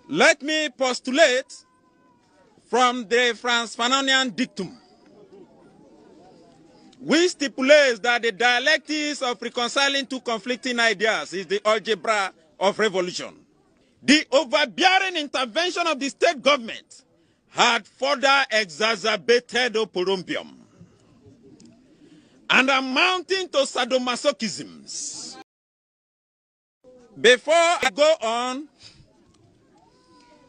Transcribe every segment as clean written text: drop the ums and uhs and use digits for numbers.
Let me postulate from the Franz-Fanonian dictum, which stipulates that the dialectics of reconciling two conflicting ideas is the algebra of revolution. The overbearing intervention of the state government had further exacerbated oporombium and amounting to sadomasochisms. Before I go on,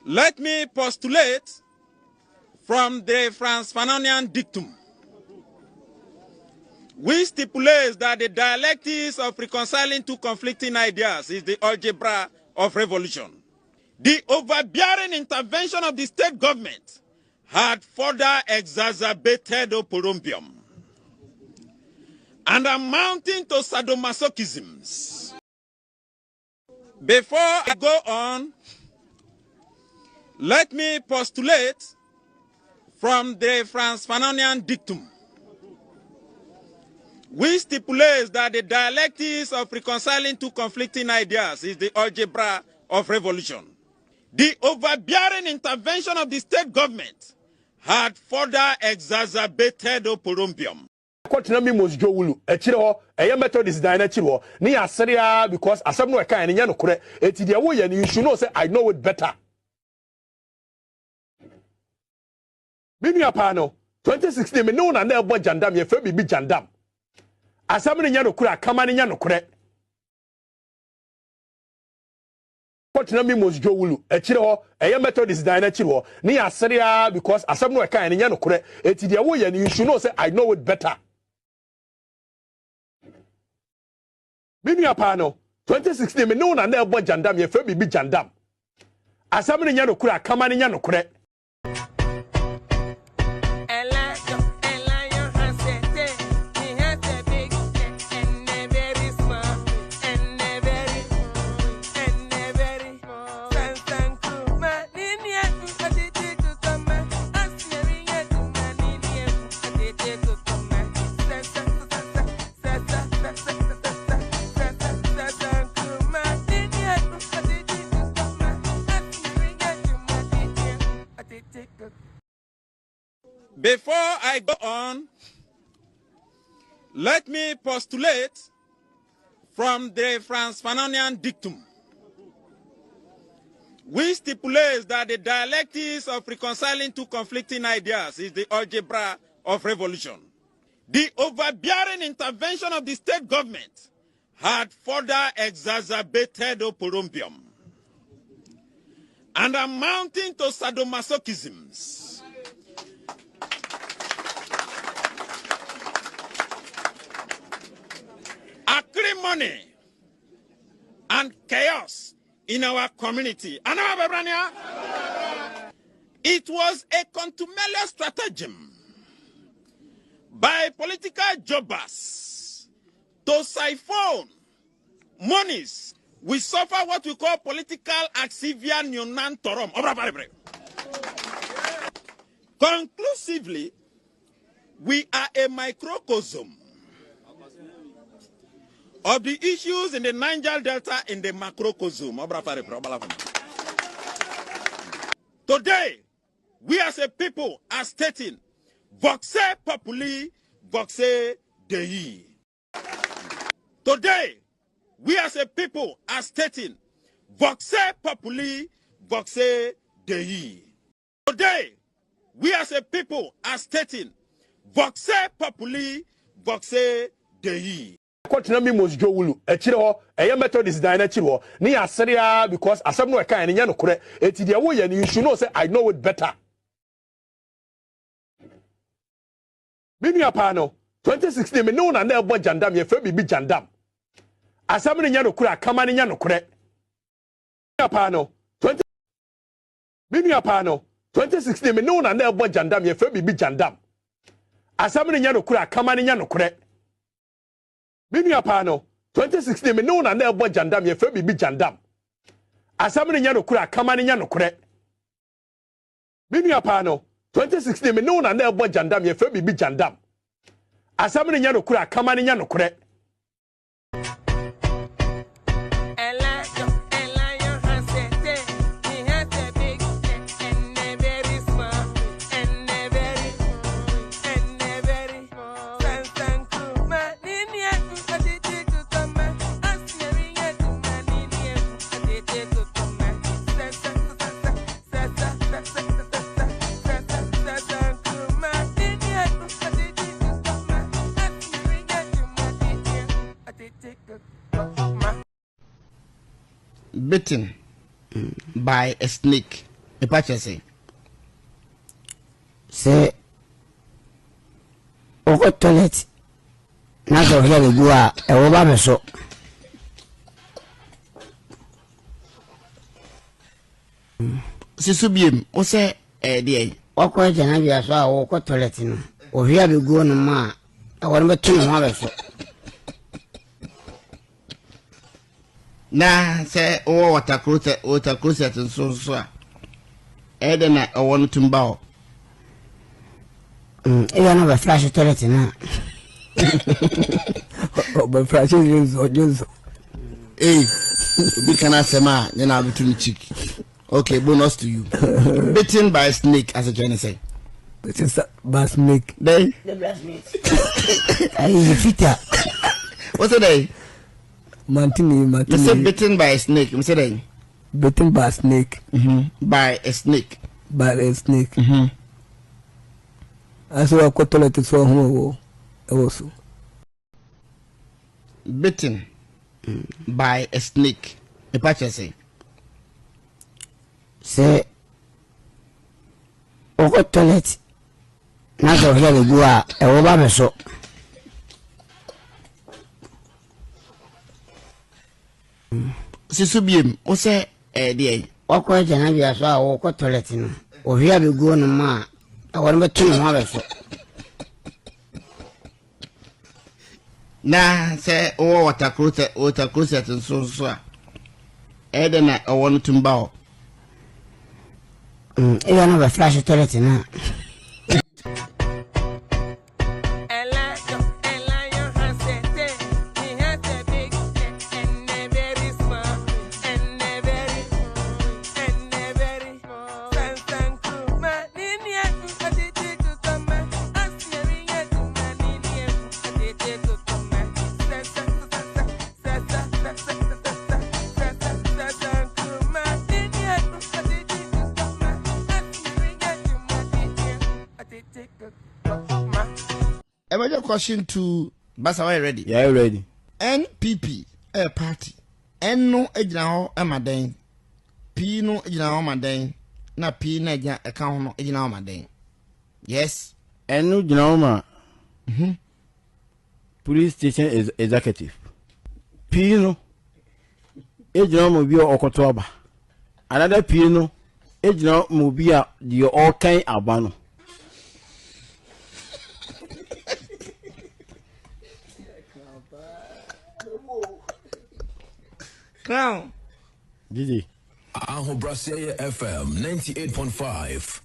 let me postulate from the Franz-Fanonian dictum, which stipulates that the dialectics of reconciling two conflicting ideas is the algebra of revolution. The overbearing intervention of the state government had further exacerbated oporombium and amounting to sadomasochisms. Before I go on, let me postulate from the Franz-Fanonian dictum, which stipulates that the dialectics of reconciling two conflicting ideas is the algebra of revolution. The overbearing intervention of the state government had further exacerbated oporombium. Methodist because you should know say I know it better. 2016 me no na na ebo jandam ye fe bibi jandam. Asam ne nya no kura kama ne nya no kure. Methodist because asam no eka nya no kure. You should know say I know it better. 2016 me no na na ebo jandam ye fe bibi jandam. Asam ne nya no kura kama ne nya no kure. Before I go on, let me postulate from the Franz-Fanonian dictum, which stipulates that the dialectics of reconciling two conflicting ideas is the algebra of revolution. The overbearing intervention of the state government had further exacerbated oporombium and amounting to sadomasochisms. Acrimony and chaos in our community. It was a contumelious stratagem by political jobbers to siphon monies. We suffer what we call political axivia neonantorum. Conclusively, we are a microcosm of the issues in the Niger Delta in the macrocosm. Today, we as a people are stating, voxe populi, voxe Dei. Today, we as a people are stating, voxe populi, voxe Dei. Today, we as a people are stating, voxe populi, voxe Dei. Methodist because asam no eka nya no kure you should know say I know it better. 2016 me no na na ebo jandam ye fe bibi jandam. Asam ne nya no kure kama ne nya no kure. 2016 me no na na ebo jandam ye fe bibi jandam. Asam ne nya no kure kama ne nya no kure. 2016 me no na na ebo jandam ye fe bibi jandam. Asam ne nya no kura kama ne nya no kure. 2016 me no na na ebo jandam ye fe bibi jandam. Asam ne nya no kura kama ne nya no kure. bitten by a snake. A patch say over toilet. Not of here we go a over so. Sisubim, o say dear. Okwa jana bi aso a wo ko toilet no. O here we go no ma. I want to tell you so. Na say o water closet and so. Edena I want to bow. You have a flash toilet now. But flash is just. Hey, we can ask ma, then I'll be to cheek. Okay, bonus to you. Bitten by a snake, as a Johnny say. Bitten by a snake. Then the blacksmith. I fitter. What's the day? Mantini. You said bitten by a snake. You said bitten by a snake. By a snake. By a snake. I saw a toilet so home also. Bitten by a snake. A patch say over toilet. Not of here we go a over so. Sisubim, o say dear. Okwa jana bi aso a wo ko toilet no. O here we go no ma. I want to tell you so. Na say o water closet and so. Edena I want to bow. You have a flash toilet now. Question to Basa, are you ready? Yeah, ready. NPP a party. N no ejina amaden. P no ejina amaden. Na P na ejina account no ejina amaden. Yes. N no ejina police station is executive. P no ejina mo bi okoto aba. Another P no ejina mo bi a the all kind abano. Crown. Gigi. Brasilia FM 98.5.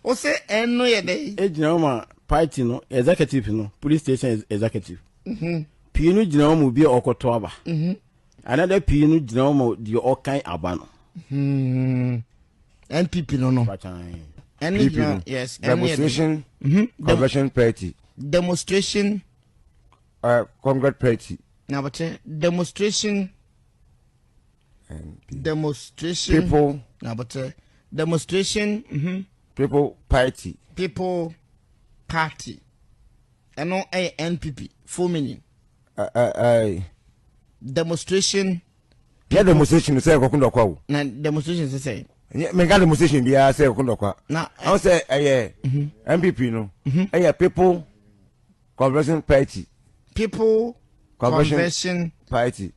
O say no ye dey. Ejina ma party no executive no police station is executive. P no jina mo bi okoto aba. Another P no jina mo the all kind abano. NPP no. NPP yes. Demonstration Convention Party. Demonstration Congress Party. Now but demonstration People. Now but demonstration People Party. People Party. And no a NPP. Full meaning. Demonstration. Yeah, demonstration say kokundo kwa. Na demonstration say. Yeah, me got demonstration be say kokundo kwa. Na I say MPP no. People Convention Party. People Convention Party.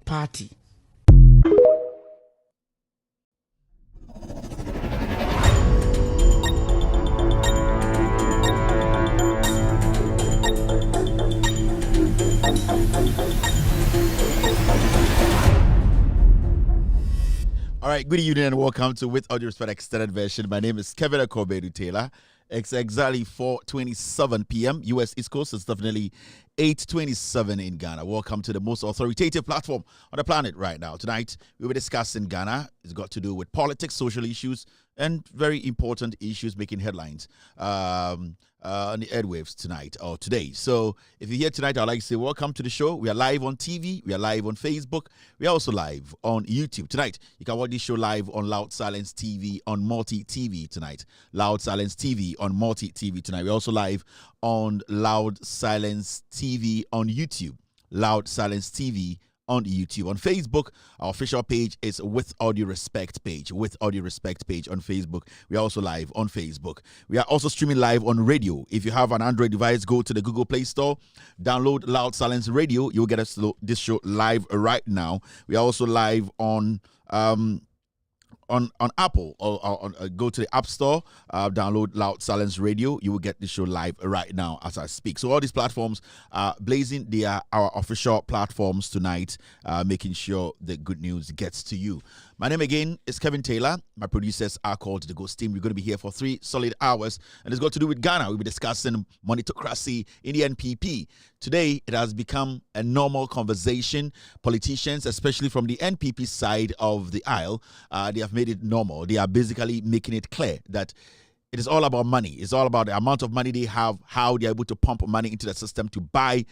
All right, good evening and welcome to With All Due Respect Extended Version. My name is Kevin Akobedu Taylor. It's exactly 4:27 p.m. U.S. East Coast. It's definitely 8:27 in Ghana. Welcome to the most authoritative platform on the planet right now. Tonight, we'll be discussing Ghana. It's got to do with politics, social issues, and very important issues making headlines on the airwaves tonight or today. So if you're here tonight, I'd like to say welcome to the show. We are live on TV. We are live on Facebook. We are also live on YouTube. Tonight, you can watch this show live on Loud Silence TV on Multi TV tonight. Loud Silence TV on Multi TV tonight. We're also live on Loud Silence TV on YouTube. Loud Silence TV on YouTube. On Facebook, our official page is With Audio Respect page. With Audio Respect page on Facebook. We are also live on Facebook. We are also streaming live on radio. If you have an Android device, go to the Google Play Store, download Loud Silence Radio. You'll get this show live right now. We are also live on Apple or go to the App Store, download Loud Silence Radio. You will get the show live right now as I speak. So all these platforms are blazing. They are our official platforms tonight, making sure the good news gets to you. My name again is Kevin Taylor. My producers are called the Ghost Team. We're going to be here for 3 solid hours, and it's got to do with Ghana. We'll be discussing monetocracy in the NPP. Today, it has become a normal conversation. Politicians, especially from the NPP side of the aisle, they have made it normal. They are basically making it clear that it is all about money. It's all about the amount of money they have, how they're able to pump money into the system to buy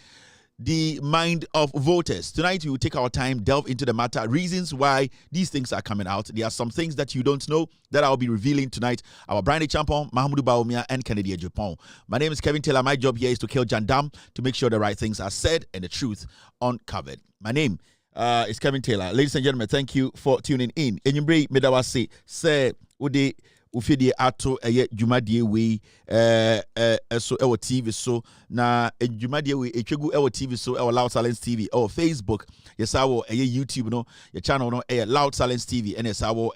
the mind of voters. Tonight, we will take our time, delve into the matter, reasons why these things are coming out. There are some things that you don't know that I'll be revealing tonight. Our Brandy Champon, Mahamudu Baumia, and Kennedy Ejapon. My name is Kevin Taylor. My job here is to kill Jandam to make sure the right things are said and the truth uncovered. My name is Kevin Taylor. Ladies and gentlemen, thank you for tuning in. Enyimbre medawase se udi ufidi ato jumadie we so ewo TV so na jumadie we etwegu ewo TV so ewo Loud Silence TV or Facebook yesawo YouTube no your channel no Loud Silence TV and yesawo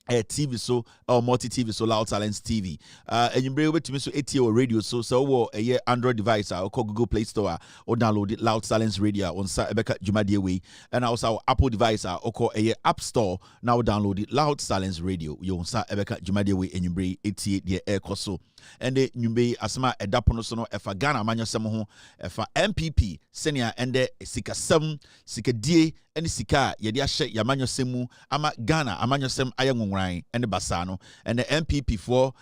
TV so or multi TV so Loud Silence TV and you bring to me so ATO radio so Android device or Google Play Store or download it Loud Silence Radio on Ebeka Jumadie way and also Apple device or App Store now download it Loud Silence Radio you on Ebeka Jumadie way and you bring ATA the air coso and the nyumbe asma edapono so no efa Ghana amanyosem ho efa MPP senior and the sikasem sikadie and sika yede ahye yamanyosem mu ama Ghana amanyosem ayenwonran and basano and the MPP for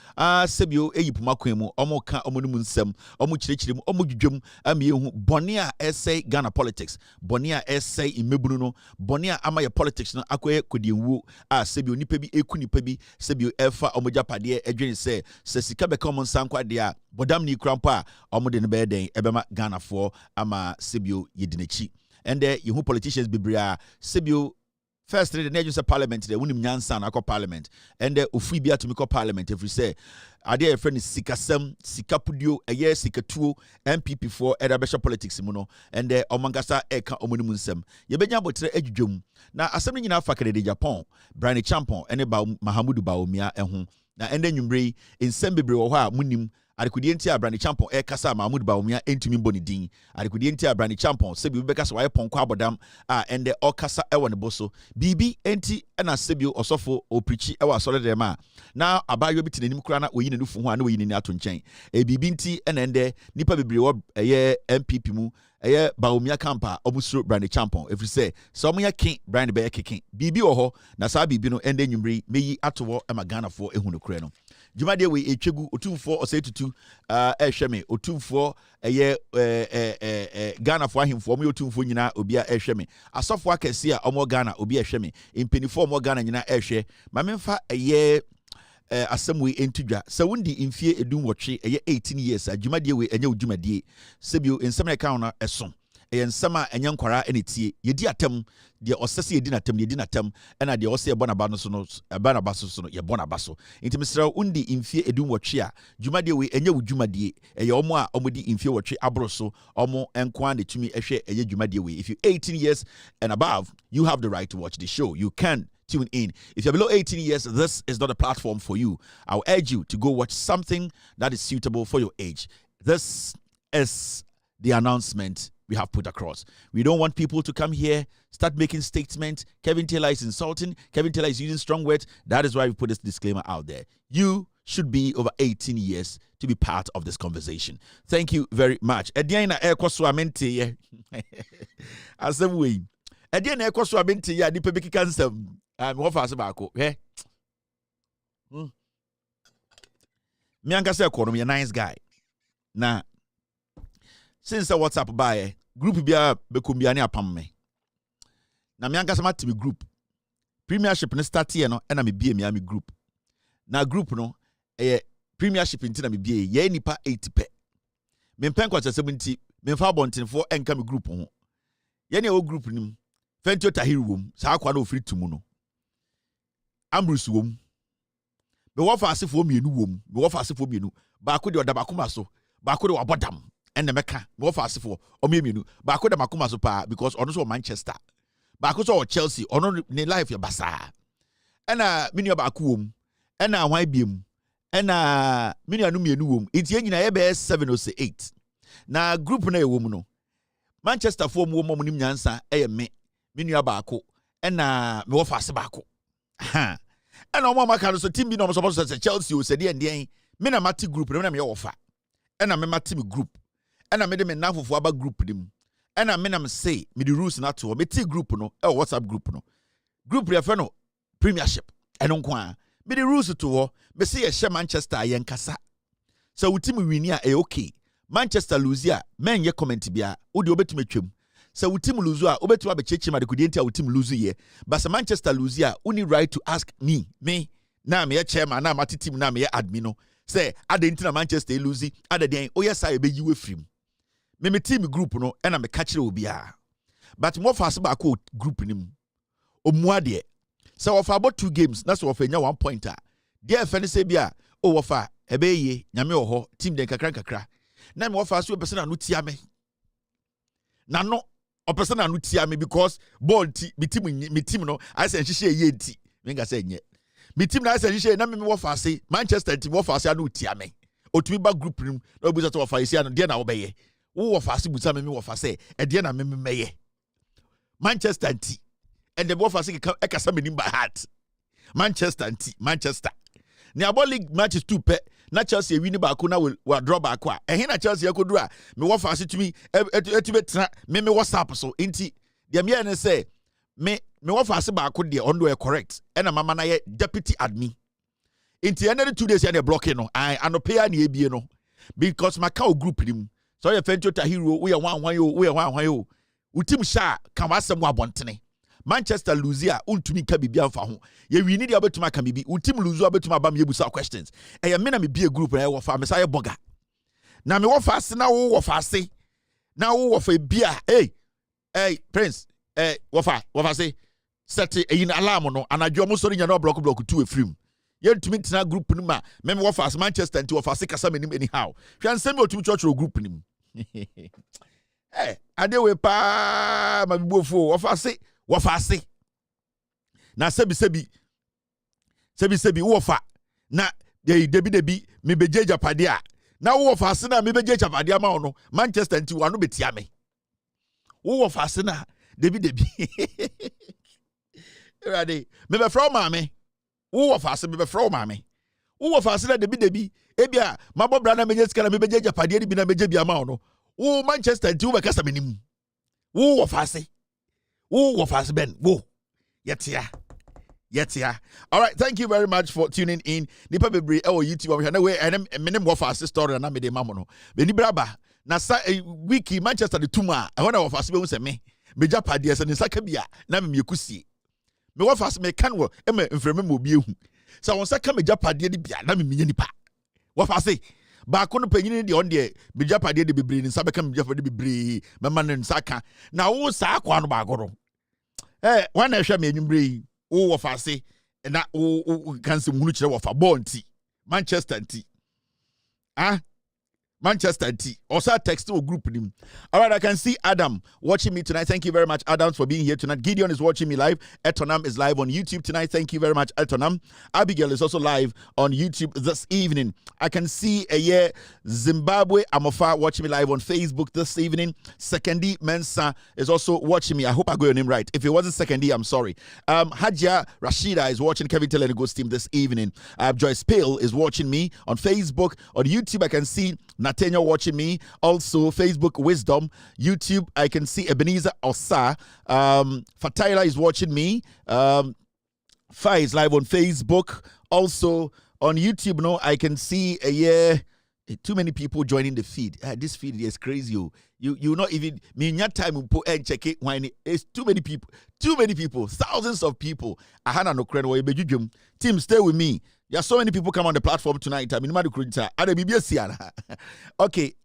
sebio eyipuma kwan mu omo ka omo num nsem omo kirikiri mu omo dwudwam ama yehu bone a essay Ghana politics bone a essay imebunu no bone a ama ye politics no akoye kodienwu a sebio nipa bi eku nipa bi sebio efa omo japade edwene se sika beka omo nsankwa de a bodam ni krampa omo de ne be den ebema Ghana for ama sebio yedinechi and you politicians bibria sebio first the Nigerian parliament they wunim nyansa na parliament and ofri bia to me parliament if we say ade a friend is sikasem sikapudio eye sikatuo MPP for edabesha politics mu no and omangasa eka omunum nsem ye benya botre adwudwum na asem nyina fa kede Japan Brandy Champon ene ba Mahamudu Baumia eho na ende nwumre nsem bebre wo ho a munim adekudie ntia Brandy Champon kasa Mahamudu Baumia entumi mboni din adekudie ntia Brandy Champon sebi beka so waye ponko abodam a ende okasa ewo ne boso bibi enti na sebi osofo oprichi ewo asole dem a na abayo biti nanim kura na oyi ne nufu ho a na oyi ne ato nchen bibi nti na ende nipa bebre wo MPP mu Baumia Kampa obusuro Brandy Champon every say so omo kin Brandy be keken bibi wo ho na sa bibi no ende nwumre meyi atowo ema Ghana fo ehunu kure no Jumade we etwegu otumfo osetutu ehweme otumfo Ghana fo ahemfo omo otumfo nyina obia ehweme asofo akese a omo Ghana obia ehweme impenifo omo Ghana nyina ehwe mamemfa asemwe entudwa se wundi imfie edum wotwe 18 years adwumadie we enya odwumadie sebio ensem ka ona eso ensema enya nkwara enetie yedi atem de osese yedi natem yedi natem ena de ose ebona ba no so no eba na baso so no ye bona baso intimisra wundi imfie edum wotwe a dwumadie we enya odwumadie eye omo a omodi imfie wotwe abroso omo enkwa de tumi ehwe eye dwumadie we if you 18 years and above you have the right to watch the show you can tune in. If you're below 18 years, this is not a platform for you. I'll urge you to go watch something that is suitable for your age. This is the announcement we have put across. We don't want people to come here, start making statements. Kevin Taylor is insulting. Kevin Taylor is using strong words. That is why we put this disclaimer out there. You should be over 18 years to be part of this conversation. Thank you very much. Ediana Ekoswamente. Assemble. Ediana Ekoswamente ya dipe biki kansem. What fast about eh? Me and Gasa call me a nice guy. Now, since the WhatsApp buy group be a bekumbiani upon me. Now, me and Gasa to me group. Premiership no start here no, and I'm a Miami group. Now, group no, premiership in Tina be ye nipa 80 pe. Me pen kwa 70, me fa bontin for and come group on. Yene o group nim. Fentio Tahiru wom. Sa akwa no free tumuno. Ambrose wom. Me wo fa asefo mienu wom. Me wo fa asefo mienu. Ba ko de odabakoma so. Ba ko de wabodam. Enne meka. Me wo fa asefo o mienu. Ba ko de makoma so pa because ono so Manchester. Ba ko so Chelsea. Ono ne life ya basa. Ena minua ba ko wom. Ena wan biem. Ena minua no mienu wom. Iti nyina ye be 7 or 8. Na group na ewom no. Manchester fo mu wom nim nyansa eye me. Minua ba ko. Ena me wo fa ase ba ko. Ha. And no mama can so team be no supposed to say Chelsea o say dey ndien me na mati group me na me wofa and na me mati me group and na me de me nafofo aba group dim and na me na me say me the rules na to me ti group no e WhatsApp group re fa no premiership eno nko a me the rules to ho me say ye Manchester yen kasa so wo team win a e okay Manchester lose a men ye comment bia wo de obetumi twam. So we team lose a obetu be chechi ma de kudi enti we team lose ye but Manchester lose a uni right to ask me na me chairman na mati team na me admin no say adenti na Manchester lose adeden oyesa e be yiwe frim me team group no e na me ka kire obi a but mo fast ba ko group nim omuade so we for about 2 games na so we nya 1 pointer there fe ne say bia o we fa e be ye nyame ho team den kakra na me we fa so person na no tia me na no o person na no tia me because ball me team no I say nhihye ye nti me nga say nye me team na I say nhihye na me wo fa say Manchester team wo fa say no tia me otumi ba group nim na obi say wo fa say no de na wo be ye wo fa say busa me wo fa say e de na me ye Manchester team and the wo fa say e kasa me nim by heart Manchester team Manchester ni abo league matches 2 pe na Chelsea win ba ko na wa draw ba ko a ehe na Chelsea yakodu a me wo fa tumi etube tra me WhatsApp so nti de me ne say me wo fa ba ko de on do correct e na mama na ye deputy admin nti another 2 days ya dey blocking no I anope ya na ebie no because my cow group nim so ye Fentio Tahiro we ye yo utim sha kan wasem abontene Manchester lose a untumi ka bibia mfa ho ye wini dia betuma ka bibi utim lose betuma ba me yebusa questions e ye me na me be a group na ye wo fa me say boga na me wo fa ase na wo fa ase na wo fa bia hey prince wo fa say set e alarm no anadwo mo sori nya no block 2 efrim ye ntumi tena group ni ma me wo fa ase Manchester nti wo fa ase kasa me nim anyhow hwan sem me otumi church group nim adewe pa ma bibofo wo fa ase wafase na sebi wofa na debi me beje japade a na wofase na me beje japade ma ono Manchester nti wano betia me wofase na debi erade me be fra ma me wofase me be fra ma me wofase na debi ebia mabobra na menye sika na me beje japade bi na beje bia ma ono wo Manchester nti wo be kasa menim wofase who was Ben? Whoa. Yetia. All right, thank you very much for tuning in. Nipa bebre YouTube we na we enem wo fast story na me de mamono. Be ni braba na sa wiki Manchester the tuma. I wanna wo fast be hu se me japade se ni saka bia na me yekusie. Me wo fast me kan wo e me mfreme mo bi ehu. Sa won saka me japade ni bia na me nya nipa. Wo fast ba ko no panyini de on de me japade de bebre ni sa be kan me japade bebre me man ni saka. Na wo sa akwa no ba goro. When I share me nyumbre wo fa se na wo kan se munu kire wo fa bonti Manchester nti Manchester T. Also text to a group name. All right, I can see Adam watching me tonight. Thank you very much, Adam, for being here tonight. Gideon is watching me live. Etonam is live on YouTube tonight. Thank you very much, Etonam. Abigail is also live on YouTube this evening. I can see Zimbabwe Amofa watching me live on Facebook this evening. Sekendi Mensa is also watching me. I hope I got your name right. If it wasn't Sekendi, I'm sorry. Hajia Rashida is watching Kevin Telego's team this evening. Joyce Pale is watching me on Facebook. On YouTube, I can see Natanya watching me. Also, Facebook Wisdom. YouTube, I can see Ebenezer Osa. Fatila is watching me. Fa is live on Facebook. Also, on YouTube, no, I can see too many people joining the feed. This feed is crazy. You not even me time put and check it when it's too many people, thousands of people. Team, stay with me. There are so many people come on the platform tonight. Okay,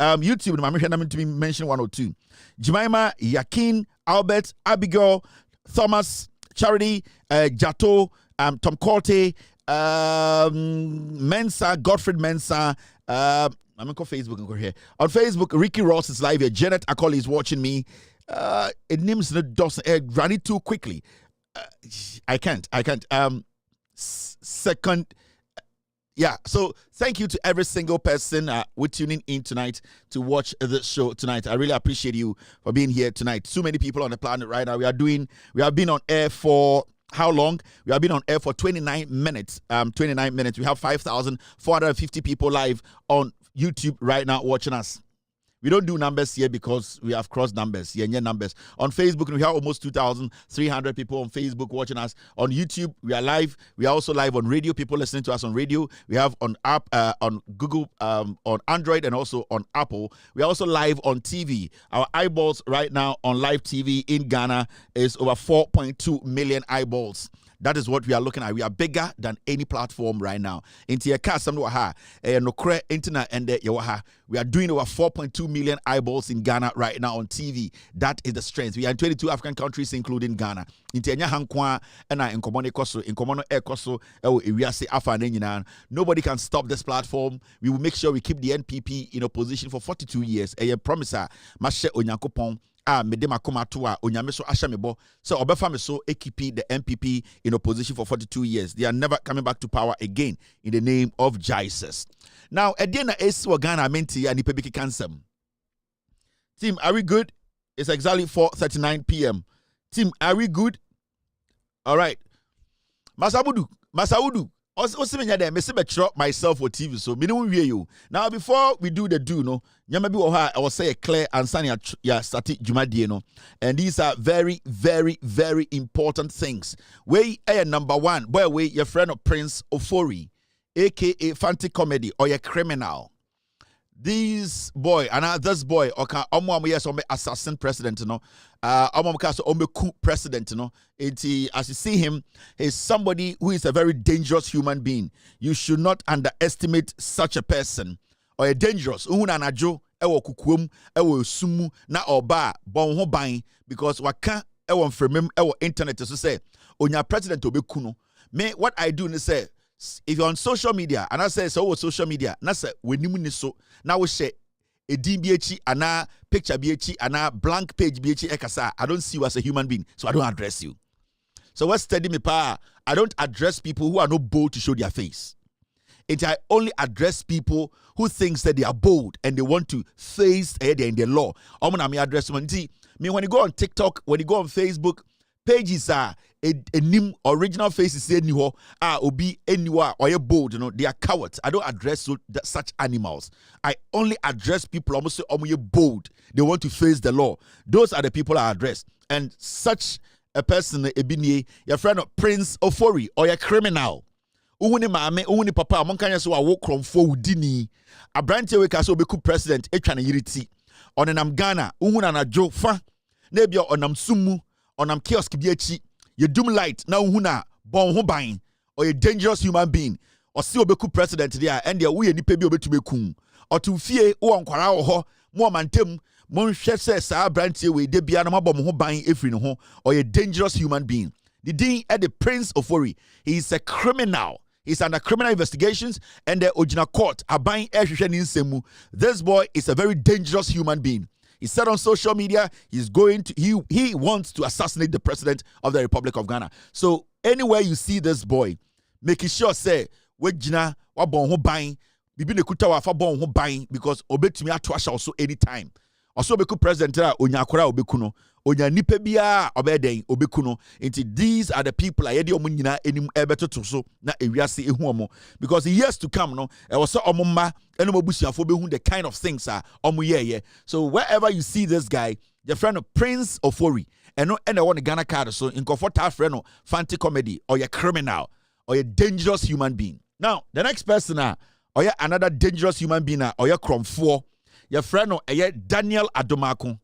YouTube, I'm to mention 1 or 2. Jemima Yakin Albert, Abigail, Thomas, Charity, Jato, Tom Corte, Mensa, Godfred Mensa. I'm going to go Facebook and go here. On Facebook, Ricky Ross is live here. Janet Akoli is watching me. It names the doesn't run it too quickly. I can't. Second. Yeah, so thank you to every single person who tuning in tonight to watch the show tonight. I really appreciate you for being here tonight. So many people on the planet right now. We have been on air for how long? We have been on air for 29 minutes. 29 minutes. We have 5,450 people live on YouTube right now watching us. We don't do numbers here because we have crossed numbers. Yeah, numbers. On Facebook, we have almost 2,300 people on Facebook watching us. On YouTube, we are live. We are also live on radio. People listening to us on radio. We have on on Google, on Android, and also on Apple. We are also live on TV. Our eyeballs right now on live TV in Ghana is over 4.2 million eyeballs. That is what we are looking at. We are bigger than any platform right now. We are doing over 4.2 million eyeballs in Ghana right now on TV. That is the strength. We are in 22 African countries, including Ghana. Nobody can stop this platform. We will make sure we keep the NPP in opposition for 42 years. Medema Komatua, Onyameso Ashamebo. So Obefameso ekipi the MPP in opposition for 42 years. They are never coming back to power again in the name of Jesus. Now, Ediana Esu Ghana Menti and Nipebiki Kansem. Team, are we good? It's exactly 4:39 p.m. Team, are we good? All right. Masaudu. Also, myself for TV, so minimum you. Now, before we do the no, I will say a clear and sunny static Jumadino. And these are very, very, very important things. We number one, boy, we your friend of Prince Ofori, aka Fanti Comedy or your criminal. This boy, and this boy, okay, yes, assassin president, coup president, as you see him, he's somebody who is a very dangerous human being. You should not underestimate such a person. Or a dangerous, unanajo, ewo kukum, ewo sumu, na oba, bon ho bain, because waka ewo mfremem, ewo internet to say, onya president obekuno. Me, what I do is say, if you're on social media, and I say so with social media, and I say when you so now we share a DBH and a picture BH and a blank page BH ekasa. I don't see you as a human being, so I don't address you. So what's study me pa? I don't address people who are not bold to show their face. I only address people who thinks that they are bold and they want to face they're in the law. Me address me when you go on TikTok, when you go on Facebook, pages are a name original faces anywhere obi anywhere or you bold, they are cowards. I don't address such animals. I only address people almost you bold. They want to face the law. Those are the people I address. And such a person, your friend Prince Ofori or your criminal. Uhuni mame, uhuni papa, amonkanya so walk from for udini. Abrante we kaso beku president etwana yiriti. Onenam Ghana, uhuna na jo fa. Nebia onam sumu, onam kiosk biechi. You doom light na uhuna bon ho ban. Or a dangerous human being. Or si obeku president there and there we nipa bi obetu bekum. Or to fie o ankwara wo ho, mo mantem, mo hwe se sa abrante we de bia na mabom ho ban efri ne ho. Or a dangerous human being. The Dean at the Prince of Worry. He is a criminal. He's under criminal investigations and the original court are buying semu. This boy is a very dangerous human being. He said on social media he's going to he wants to assassinate the president of the Republic of Ghana. So anywhere you see this boy, making sure say wejina wabon ho ban bibi nekuta wa fa bon ho ban because obetumi atwasha also anytime. Also beku president onyakora obeku no onya nipa bia obeden obeku no nti these are the people ayede omo nyina enim ebetoto so na ewiase ehu omo because the years to come no e was omo mma eno mabusiafo behu the kind of things omo ye. So wherever you see this guy, your friend of Prince Ofori eno one Ghana card so in comfort friend no Fanti Comedy or your criminal or your dangerous human being. Now the next person or your another dangerous human being or your cromfo. Your friend no Daniel Adomako.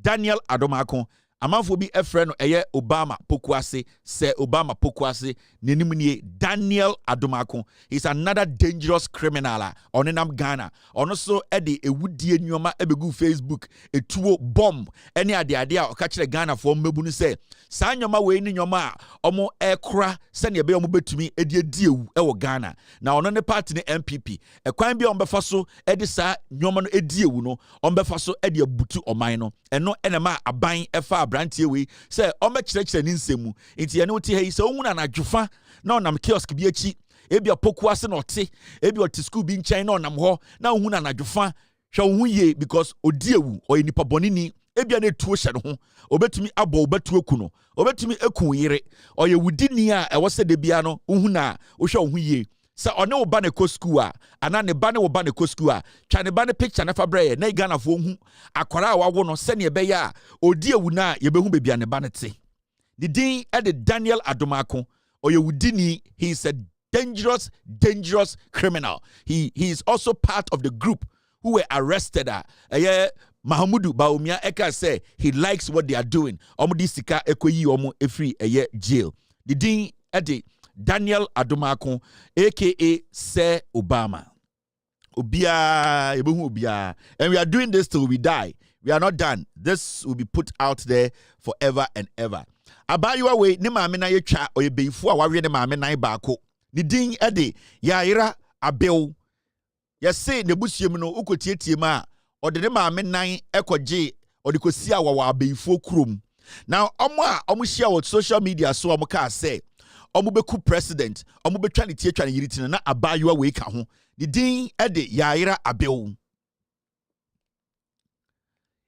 Daniel Adomako. amanfo bi efre no eye Obama Pokuase, se Obama Pokuase nenimnie Daniel Adomako. He's another dangerous criminal onenam Ghana. Ono so ede ewudie nyoma ebegu Facebook etuo bomb ene ade a okachire Ghana for mmebu no se saa nyoma we ni nyoma omo ekra se ne be omo betumi edi ewu ewo Ghana. Na ono ne party ne MPP ekwan bi ombefa so ede saa nyoma no edi ewu no ombefa so ede abutu oman no eno enema aban efa brantie we se omekirekire ni nsemu nti ye ne wote hei se ohun na adwofa na onam kiosk bi achi ebi Pokuase na ote ebi ote school bi nchen na onam ho na ohun na adwofa hwe ohun ye because odi ewu oye nipa bonini ebi na etuo hye no ho obetumi abo obetu eku no obetumi eku yire oye wudini a ewo se de bia no ohun na ohwe ohun ye se one wo ba na ko school a ana ne ba ne wo ba na ko school a twa ne ba ne picture na fa brɛ na Ghana fo hu akwara a wawo no se ne be ya odi ewu na ye behu bebia ne ba ne te the din e de Daniel Adomako oye wudini. He is a dangerous criminal. He is also part of the group who were arrested. Mahamudu Bawumia Eka say he likes what they are doing. Omudi sika ekoyi omo efri jail. The din ede Daniel Adomako, aka Sir Obama. Obia, ebuhu obia. And we are doing this till we die. We are not done. This will be put out there forever and ever. Abayuwa we ne maame na yetwa oyebeifu a wawe ne maame nan baako. Ni din ede Yaira Abel. Yese ne busuem no ukotietie ma ode ne maame nan ekoje ode kosi awawa abeifu krom. Now omo share on social media so omo ka say omo beku president omo betwa ne tie twa ne yiritina na abayuwa we ka ho. Ni din ede Yaira Abel.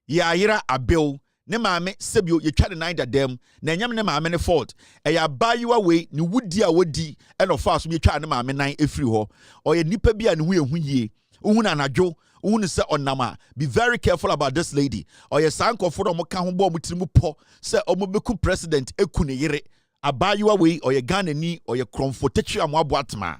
Yaira Abel. Ne maame sebio ye twa de nine dadem na enyam ne maame ne fault eya bayuwa we ne wudi a wodi e no fa so ye twa ne maame nan efiri ho oye nipa bi a ne hu ehu yie uhu na anadwo uhu ne se onama. Be very careful about this lady oye sankofo do mo ka ho bo mo tirimu po se omo beku president eku ne yere abayuwa we oye Ghana ni oye kromfotechi amoabo atma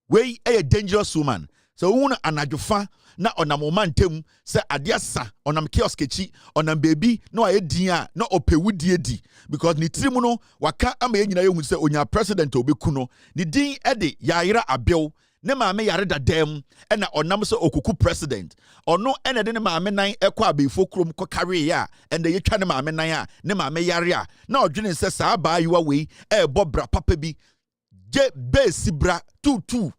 we a dangerous woman. So uhu na anadwofa na onam omantem se adiasa onam kiosk echi onam baby no ayedia na opewudie di because ni tirimu no waka ama yenyina yehu se onya president obeku no ni din ede Yaira Abel ne maame yare dadam na onam se okuku president ono ene de ne maame nan ekwa abefo krom ko kare ya and ye twa ne maame nan a ne maame yare a na odwene se saa ba yiwa we bra papa bi je base bra tutu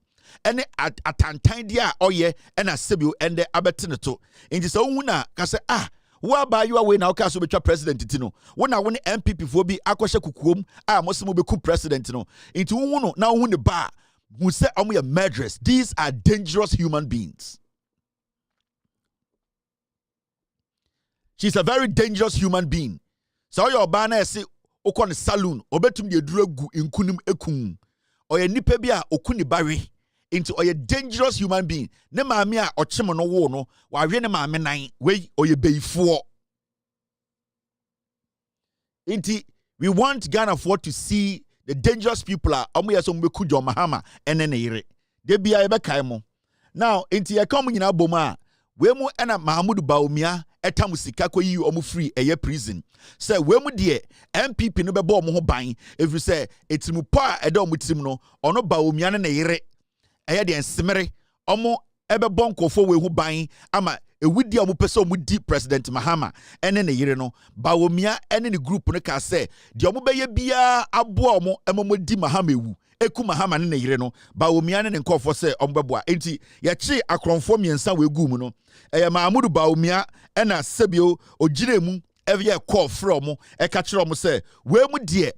ene atantan dia oye ena sebio ende abetene to nti so hu na ka se wa ba you away na ka so betwa president ti no wona wo ne MPP fo bi akohye kukuom mo se mo beku president no nti hu no na hu ne ba hu se omo ye murderers. These are dangerous human beings. She's a very dangerous human being. So your ba na say okon saloon obetum de duragu inkunim ekun oye nipa bi a okuni bare into a dangerous human being. Ne maame a ochimo no wo no wa hwe ne maame nan we oye beifo. Inti we want Ghana for to see the dangerous people are omo yeso mbeku jo mahama ene ne yire. De bia ebe kai mo. Now inti ye come nyina boma we mu ena Mahamudu Bawumia etam sika koyi omo free eye prison. Say we mu de MPP no bebo omo ho ban every say etimu pa eda omo tirim no ono Bawumia ne yire. Eye de ensemere omo ebe bonkofo we hu ban ama ewudi omo pese omo di President Mahama ene ne yire no Bawumia ene ne group no ka se de omo beye bia abo omo emomo di Mahama ewu eku Mahama ne yire no Bawumia ne nkofo se omo beboa enti ye chi akronfo miensa we gu mu no eye Mahamudu Bawumia ena sebio ogiremu evye call from omo e ka kire omo se we mu de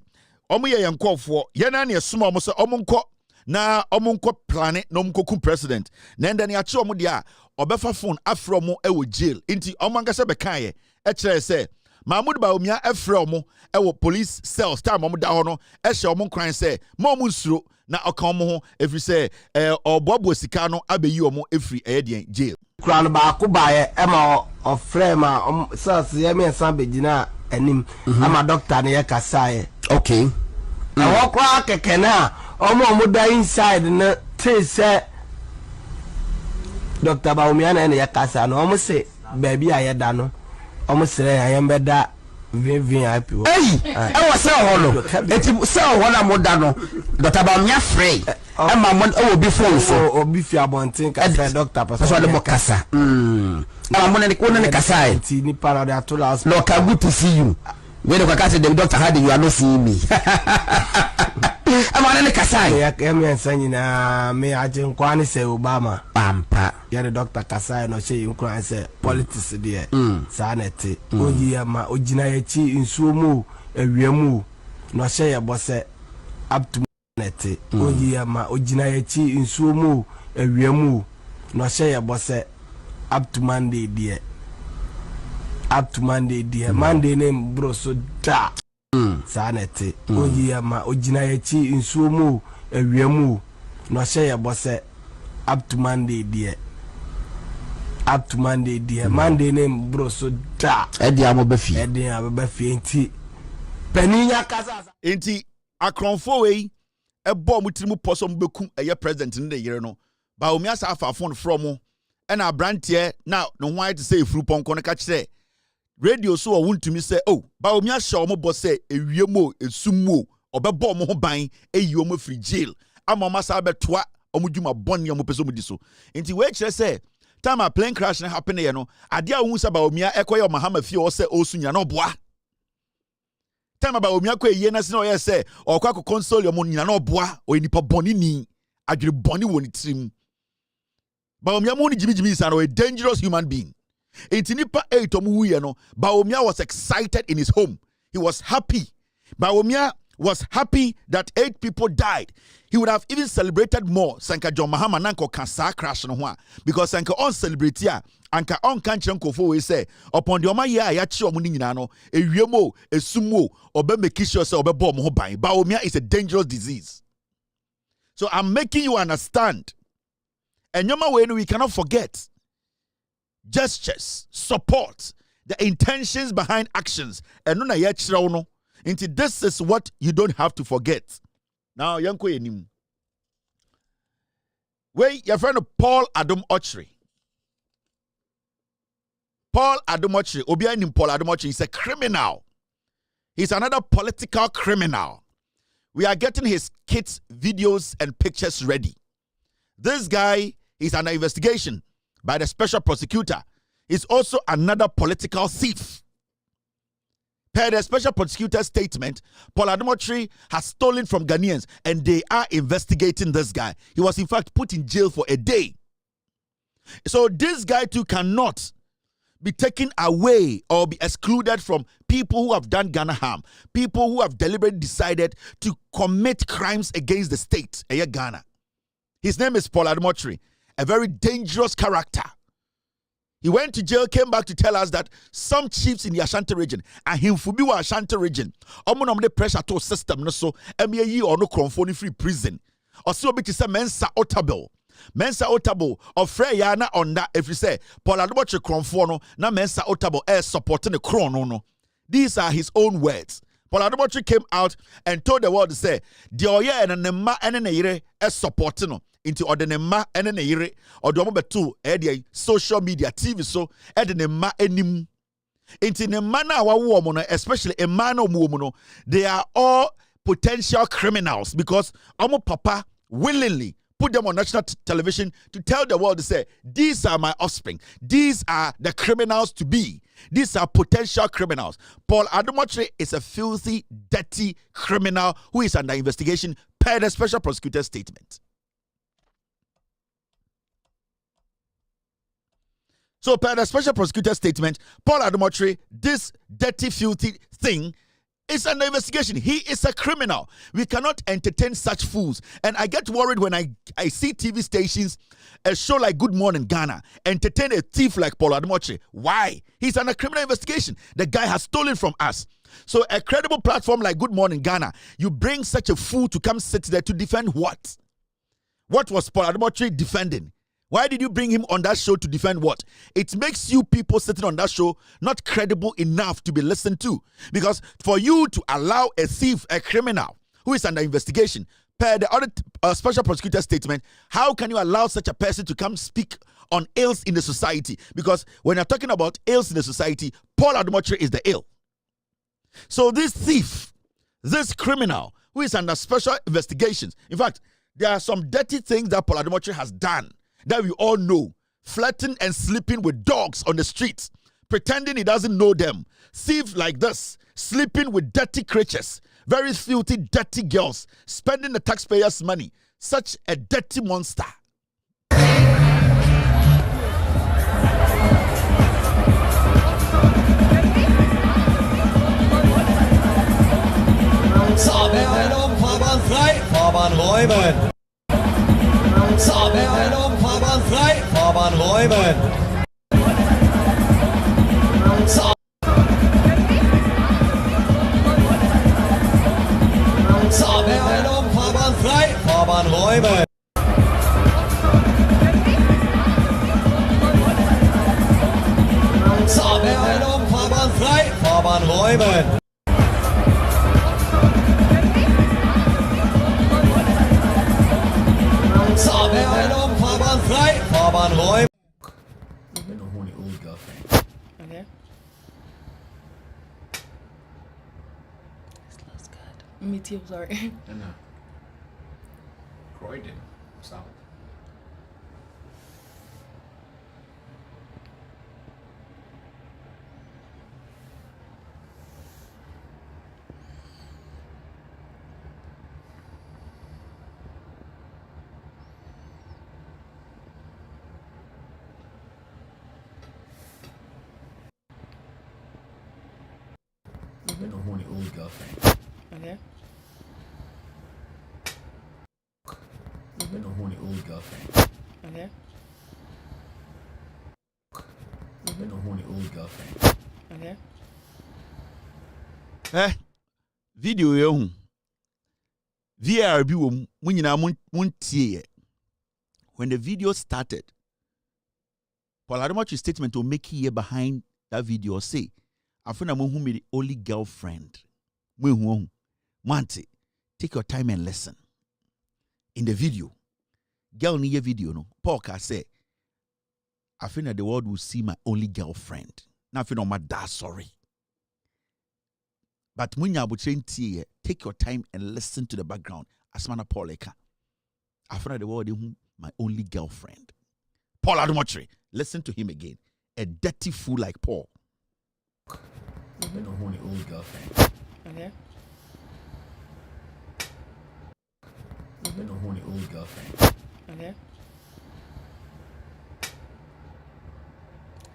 omo ye nkofo ye na ne esoma omo se omo nko na omunko plane na omunko president na enda ni achi omu dia obefa phone afro mu ewo jail inti omanga se bekaye e kire se Mahamudu Bawumia efre omu ewo police cells time omu da ho no e hye omu kran se ma omu nsuro na oka omu ho efri se obobo sika no abeyi omu efri eyedien jail kran ba ko bae e ma ofre ma sas ye me san begina anim ama doctor ne ye kasaye okay na wo kwa keke na omo da inside na say Dr. Bawumia na ya kasa no omo se baby ayeda no almost say I am better. VIP. Hey, I was so hollow. It's so one I'm done. Dr. Bamia Frey. And my mom before or before I think I said Doctor Casa. I'm one of the Casa. Tini Parada told us, look, I'm good to see you. When the doctor had you are not seeing me. I'm on the Kasai. I'm saying, may I just quite say Obama. Pampa. You're the Doctor Kasai, no say you cry, say politics, dear. Sanity. Oji, ma Ojinachi in Sumu, a Riamu, no say a boss up to Nete. Oji, ma Ojinachi in Sumu, a Riamu, no say a boss up to Monday, dear. Up to Monday, dear. Monday name, bro, so da. Sanity. Oji, ma Ojinachi in Sumu, a Riamu, no say a boss up to Monday, dear. Up to Monday, dear. Monday name, bro, so da. Eddie Amobefi. Eddie Amobefi, ain't Peninya Casa. Ain't he? Akronfo we a bomb with mu possum bekum a year president in the year no. Ba omi asa afa phone from and our brand here now no why to say fruit pon kono catch say radio so won to me say oh ba omi asa omo boss say ewiemo esummo obebo mo ho ban eyi omo free jail ama masa betoa omo dwuma bonni omo peso mudi so enti we kire say time a plane crash na happen here no ade a hu say ba omi ekoye Mahama fie o say osunya no boa time ba omi akọ eyi na se no ye say okwa console omo nyina no boa o nipa bonni ni adwere bonni woni trim Baomia moni Jimmy is a dangerous human being. Intinipa 8 omu no. Baomia was excited in his home. He was happy. Baomia was happy that 8 people died. He would have even celebrated more. Sanka John Mahama nanko kansa crash no hwa. Because sanka on celebrate ya. Anka on kanchen kofo we say upon the oma ya chi omu ni nyina no. Ewiemo, esumo, obe make sure say obe bo mo ho ban. Baomia is a dangerous disease. So I'm making you understand. And we cannot forget gestures, support, the intentions behind actions. And this is what you don't have to forget. Now, Yanko Yenim. Wait, your friend Paul Adam Ochri. Paul Adam Ochri, Obianim Paul Adam Ochri is a criminal. He's another political criminal. We are getting his kids' videos and pictures ready. This guy is under investigation by the special prosecutor. He's also another political thief. Per the special prosecutor's statement, Paul Adamotri has stolen from Ghanaians and they are investigating this guy. He was in fact put in jail for a day. So this guy too cannot be taken away or be excluded from people who have done Ghana harm, people who have deliberately decided to commit crimes against the state, Ghana. His name is Paul Adamotri, a very dangerous character. He went to jail, came back to tell us that some chiefs in the Ashanti region, and him for be Ashanti region, the pressure to system no so MAE or no Cronfoni free prison. Or so bit is a Mensa Otabo or Freyana on that if you say Paul Adamotri Cronfono, na Mensa Otabo is supporting the chrono no. These are his own words. Paul Adamotri came out and told the world to say, the oye and nema and an is supporting no. Into ordinema and an ere or the betu social media TV so edinema enim into the manner our woman especially a man or woman they are all potential criminals because our papa willingly put them on national television to tell the world to say these are my offspring, these are the criminals to be, these are potential criminals. Paul Adamotri is a filthy, dirty criminal who is under investigation per the special prosecutor's statement. So, per the special prosecutor's statement, Paul Adamotri, this dirty, filthy thing, is under investigation. He is a criminal. We cannot entertain such fools. And I get worried when I see TV stations, a show like Good Morning Ghana, entertain a thief like Paul Adamotri. Why? He's under criminal investigation. The guy has stolen from us. So, a credible platform like Good Morning Ghana, you bring such a fool to come sit there to defend what? What was Paul Adamotri defending? Why did you bring him on that show to defend what? It makes you people sitting on that show not credible enough to be listened to. Because for you to allow a thief, a criminal, who is under investigation, per the other special prosecutor statement, how can you allow such a person to come speak on ills in the society. Because when you're talking about ills in the society, Paul Adomotri is the ill. So this thief, this criminal who is under special investigations, in fact, there are some dirty things that Paul Adomotri has done that we all know. Flirting and sleeping with dogs on the streets, pretending he doesn't know them. Thieves like this, sleeping with dirty creatures, very filthy, dirty girls, spending the taxpayers' money. Such a dirty monster. Okay. This looks good. Me too, sorry. Croydon, South. Old girlfriend. Okay. Old girlfriend. Okay. Old girlfriend. Okay. Video yo VRB muntie. When the video started, Paul Adomotri's statement to make here behind that video say, I found a who made the only girlfriend. Mante, take your time and listen. In the video, girl near video no, Paul can say, I think that the world will see my only girlfriend. Now I feel my dad sorry. But when you take your time and listen to the background. As man Paul Eka. I feel that the world my only girlfriend. Paul Adomotri, listen to him again. A dirty fool like Paul. Old girlfriend. Okay. Old girlfriend. Okay.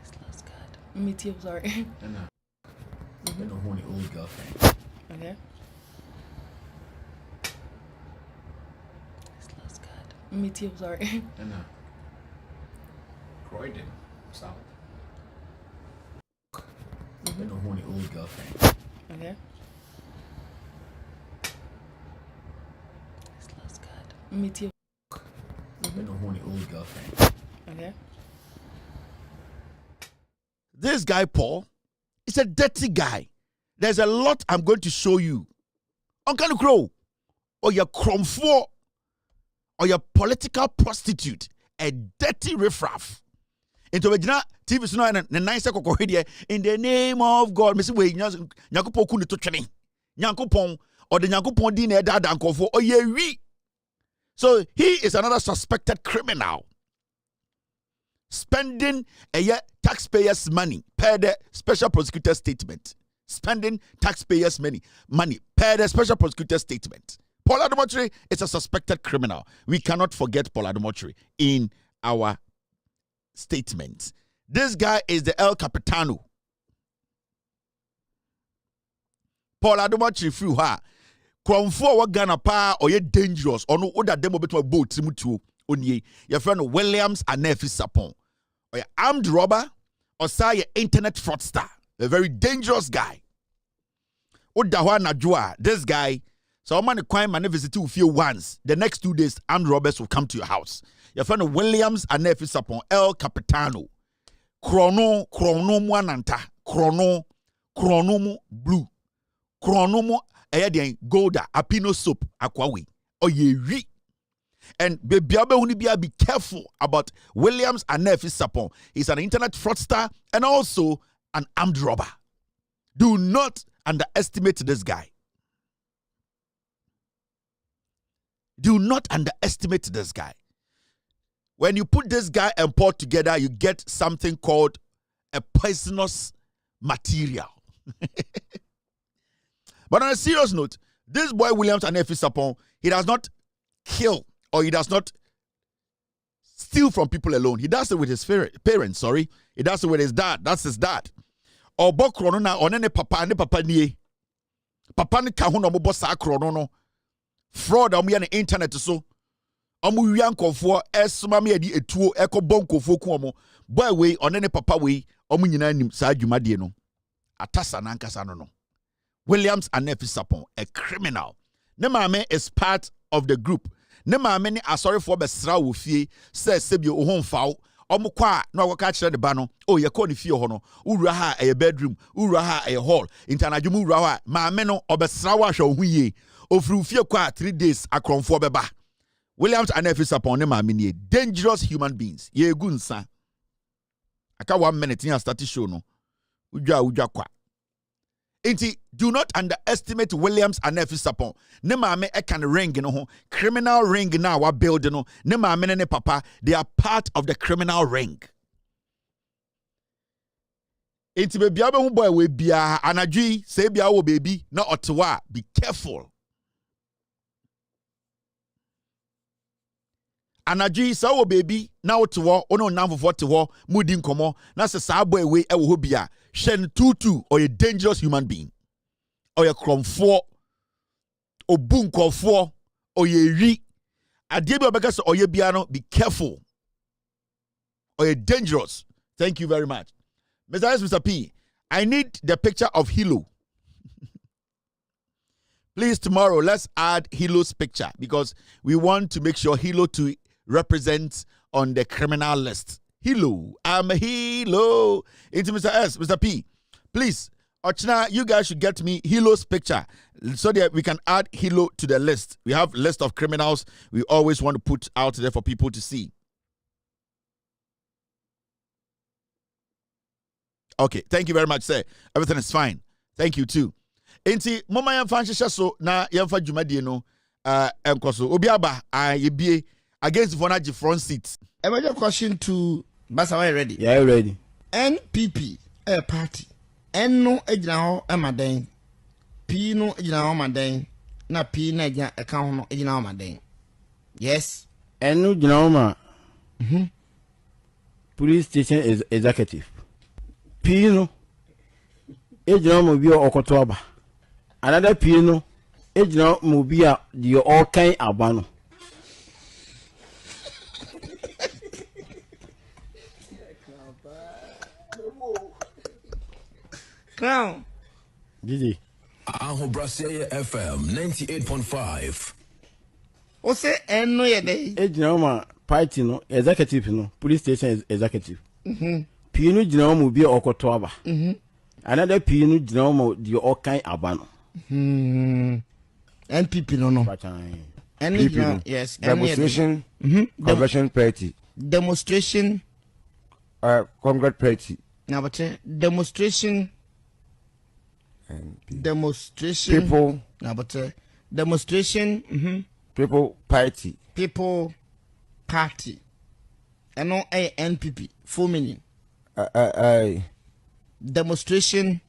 This looks good. Me too, sorry. Old girlfriend. Okay. This looks good. Me too, sorry. Croydon, South. Old girlfriend. Okay. This looks good. Me too. Old girlfriend. Okay. This guy, Paul, is a dirty guy. There's a lot I'm going to show you. Uncle Crow, or your cromfo, or your political prostitute, a dirty riffraff. Into the TV is not a nice in the name of God. Miss Way, Nyakupo Kuni to training. Nyankupon, or the Nyankupon dinner dad and for oh yeah, we. So he is another suspected criminal. Spending a year taxpayers' money per the special prosecutor statement. Spending taxpayers' money per the special prosecutor statement. Paul Adomotri is a suspected criminal. We cannot forget Paul Adomotri in our statement. This guy is the El Capitano. Paul Adomotri through her. Kwamfo wa Ghana pa or ye dangerous or no other demo between boat simutu onye your friend Williams and Npp Sapon. Or armed robber or say internet fraudster. A very dangerous guy. Odahwa Najua, this guy. So man crime man visit you few once. The next 2 days, armed robbers will come to your house. Your friend Williams and Npp Sapon, El Capitano. Chrono Muananta. Chrono blue. Chrono Ayadian Golda, Apino soap, Aquawi. Or ye re. And be careful about Williams Anefi Sapon. He's an internet fraudster and also an armed robber. Do not underestimate this guy. Do not underestimate this guy. When you put this guy and Paul together, you get something called a poisonous material. But on a serious note, this boy Williams Anefi Sapon, he does not kill or he does not steal from people alone. He does it with his parents, sorry. He does it with his dad. That's his dad. Or bokrono na onene papa ne papa nie. Papa ne ka ho no mo sa krono no. Fraud on the internet so. Omu wian kofo esuma me adi etuo ekobon kofo ku omo. Boy we onene papa we omu nyina nim sa adwumade no. Atasa na nkasa no. Williams Anefi Sapon, a criminal. Ne maame is part of the group. Ne maame ni asori for besra wo fie say sebio ohon fawo. Omo kwa na waka kire de ba no. Oh ye ko ni fie ho no. Ura ha e bedroom, ura ha e hall. Internadwum ura ha maame no obesra wa hwe ho yie. Ofru fie kwa 3 days akromfo beba. Williams Anefi Sapon ne maame ni dangerous human beings. Ye egu nsa. Aka 1 minute in start show no. Udwa kwa. Inti, do not underestimate Williams Anefi Sapon. Ne maame e can ring no ho. Criminal ring na wa build no. Ne maame ne papa, they are part of the criminal ring. Inti be bia be hu boy we bia anadwi say bia wo baby na otewa. Be careful. Anadwi say wo baby na otewa ono namfofo tewo mudi nkomo na se sa boy we e wo ho bia. Shen tutu or a dangerous human being. Or a cromfo or bunkofo or ye ri. Adiebi obekase or ye biano, be careful. Or a dangerous. Thank you very much. Mr. P, I need the picture of Hilo. Please, tomorrow, let's add Hilo's picture because we want to make sure Hilo to represent on the criminal list. Hilo, I'm a Hilo. Into Mr. S, Mr. P, please, Ochna, you guys should get me Hilo's picture so that we can add Hilo to the list. We have a list of criminals we always want to put out there for people to see. Okay, thank you very much, sir. Everything is fine. Thank you too. Enti mama yam fan so na yam fa dwumadie no enkoso obi aba ayebie against Vonaji front seat. Emergency question to Basawa ready? Yeah, ready. NPP a party. N no ejina ho amaden. P no ejina ho amaden. Na P na ejina account no ejina ho amaden. Yes. N no ejina ho ma. Police station is executive. P no ejina mo bi okoto aba. Another P no ejina mo bi a the all kind aba no. Crown. Gigi. Aho Brasserie FM 98.5. O say no ye dey. Ejina ma party no executive no police station is executive. P no jina mo bi okoto aba. Another P no jina mo the all kind aba no. NPP no. NPP yes. Demonstration Convention Party. Demonstration Congress Party. Now but demonstration People. Now but demonstration People Party. People Party. And no a NPP. Full meaning. Demonstration.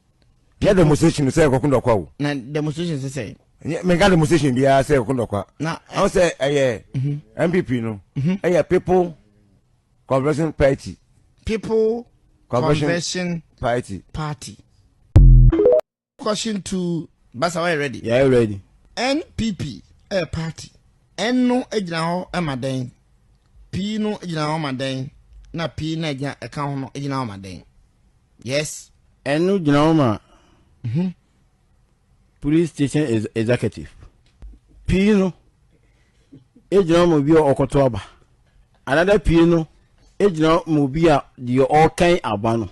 Yeah, demonstration say kokundo kwa. Na demonstration say. Yeah, me got demonstration dia say kokundo kwa. Na I say MPP no. People Convention Party. People Convention Party. Question to Basawa ready? Yeah, ready. NPP a party. N no ejina ho amaden. P no ejina ho amaden. Na P na ejina account no ejina ho amaden. Yes. N no ejina ho ma. Police station is executive. P no ejina mo bi okoto aba. Another P no ejina mo bi a the all kind aba no.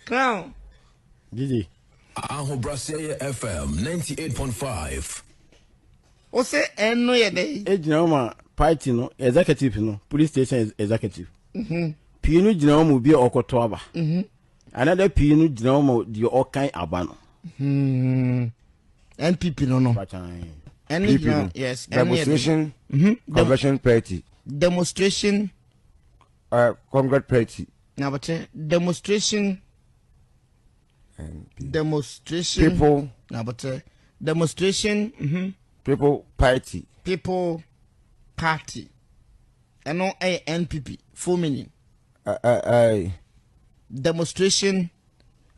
Crown. DJ. Aho Brasserie FM 98.5. O say no ye dey. Ejina ma party no executive no police station executive. Pinu jina mo bi okoto aba. Another pinu jina mo di okan aba no. NPP no. NPP yes. Demonstration Convention Party. Demonstration Congress Party. Now but demonstration People. Now but demonstration People Party. People Party. And no NPP. Full meaning. Demonstration.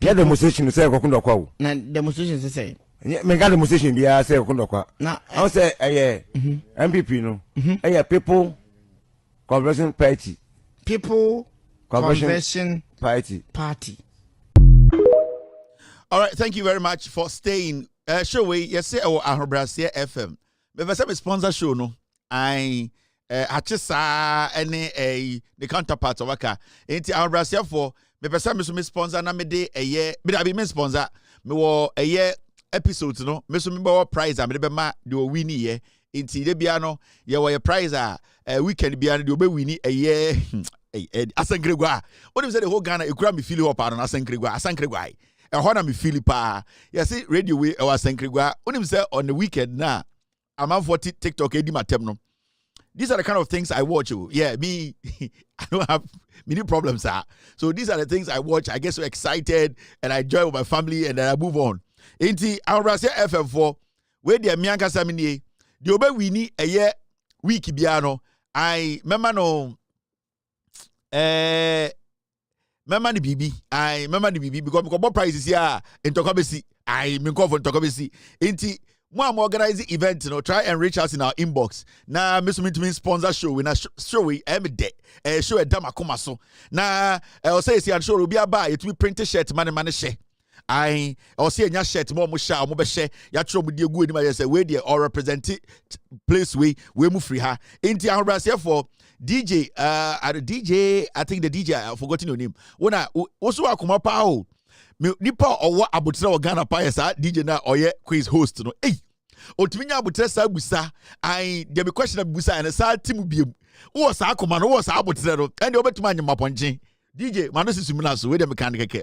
Yeah, demonstration say kokundo kwa. Na demonstration say. Yeah, me got demonstration dia say kokundo kwa. Na I say MPP no. People Convention Party. People Convention Party. All right, thank you very much for staying. Show we yes say Aho Brasserie FM. Me be sponsor show no. I achisa any the counterpart of aka. Enti Aho Brasserie for me pesa me so me sponsor na me de me me sponsor me wo episode no me so me be prize a me be ma de o win ye. Enti de bia no ye wo prize a weekend bia no de obe win asankregwa. What if say the whole Ghana ekura me feel up on asankregwa. Ehona me feel pa. Yes, radio way or asankregwa. What if say on the weekend na I'm on 40 TikTok edi matem no. These are the kind of things I watch. Yeah, me I don't have many problems. So these are the things I watch. I get so excited and I enjoy with my family and then I move on. Enti Aho Brasserie FM4 where the mianka samini the obe wini a year week biano. I remember no remember the BB because what prices here in Tokobesi. I mean call for Tokobesi. Enti Mom organizing event, try and reach us in our inbox. Now, Miss Mintumin sponsor show. We na show we every day. Show a dama kumaso. Now, I'll say, see, I'm sure we'll be a buy it. We print a shirt, money share. I'll see a shirt, more musha, more share. Ya show with the good, my say, where they or represented place we move free her. Into our Brasserie for DJ, I think the DJ, I've forgotten your name. When I also come pow. Nipa owa abutre o Ghana pa yesa DJ na oye quiz host no otiminya abutre sa busa there be question busa and sa team biem wo sa akoma no wo sa abutre no and obetuma anyima ponje DJ mano sisumina so we dem kan keke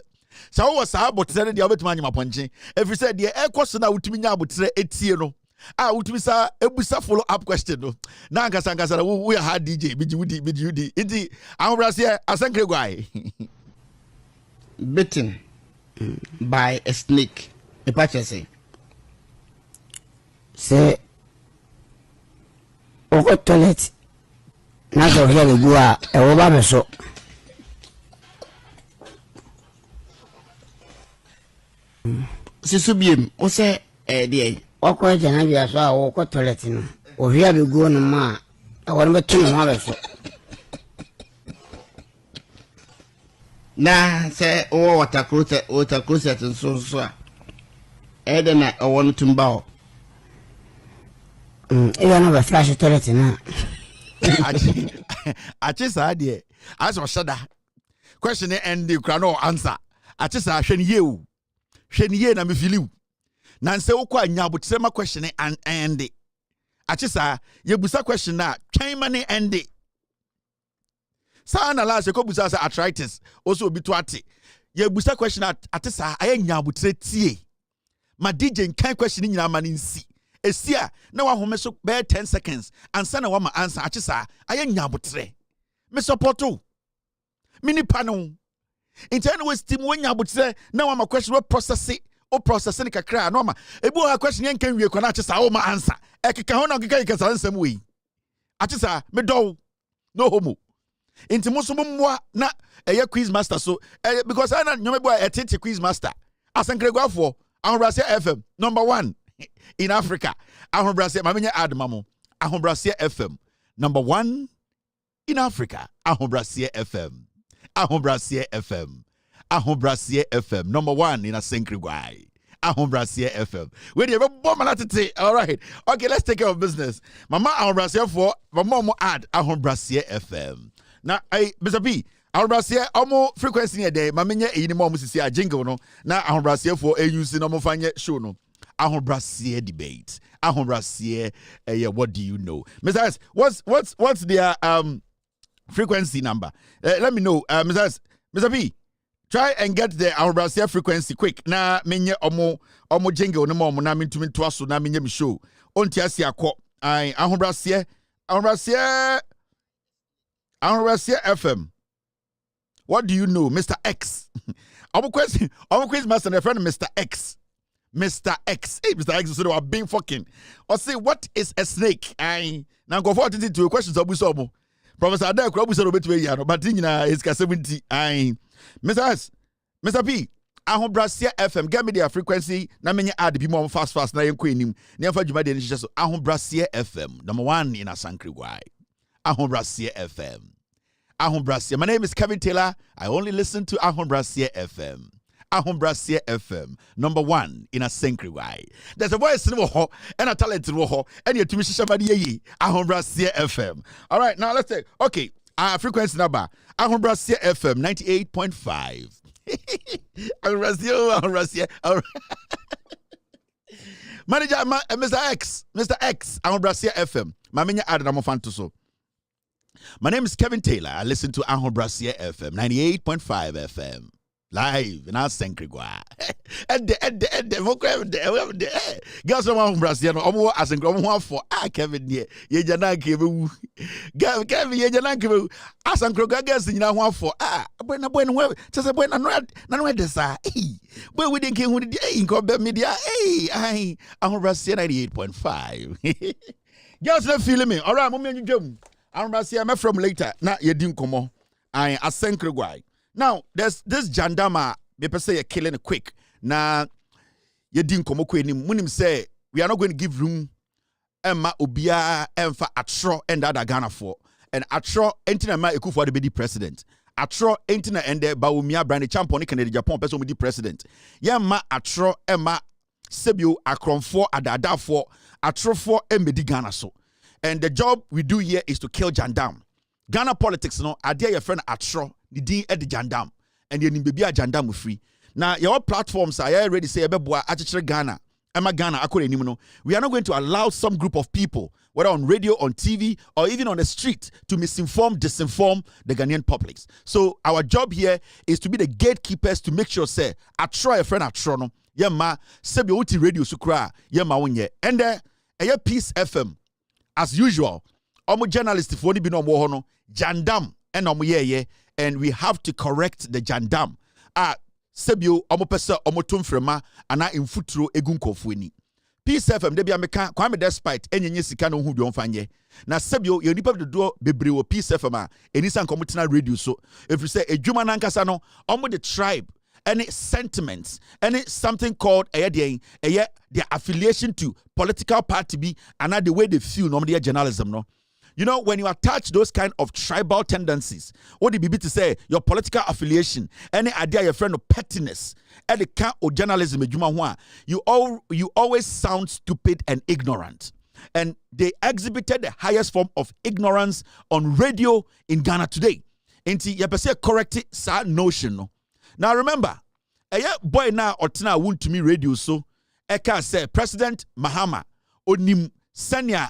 sa wo sa abutre no de obetuma anyima ponje every said the ekos na otiminya abutre etie no utimi sa ebusa follow up question no na nkasa na we ha DJ biji iti Aho Brasserie asankregwai bitten by a snake. A patch say Oko toilet. Now so here we go a over so. Sisubiem, o say dey. Oko jana bia so a oko toilet no. O here we go no ma. I want to no ma so. Na say water closet so eden na I want to mba even no flash toilet na achi sa de as o shada question and the no answer achi sa hwene ye na me feel na nse wo kwa anya abotrema question and achi sa ye busa question na twen mane end Sa na last ko busa sa arthritis also obi to ate ye busa question ate sa aye nya abutre tie ma DJ nkan question nyina ma nsi esia na wa home so be 10 seconds ansa na wa ma answer ache sa aye nya abutre me supporto mini pano intend we steam we nya abutre na wa ma question we process ni kakra no ma ebi o question yen kan wie kwa na ache sa o ma answer ekeka ho na okeka ikasa ansem we ache sa me do no homo inti musumwa na quiz master so because I na nyome boy etete quiz master asankregwafo Aho Brasserie FM number 1 in Africa. Aho Brasserie mamenya admamo Aho Brasserie FM number 1 in Africa. Aho Brasserie FM number 1 in Asankregwai. Aho Brasserie FM. Where you have a all right. Okay, let's take care of business. Mama Aho Brasserie for mama add Aho Brasserie FM. Now, Mr. B, ahobraseɛ ɔmo frequency ne ɛdɛ ma menyɛ ɛyi ne ma ɔmo sisi a jingle no na ahobraseɛ for use no ɔmo fa nyɛ show no ahobraseɛ debate ahobraseɛ what do you know Mr. S, what's their frequency number let me know Mr. S, Mr. P, try and get the ahobraseɛ frequency quick na menye ɔmo jingle no ma ɔmo na mentumi ntoa so na menye me show onti asi akɔ ahobraseɛ FM. What do you know, Mr. X? I'm quiz master, my friend, Mr. X. Mr. X. Hey, Mr. X, so I'm being fucking. Or say, what is a snake? Now go forward to a question of Busomo. Professor Adele Krabu said, but it's 70. Mr. S, Mr. P, Ahobraseɛ FM, get me their frequency. Na many add be more fast. Na yen queen. Never you made any so Ahobraseɛ FM, number 1 in Asankri. Why? Ahobraseɛ FM. Ahobraseɛ. My name is Kevin Taylor. I only listen to Ahobraseɛ FM. Ahobraseɛ FM, number 1 in Asankri. Why? There's a voice in Woho and a talent in Woho, and you're to me Shabadi Ahobraseɛ FM. All right, now let's take okay. Frequency number Ahobraseɛ FM 98.5. Ahobraseɛ. Manager Mr. X, Ahobraseɛ FM. Mamenya Adam Fantoso. My name is Kevin Taylor. I listen to Ahobraseɛ FM 98.5 FM. Live in our Senkregwa. Girls from Ahobraseɛ no omo asenkro for Kevin ye jana kebu. Kevin ye jana kebu. Asenkro girls nyina ho for bueno tese bueno na desa. Boy we didn't hu di ko be media Ahobraseɛ 98.5. Girls not feeling me. All right, mo me ndwam. Ahobraseɛ me from later. Na ye din komo. Asenkregwa. Now, there's this jandama, me per se killing quick. Na ye din komo kwe ni munim say we are not going to give room Emma Obia Emfa Atro and other Ghana for. And Atro entina ma eku for the be president. Atro entina ende Baumia brand champion Canada Japan person be the president. Ya ma Atro Emma Sebio Akron for Adada for Atro for Embedi Ghana so. And the job we do here is to kill Jandam. Ghana politics no idea your friend Atro the din at the Jandam and the baby Jandam free. Now your platforms I already say Ebeboa Achichere Ghana. Emma Ghana Akure Nimino. We are not going to allow some group of people, whether on radio, on TV, or even on the street, to misinform, disinform the Ghanaian publics. So our job here is to be the gatekeepers to make sure say Atro a friend Atrono. Yema Sebi Uti Radio Sukra Yema Unye. And there Peace FM. As usual, omo journalist for be no more no Jandam and omo ye and we have to correct the Jandam. Sebio omo pesa omo tumfrema ana infuturo egun kofueni. Peace FM de bia meka kwame despite enyenye sika no hu bi onfanye. Na sebio ye nipa do bebre wo Peace FM a enisa nkomo tena radio so. If you say edwuma nankasa no omo the tribe any sentiments, any something called their affiliation to political party be and the way they feel normally journalism no. You know, when you attach those kind of tribal tendencies, what did be to say your political affiliation, any idea your friend of pettiness, any kind of journalism, you always sound stupid and ignorant. And they exhibited the highest form of ignorance on radio in Ghana today. And you say correct that notion. No? Now remember, a boy now or tina won't to me radio so Eka say President Mahama onim senya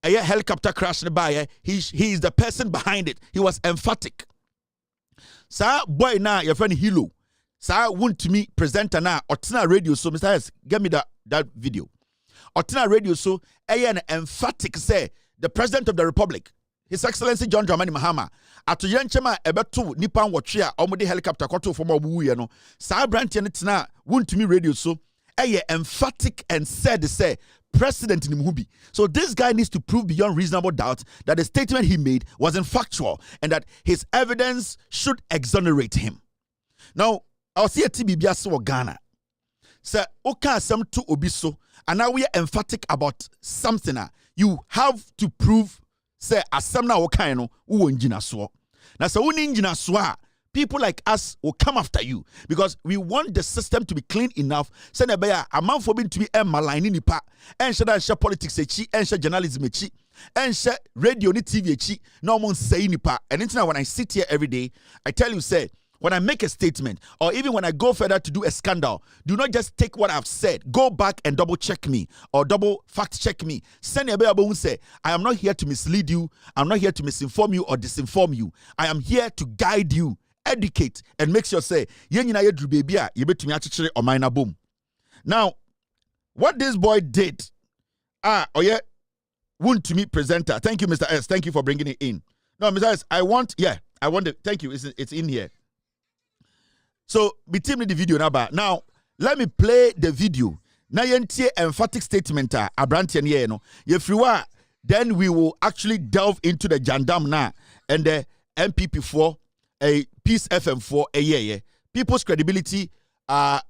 a helicopter crash by he is the person behind it. He was emphatic. Sa boy now your friend Hilo. Sa won't to me presenter now or tina radio so Mr. S, give me that video. Or tina radio so an emphatic say the President of the Republic, His Excellency John Dramani Mahama, ato yenchema ebeto nipa nwotwe a omode helicopter kwato from obuye no sa branch ne tena wontumi radio so emphatic and said say president in Muhubi. So this guy needs to prove beyond reasonable doubt that the statement he made wasn't factual and that his evidence should exonerate him. Now, I'll see a TBBS so Ghana. Sir, okay, some to obiso, and now we are emphatic about something. You have to prove, say, as some now okay, no, who engineer so. Now, so when engineer so, people like us will come after you because we want the system to be clean enough. Send a man for being to be a malign nipa and share politics and share journalism And share radio ni TV chi no one say nipa. And then when I sit here every day, I tell you, say, when I make a statement, or even when I go further to do a scandal, do not just take what I've said. Go back and double check me or double fact check me. Send a baby who say, I am not here to mislead you. I'm not here to misinform you or disinform you. I am here to guide you, educate, and make sure say, now, what this boy did, won't to me presenter. Thank you, Mr. S. Thank you for bringing it in. No, Mr. S, I want it. Thank you. It's in here. So, be team the video now. Let me play the video. Now, you emphatic statement. Then we will actually delve into the Jandam now and the MPP4, a Peace FM4, a year. People's credibility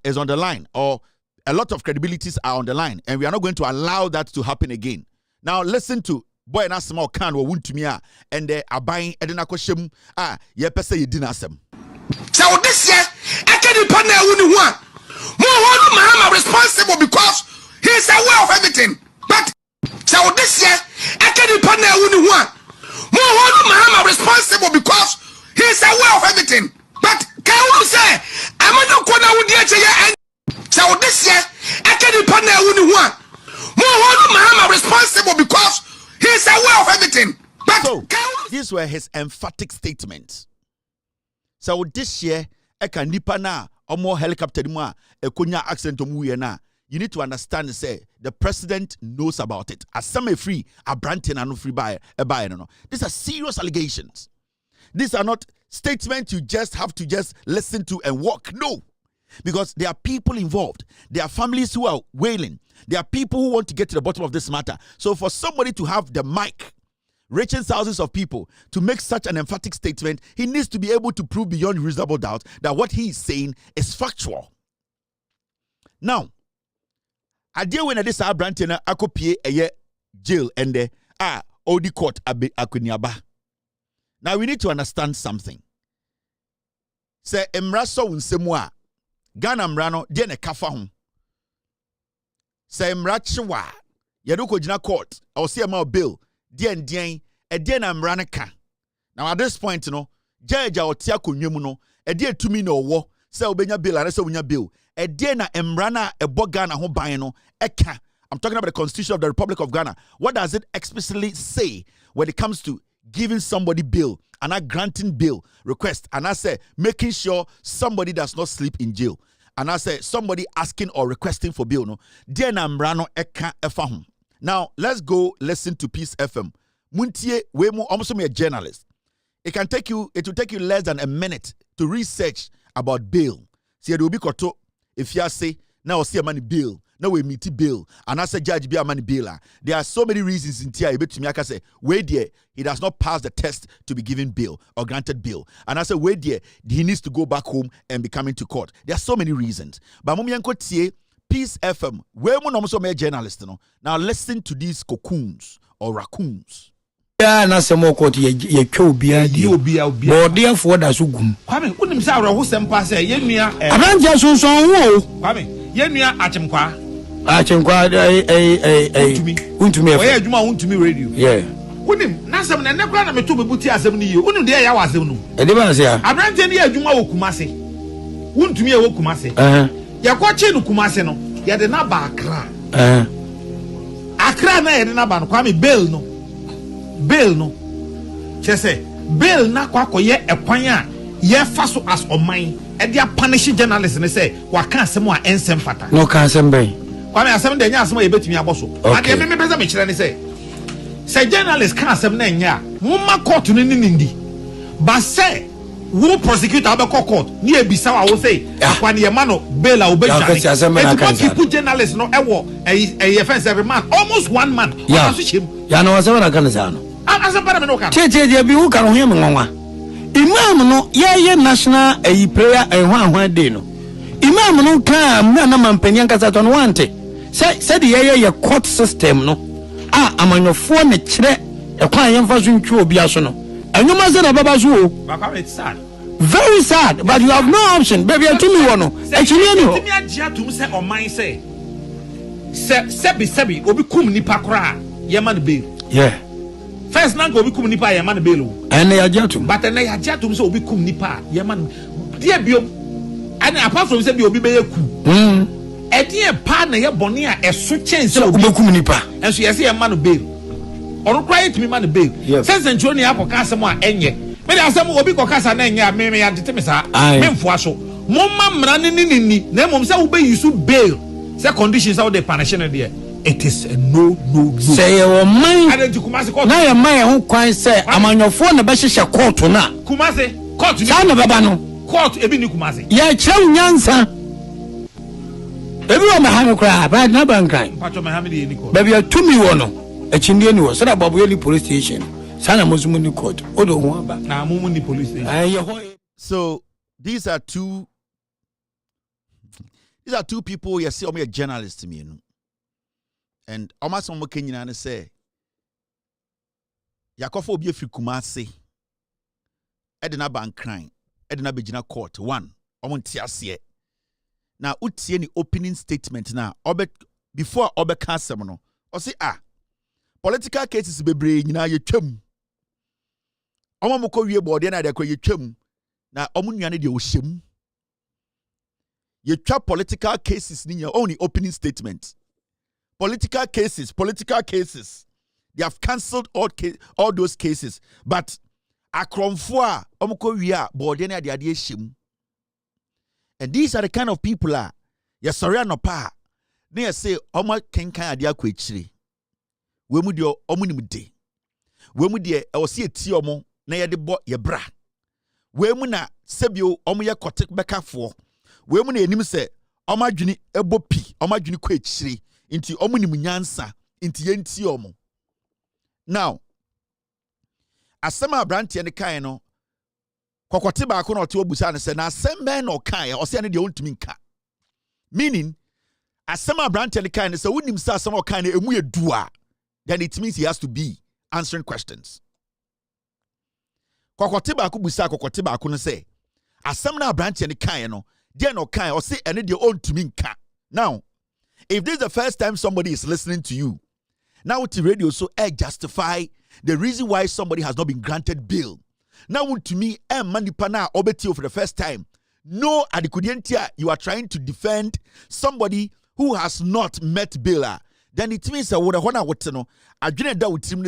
is on the line, or a lot of credibilities are on the line, and we are not going to allow that to happen again. Now, listen to boy na small can wo wuntumi and they are buying edina kwashem ye pese ye dinasem. So this year I can't partner who one. More Mahama responsible because he is aware of everything. But so this year I can't partner who one. More Mahama responsible because he is aware of everything. But can you say I'm not going to and so this year I can't partner who one. More Mahama responsible because he is aware of everything. But so, these were his emphatic statements. So this year, eka nipa na omo helicopter ma ekonya accident omu na. You need to understand, say the president knows about it. As some free, a brantin and free buy no. These are serious allegations. These are not statements you just have to just listen to and walk. No. Because there are people involved. There are families who are wailing. There are people who want to get to the bottom of this matter. So for somebody to have the mic, reaching thousands of people, to make such an emphatic statement, he needs to be able to prove beyond reasonable doubt that what he is saying is factual. Now, I deal with this brantina akopie a jail and the Odi court akunyaba. Now we need to understand something. Say emraso unsemwa Ghana mrano de ne kafa ho. Say mrachiwa yeduko jina court or see a bill dien na mrane ka. Now at this point judge otia konwemu no de tumi no wo say obenya bill and say onya bill na mrana ebo Ghana ho ban no eka. I'm talking about the Constitution of the Republic of Ghana. What does it explicitly say when it comes to giving somebody bill and not granting bill request, and I say making sure somebody does not sleep in jail, and I say somebody asking or requesting for bill no then amrano eka efahum. Now let's go listen to Peace FM. Muntie we mo almost me a journalist. It will take you less than a minute to research about bail. See, there will be koto if you say now see a money bill. Now we meet bill, and as a judge be a money bailer. There are so many reasons in Tia Ibetimiaka say, wait there, he does not pass the test to be given bail or granted bail. And I say, wait there, he needs to go back home and be coming to court. There are so many reasons. But Mumianko Tie, Peace FM, where one also made journalists. Now listen to these cocoons or raccoons. Yeah, na se mo court ye twa obia di. But therefore da so gum. Kwame, unim say awro sempa say ye nua Abanja sonson wo. Kwame, ye nua achemkwa. Achemkwa untumi oye adwuma untumi radio. Yeah. Unim nasem na nekura na meto bebuti asem ni ye. Unim de ya wasem no. E de ba se ya. Abrante ne adwuma wo Kumase. Untumi ye wo Kumase. Ye kwa che no Kumase no. Ye de na ba Accra. Accra na ye de na ba no Kwame bail no. Bail no. Chese bail na kwa koye ekwan a ye fa so as oman e dia punish journalists ne say wa kan asem a ensem fata. No kan asem ben. Kwame asem de nya asem a ye betumi aboso. Ade me pese me kire ne say journalists kan asem na nya mo ma court no ni ndi. Ba say wo prosecutor abeko court ni ebisa wa wo say akwa ne ye ma no bail a obejani. E keep journalists no ewo e offense every man almost 1 month. Ya no asem na kan say no. Asem para me no kan. Che bi wo kan ho me nwanwa. Imam no ye national prayer and one day no. Imam no kan na mampanya nkasa to no wante. Say the ye court system no. Amanyofo ne kire e kwan ye mfa so ntwe obi aso no. Anyuma ze na baba so. Baba it's sad. Very sad, but you have no option. Baby to me one no. Actually no. Me agia to say on mine say. Sebi obi kum nipa kra ye man bail. Yeah. first nanka obi kum nipa ya man bail and they are gentle but na ya jatum so obi kum nipa ya man dia biom and apart from say bi obi be yaku edie pa na ye bone a eso chance obi kum nipa enso ye say ya man bail or cry to me man bail sense ntro ni akoka asem a enye me dey asem obi kokasa na enye a me ya dete me sa me mfo aso momma mra ni na mom say wo be use bail say conditions how they punish no there. It is a no. Say your mind. Now your mind who can say I'm on your phone na be hye court na. Kumase court ni. Sa na baba no. Court ebi ni Kumase. Ya kyerɛ nyansa. Ebi o mahame kra ba na ban kan. Pacho mahame de ni court. Baby atumi wo no. Akindie ni wo. So that Bobo Yeli police station. Sa na mozumu ni court. Odo ho aba. Na mumu ni police station. So these are two people you see a journalist to me. And almost some Kenyan say, Yakofo be free Kumasi. Edina bank crime. Edina Bejina court. One. Omontiasie. Now, uti any opening statement now. Before Obe Kasemono. Or say, political cases be brain na ye chum. Omamoko ye board na de ye chum. Na omunyane de oshim. Ye trap political cases in your only opening statement. Political cases. They have cancelled all those cases. But akromfoa omko wia bodene ade ade shim. And these are the kind of people ya sorry no pa. Na say omo kenkan ade akwechire. We mu de omo nim de. We mu de e wo se eti omo na ye de bo ye bra. We mu na sebio omo ye kotek bekafo. We mu na enim se omo adwini ebo pi, omo adwini kwechire. Inti omu ni munyansa inti yenti omu. Now asema branti ne kan no kokote ba ko na ote obusa ne se na asembe na okan o se ne de ontumi nka. Meaning asema branti ne kan ne se wonim sa asema okan na emu edua, then it means he has to be answering questions. Kokote ba ko busa kokote ba ko ne se asema na branti ne kan no de na okan o se ene de ontumi nka. Now if this is the first time somebody is listening to you, now to radio so justify the reason why somebody has not been granted bail. Now to me, manipana obetio for the first time. No adikudientia, you are trying to defend somebody who has not met bail. Then it means that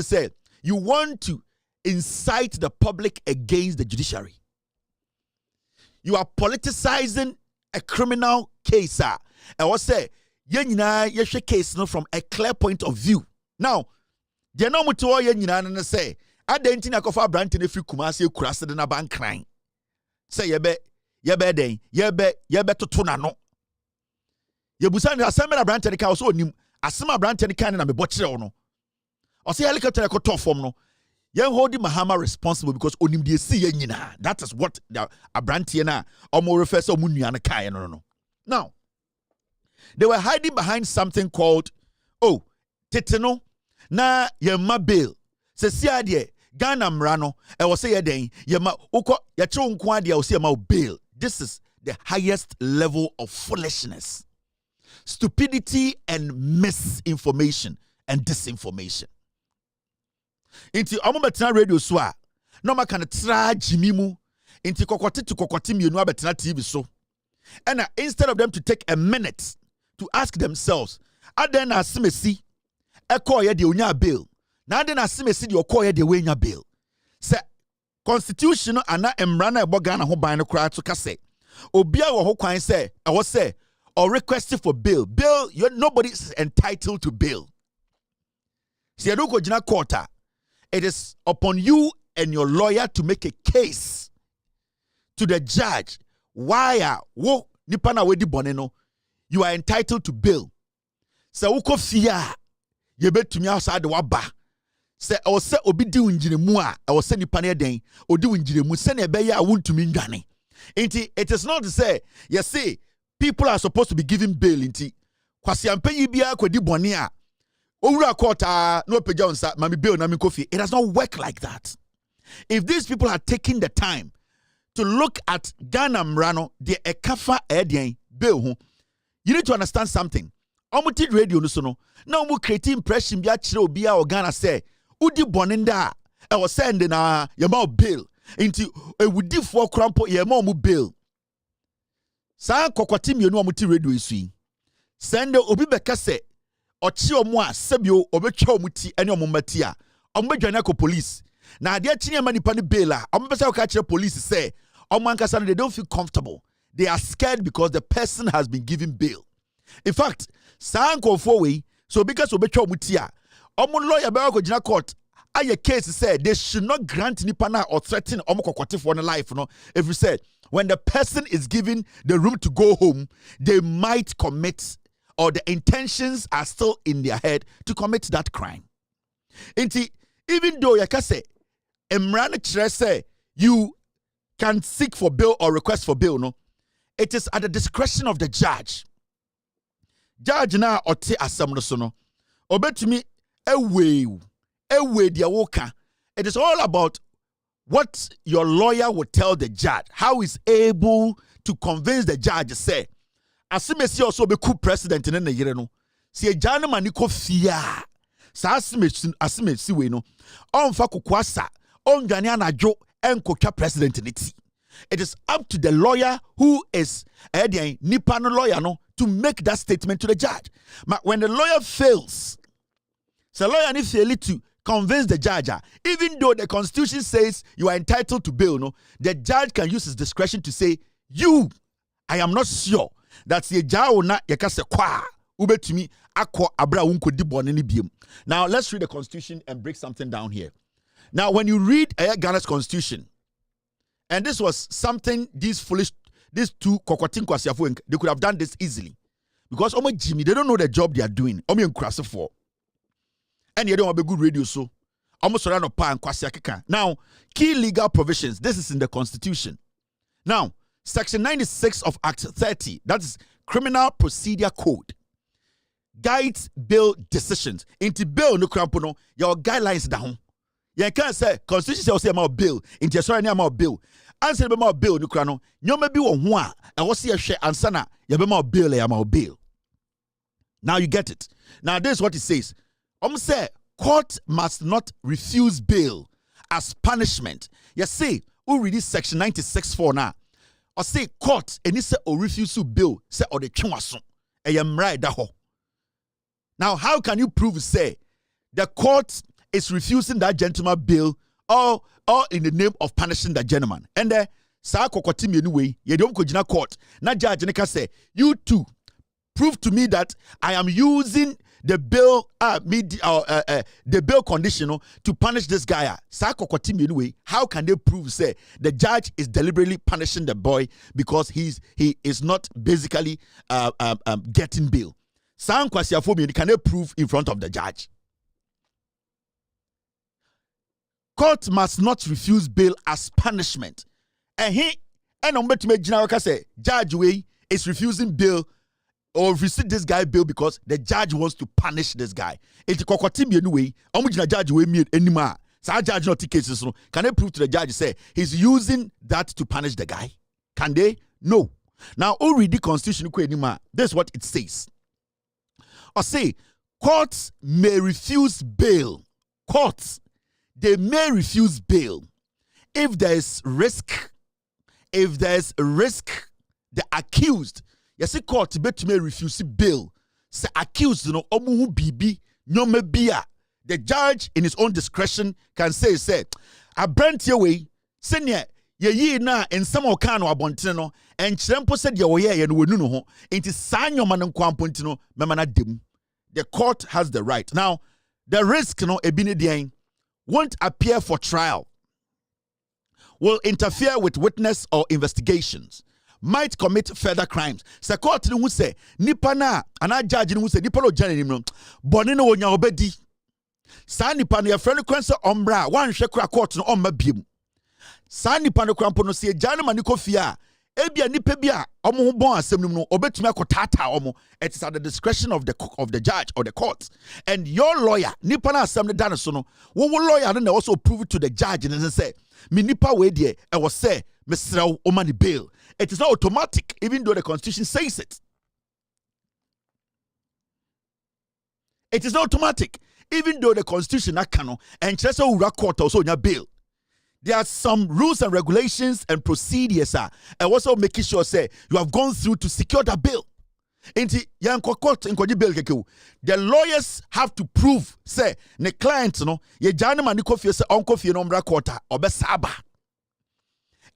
say you want to incite the public against the judiciary. You are politicizing a criminal case. I will say yenina yehwe case no from a clear point of view. Now, the no muto yenina no say adenti na kofa brand na free Kumasi kurase de na ban kran. Say yebe den yebe toto na no. Yebusa na asema na brand de ka so onim asema brand de kan na me bochire no. O say helicopter ko to form no. Yen holding Mahama responsible because onim de see yenina. That is what the brand na omo refer so munua na kan no. Now, they were hiding behind something called, Teteno, na yema bail. Se siadye, Ghana mrano, I was say yeden, yema, uko, yachon kwadi, I was say yema bail. This is the highest level of foolishness, stupidity, and misinformation and disinformation. Inti amubetina radio swa, no ma kan tra jimimu, inti kokote to kokote mienu abetina TV so. And instead of them to take a minute to ask themselves, aden asimesi eko ye de onya bail. Na aden asimesi de okoye de wenya bail. Se constitution ana emra na ebo Ghana ho ban no kra to kase. Obia wo ho kwan say, I was say or requesting for bail. Bail, nobody is entitled to bail. Se you go jina court, it is upon you and your lawyer to make a case to the judge. Why wo nipa na wedi bone no, you are entitled to bail. Se uko fia ye betumi outside the waba. Se o se obi di unjiremu a o se nipa na den odi unjiremu se na ebe ya wontumi ndwane. Inti it is not to say you see people are supposed to be given bail inti kwasi ampanyi bia kwedi bone a owura court no peja onsa mami bail na mi kofi. It does not work like that. If these people are taking the time to look at Ghana Mrano, the Ekafa Edian Bill, you need to understand something. Omuti radio no sono. Now we create impression bia chire obi a Ghana say udi boninda e was sending na yama bill into a wudi for crampo yama mu bill sa kokoti mienu amuti radio isui send obi beka se ochi omo a sebio obetwa omuti ene omomati a ombedwane ko police na ade achi ma nipa ne bail a ombesa ka kire police say omankasa they don't feel comfortable. They are scared because the person has been given bail. In fact, sanko for way so because obetwa omuti a omo lawyer be ko gina court aye case said they should not grant nipa na or threaten omo kokote for life no. If you said when the person is given the room to go home, they might commit or the intentions are still in their head to commit that crime. Even though you can say, you can seek for bail or request for bail, no, it is at the discretion of the judge. Judge na ote asam so no, obetumi ewe dia woka. It is all about what your lawyer will tell the judge, how he's able to convince the judge say, asimesi also be coup president in the year no, si ejane maniko fia, sa asimesi we no, onfa kukwasa, onjane anajo enkokya president niti. It is up to the lawyer who is nipa no lawyer no to make that statement to the judge. But when the lawyer fails, the lawyer need fail to convince the judge, even though the constitution says you are entitled to bail, no, the judge can use his discretion to say, I am not sure that the judge na yakase kwa ubetumi akọ abra unko di bonini biem. Now let's read the constitution and break something down here. Now when you read Ghana's constitution, and this was something these two kokotin kwasiafo, they could have done this easily because omo Jimmy, they don't know the job they are doing. Omo enkrase for. And you don't have a good radio, so almost around a pan. Now, key legal provisions. This is in the Constitution. Now, Section 96 of Act 30, that is Criminal Procedure Code, guides bail decisions. Into bail no crampono, your guidelines down. You can't say Constitution say about bail. Into sorry about bail. Answer about bail no crano. You may be one. I was see a share answer. You be about bail. About bail. Now you get it. Now this is what it says. Say court must not refuse bail as punishment. You see, who read this section 96 for now? Or say court and say or refuse bail say or the chwaso. Right that. Now, how can you prove say the court is refusing that gentleman bail or in the name of punishing that gentleman? And the sa kokotimi anyway, you don't go to court. Na judge nika say you too prove to me that I am using the bail the bail conditional to punish this guy. Anyway, how can they prove say the judge is deliberately punishing the boy because he is not basically getting bail? Can they prove in front of the judge? Court must not refuse bail as punishment. And judge way is refusing bail or receive this guy bail because the judge wants to punish this guy. It's kokotimi anyway. Judge way me anymore. So judge not cases. Can they prove to the judge say he's using that to punish the guy? Can they? No. Now, read the constitution. This is what it says. Or say courts may refuse bail. Courts, they may refuse bail if there is risk. If there is risk, the accused. You see, court may refuse bail. Say accused, omuhu bibi, nyome bia. The judge, in his own discretion, can say, I brent your way, senior, ye na, and some okano abontino, and Chempo said your way, and we know, into sign your man and quampontino, memana dim. The court has the right. Now, the risk, ebini won't appear for trial, will interfere with witness or investigations, might commit further crimes. The court who say nipa na ana judge who say nipa lo jani no boni no wonya obedi. Sa nipa no yefre no kwanse ombra wan hwe kra court no omma biem. Sa nipa no krampo no se jani maniko fia ebia nipa bia omo bon asem no obetumi akotata omo. It is at the discretion of the judge or the court. And your lawyer nipa na asem no dan so no wo lawyer no also prove it to the judge and say me nipa we de e was say Mr. Omani bail. It is not automatic, even though the Constitution says it. It is not automatic. even though the constitution akano and chese ura court also nya bail, there are some rules and regulations and procedures and also making sure say you have gone through to secure that bail. Inti yanko court inkoji bail kekewu. The lawyers have to prove say the client no ye jane mani kofi say onko fie no mra court obesaba.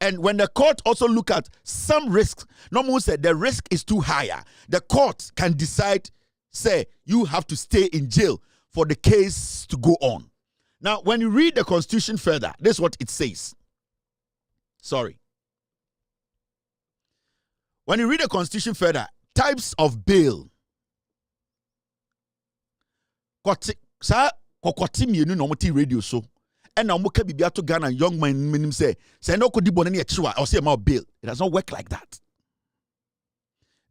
And when the court also look at some risks, no more say the risk is too higher. The court can decide, say, you have to stay in jail for the case to go on. Now, when you read the Constitution further, this is what it says. Sorry. When you read the Constitution further, types of bail. Radio so. And now Muka Bibia to Ghana young man minim say no could bonani a or say about bail. It does not work like that.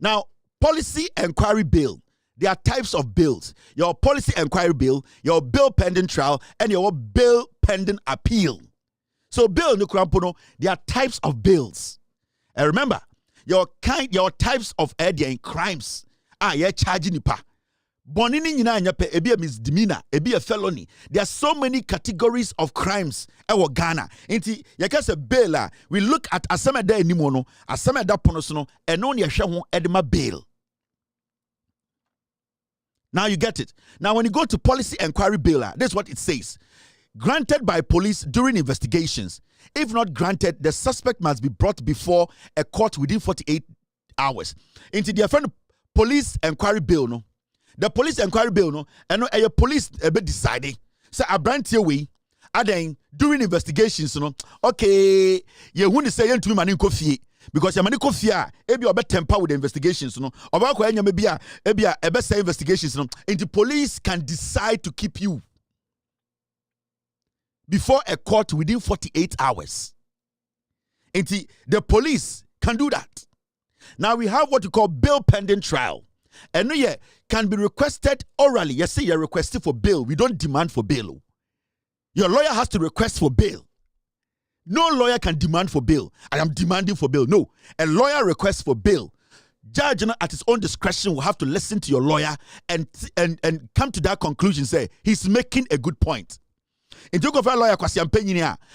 Now, policy inquiry bail. There are types of bills. Your policy inquiry bill, your bill pending trial, and your bill pending appeal. So bill no krampono, there are types of bills. And remember, your types of crimes. You're charging nipa. Bonini nyina nyape ebi a misdemeanor, ebi a felony. There are so many categories of crimes ewo Ghana. Inti yakase bail we look at asemeda enimo no, asemeda pono so no, eno ne yehwe ho edema bail. Now you get it. Now when you go to policy inquiry bail, this is what it says. Granted by police during investigations. If not granted, the suspect must be brought before a court within 48 hours. Into the friend police inquiry bail no. The police inquiry bill no, and a police be deciding. So a brand here we are then during investigations, no. Okay, you want to say to me mani kofi because your mani kofi ebi obe temper with the investigations, no. Oba ko enya maybe a best investigations, no. And the police can decide to keep you before a court within 48 hours. And the police can do that. Now we have what you call bail pending trial. And no, can be requested orally. You see, you're requesting for bail. We don't demand for bail. Your lawyer has to request for bail. No lawyer can demand for bail. I am demanding for bail. No. A lawyer requests for bail. Judge at his own discretion will have to listen to your lawyer and come to that conclusion, say, he's making a good point. In joke of a lawyer,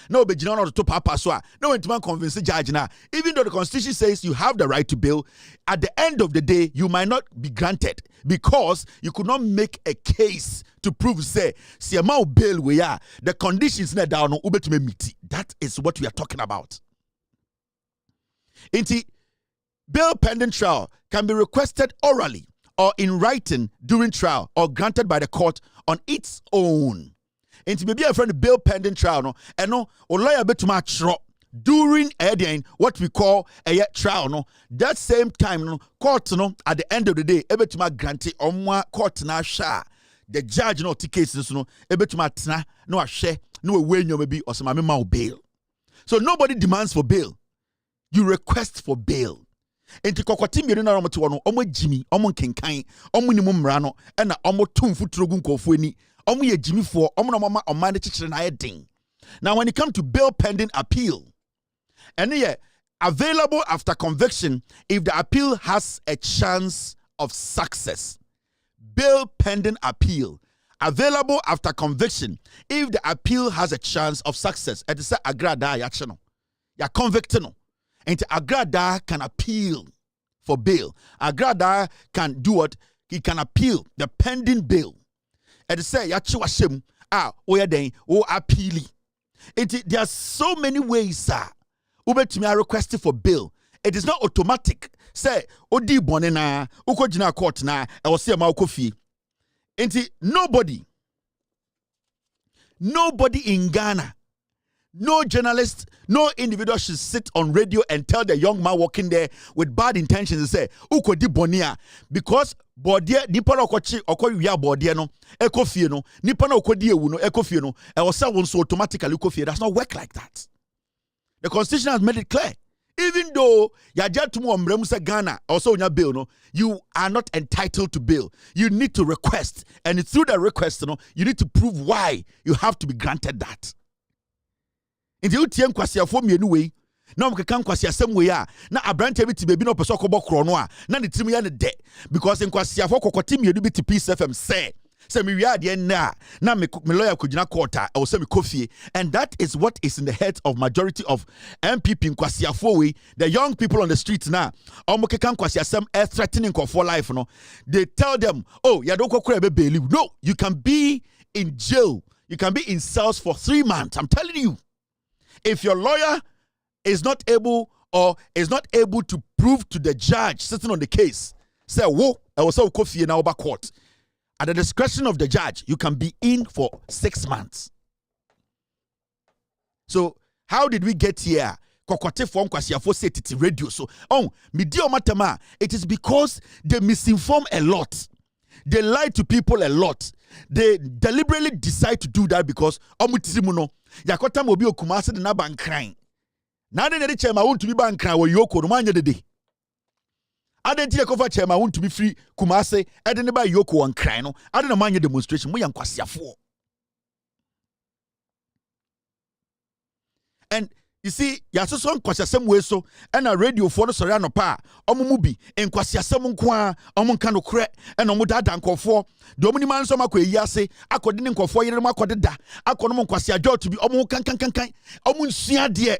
no be to top papa so no one convince the judge now. Even though the constitution says you have the right to bail, at the end of the day, you might not be granted because you could not make a case to prove say amount bail we are the conditions na down no meet. That is what we are talking about. Inti bail pending trial can be requested orally or in writing during trial or granted by the court on its own. Into maybe a friend bail pending trial no and no or lawyer bet much during what we call a trial no that same time no court no at the end of the day ebetuma grant onwa court na sha the judge no take cases no ebetuma tna no ahwe no we nyoma bi osema me ma bail. So nobody demands for bail, you request for bail. Enti kokoti mienu na romote wono omo jimi omo kenkan omo ni mumra no e na omo tumfu trogu nkofo ani omo ye jimi fo omo no mama omane chichire na yedin. Now when it comes to bail pending appeal, and available after conviction if the appeal has a chance of success. Bail pending appeal available after conviction if the appeal has a chance of success. It is agrada ya chano ya convicted no. And agrada can appeal for bail. Agrada can do what? He can appeal the pending bail. And say ya chiwashem oya den o appeali. There are so many ways, sir. Ubetumi requesting for bail. It is not automatic. Say odi bonena uko jina court na e wo se ma ukofi. Enti nobody in Ghana, no journalist, no individual should sit on radio and tell the young man walking there with bad intentions and say uko di bonia because bodie nipa na okochi okoyia bodie no ekofie no nipa na okodi ewu no ekofie no e wo say won so automatically ekofie. Does not work like that. The constitution has made it clear. Even though Ghana also on bail, no, you are not entitled to bail. You need to request, and through the request, no, you need to prove why you have to be granted that. In the UTM kwasia for me anyway. Now we can kwasia some way na abrante bi baby no person ko bokro no a na the team ya ne de because in kwasia for kokoti me do bi to Peace FM say Say me we are the na me lawyer kujina court or say me coffee, and that is what is in the heads of majority of MPP in Kwasiafo. The young people on the streets now, omokekan kwasiasem threatening for life. No, they tell them, oh, you don't go bail. No, you can be in jail. You can be in cells for 3 months. I'm telling you, if your lawyer is not able to prove to the judge sitting on the case, say, whoa, I was so coffee in our court. At the discretion of the judge, you can be in for 6 months. So, how did we get here? Kokote form kwasiafo say it radio. So, media matama, it is because they misinform a lot. They lie to people a lot. They deliberately decide to do that because omutisimuno yakota mobi okumase de na bankran. Na de ne chema won to be bankran wo yoko no manye dede. Adenti e cover chairman want to be free Kumase edene ba yoko on cry no ade na manye demonstration mo yankwasiafo. And you see yasoso nkwasiasem we so and a radio for no sori anopa omumu bi nkwasiasem nko a omunka no kre and omu dada nkofo de omuni man so makọ eyi ase akode ne nkofo yere makode da akono nkwasiajo to be omu kan omu nsua de.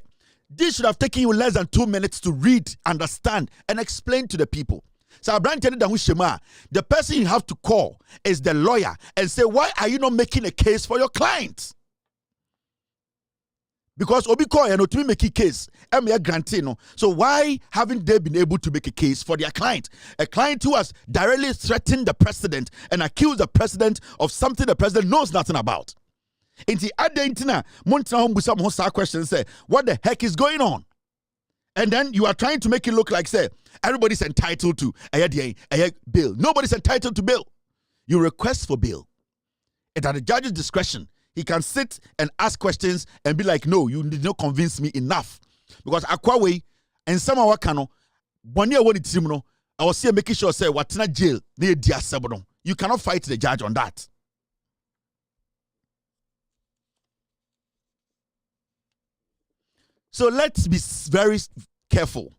This should have taken you less than 2 minutes to read, understand, and explain to the people. So, the person you have to call is the lawyer and say, why are you not making a case for your client? Because Obiko and to make a case, so why haven't they been able to make a case for their client? A client who has directly threatened the president and accused the president of something the president knows nothing about. Inti adentina montina hombusa mo sa question say what the heck is going on? And then you are trying to make it look like say everybody's entitled to a bail. Nobody's entitled to bail. You request for bail. It's at the judge's discretion. He can sit and ask questions and be like, no, you did not convince me enough. Because Akwawe and some of our cano, 1 year when it's I was here making sure say what's not jail near dia sabodon. You cannot fight the judge on that. So let's be very careful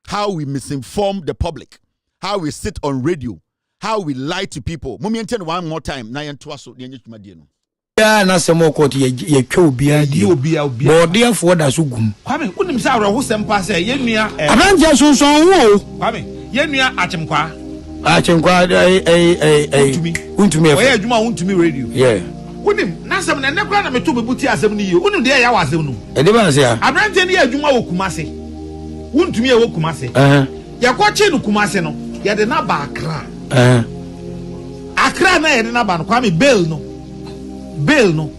how we misinform the public, how we sit on radio, how we lie to people. One more time. Yeah, na semo court ye twa obia but therefore da so gum kwame unim say awro sempa say yenua abanja sonson wo kwame yenua achemkwa untumi oye adwuma untumi radio yeah unim na sem na nekwa na meto bebuti asem ni ye unim de ya wasem no e de ba se ya abrante ne adwuma wo kumase untumi e wo kumase ya kwa che no kumase no ya de na ba akra na ye de na ba no kwame bail no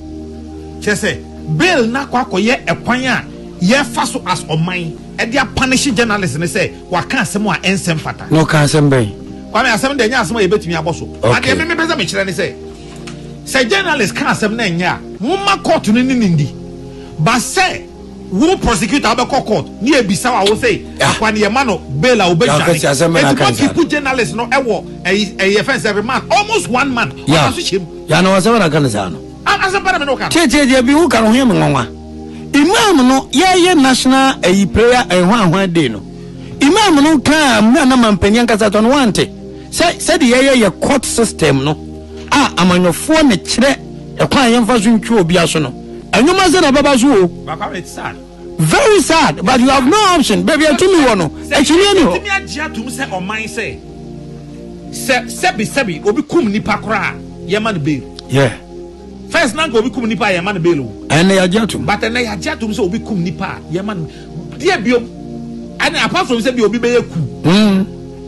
chese bail na kwa koye ekwan a ye fa so as oman e dia punish journalist ne say wa kan asem a ensem fata no kan asem ben kwame asem de nya asem a ye betumi aboso ade me pesa me kire ne say journalist kan asem na nya mo ma court no ni ndi ba say wo prosecutor abeko court ni ebisa wa wo say akwa ne ma no bail a obesha e keep journalist no ewo e offense every man almost 1 month ya no asem na kan say no asapara me no kan che bi hu kan ho me nwanwa imam no ye national prayer ehwa day no imam no kan na mampanya nkasa to no wante say the ye court system no amanyofo ne kire ekwan ye mfa so ntwe obi aso no enwuma ze na baba so o it's sad, very sad, but you have no option baby to me wono actually no me agia to say on mine say sebi obi kum nipa kra ye man bail yeah first na go obi kum nipa ye man bail and ya agia but na ya agia to say obi kum nipa ye man dia bio and apart from say bi obi be yaku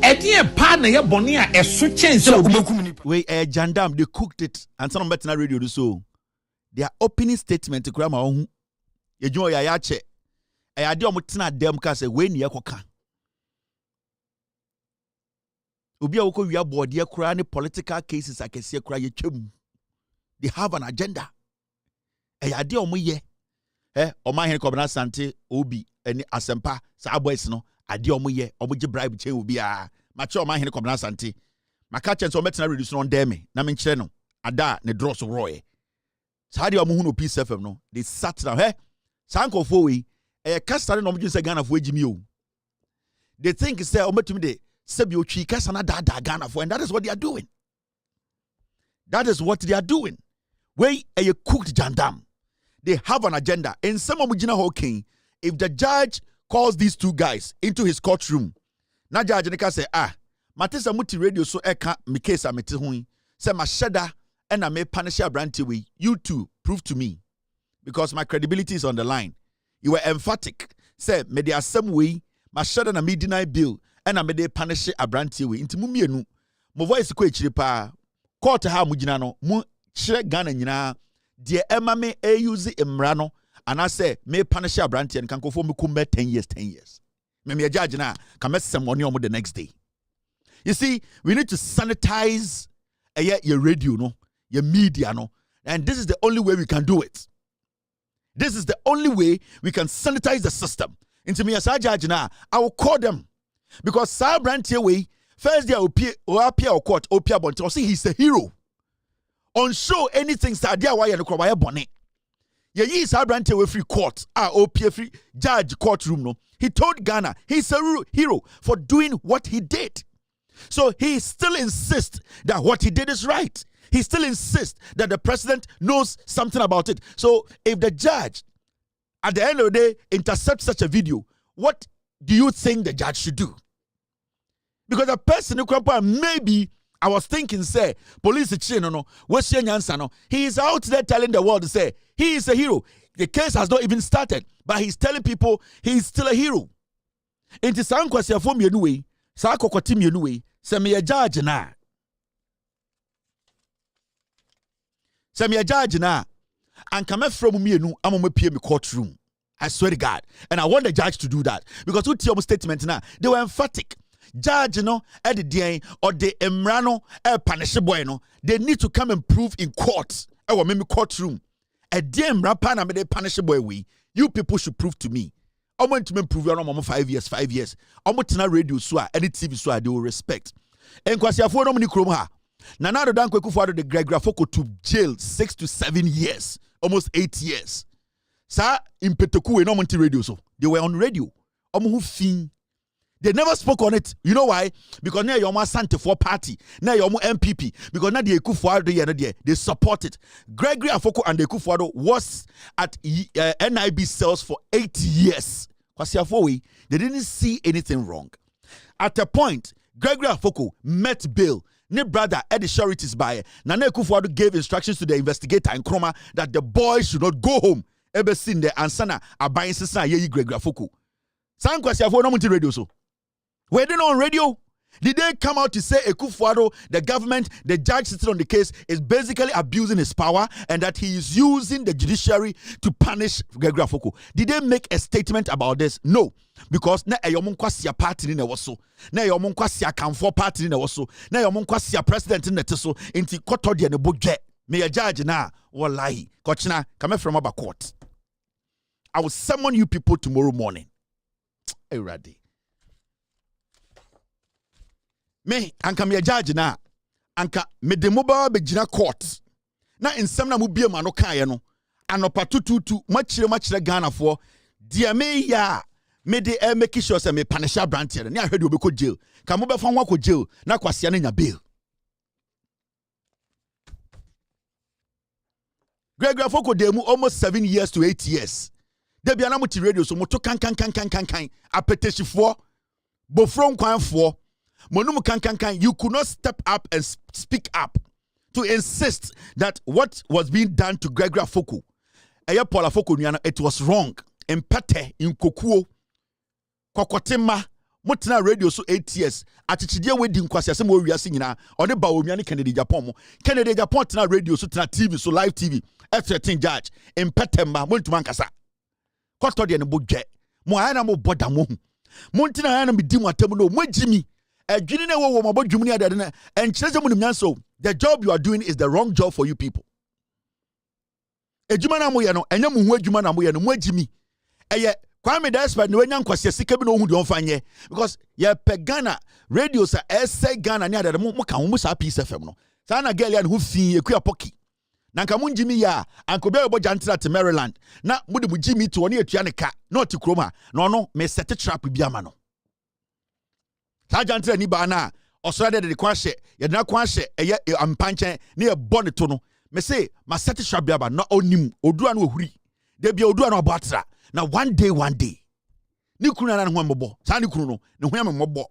edie pa na ye bone a eso chance obi kum nipa we jandam they cooked it and some better radio do so their opening statement to grandma ohu ejun oya ya che e ade omutena dem ka say we ni ekoka obi a woko wi board ye kura ni political cases akese kura ye twem. They have an agenda. Ade omoye oma hen kobna sante obi eni asempa sa boys no ade omoye omoje bribe che obi a mache oma hen kobna sante maka chen so metina reduce no ndeme na me kire no ada ne draw so roye sa ade omo hu no peace fm no they sat down sankofo we kasta no omo say Ghana fo ejimi o they think say ometumi de sebi otwi kasa na da Ghana fo, and that is what they are doing. That is what they are doing. Where a cooked jandam. They have an agenda. In some of Mujina Hawking, if the judge calls these two guys into his courtroom, na judge nika say, matisa muti radio so eka mi case amete hui. Say ma sheda and I may punish a brand way. You two prove to me. Because my credibility is on the line. You were emphatic. Say, me the same way, ma sheda na me deny bill, and I may de punish a brand way. Inti mu mienu. Mo voice ko echire pa. Court ha mujina no, mu chire Ghana nyina. Die Emma me use imrano and I say me punish a brand and can go for me 10 years. Me judge na can make some money on the next day. You see, we need to sanitize your radio, no, your media, no, and this is the only way we can do it. This is the only way we can sanitize the system. Into me as a judge na, I will call them because Sir Brand way first day or appear or court or Bonte, see he's a hero. On show anything Sadia why and Krobaya Bonnet. Ye is Abrante with free court, free judge courtroom. No, he told Ghana he's a hero for doing what he did. So he still insists that what he did is right. He still insists that the president knows something about it. So if the judge at the end of the day intercepts such a video, what do you think the judge should do? Because the person who maybe I was thinking, say, police no, he is out there telling the world to say he is a hero. The case has not even started, but he's telling people he is still a hero. Into some question for me anyway, Sakokoti me anyway, say me a judge na. Say me a judge na. And come from me anu, I'm on me courtroom. I swear to God. And I want the judge to do that. Because who tell me statement now? They were emphatic. Judge, at the day or the emrano, punish boy, they need to come and prove in court. Or maybe courtroom. A damn rapana me they punish boy we. You people should prove to me. I want to prove you on 5 years. I want to radio swa any TV swa they will respect. And kwasi afo no mni krom ha. Na na do dan kweku fo the Gregory Afoko to jail 6 to 7 years, almost 8 years. Sa impeteku we no mti radio so. They were on radio. Omo hu fin. They never spoke on it. You know why? Because now you're Sante for party. Now you're MPP. Because now the Ekufuado they support it. Gregory Afoko and the Ekufuado was at NIB cells for 8 years. They didn't see anything wrong. At a point, Gregory Afoko met Bill. Ne brother Eddie Sureties by Nana Ekufuado gave instructions to the investigator and Kroma that the boys should not go home. Ever seen the ansana abaying sisa ye Gregory Afoko. San kwasi afo no munti radio so. Were they not on radio? Did they come out to say Ekufuado, the government, the judge sitting on the case, is basically abusing his power and that he is using the judiciary to punish Gregory Afoko? Did they make a statement about this? No. Because na eyomun kwasia party ni na waso. Na eyomun kwasia kamfo party ni na waso. Na eyomun kwasia president ni teso. Inti koto de ne bodwe. Me a judge na wallahi. Kochina come from our court. I will summon you people tomorrow morning. Hey, ready. Me anka me judge na anka me de mobile be gina court na ensem na mo bia ma no kan no anopa tututu machire Ghana for dia me ya me de make sure say me punish brand here na ahwede obeko jail ka mo be fa ho jail na kwase na nya bail. Gregory Afoko demu almost 7 years to 8 years. De bia na mo ti radio so mo to kan apeteshifo bofron kwanfo monum kan you could not step up and speak up to insist that what was being done to Gregory Afoko Paul Afoko nuana it was wrong. Empate in kokuo kokotema mutena radio so 8 years achichidie wedi nkwase asem wo wiase nyina one ba onuane Kennedy Japan mo Kennedy Japan tena radio so tena TV so live TV F13 judge empate ma montuma nkasa koto de ne bodwe mo ayana mo boda mo montina ayana me di mo atam no mo jimi adwini na wo mo bodwum ni adade na enkyereze mo nimnyan so the job you are doing is the wrong job for you people. Ejuma na mo ye no enya mo hu adwuma na mo ye no mo jimi eye Kwame Despite no enya nkwase sika bi no hu de onfanye because ye pe Ghana radio sa essay Ghana ni adade mo ka ho sa Peace FM no sa na girl ya no hu fin ekua poki na nka mun jimi ya anko be obo jantra te Maryland na mudi mu jimi to one etua ne ka na oti kroma no no me set trap bi ama no sa jantra ni ba na Osra de kwashe, ye na kwashe eye ampanche ne ye bone to no. Me say ma set shabiaba na onim odua no ohuri. De bia odua no abatra. Na one day ni kunu na ho mmobọ sa ni kunu no ne ho am mmobọ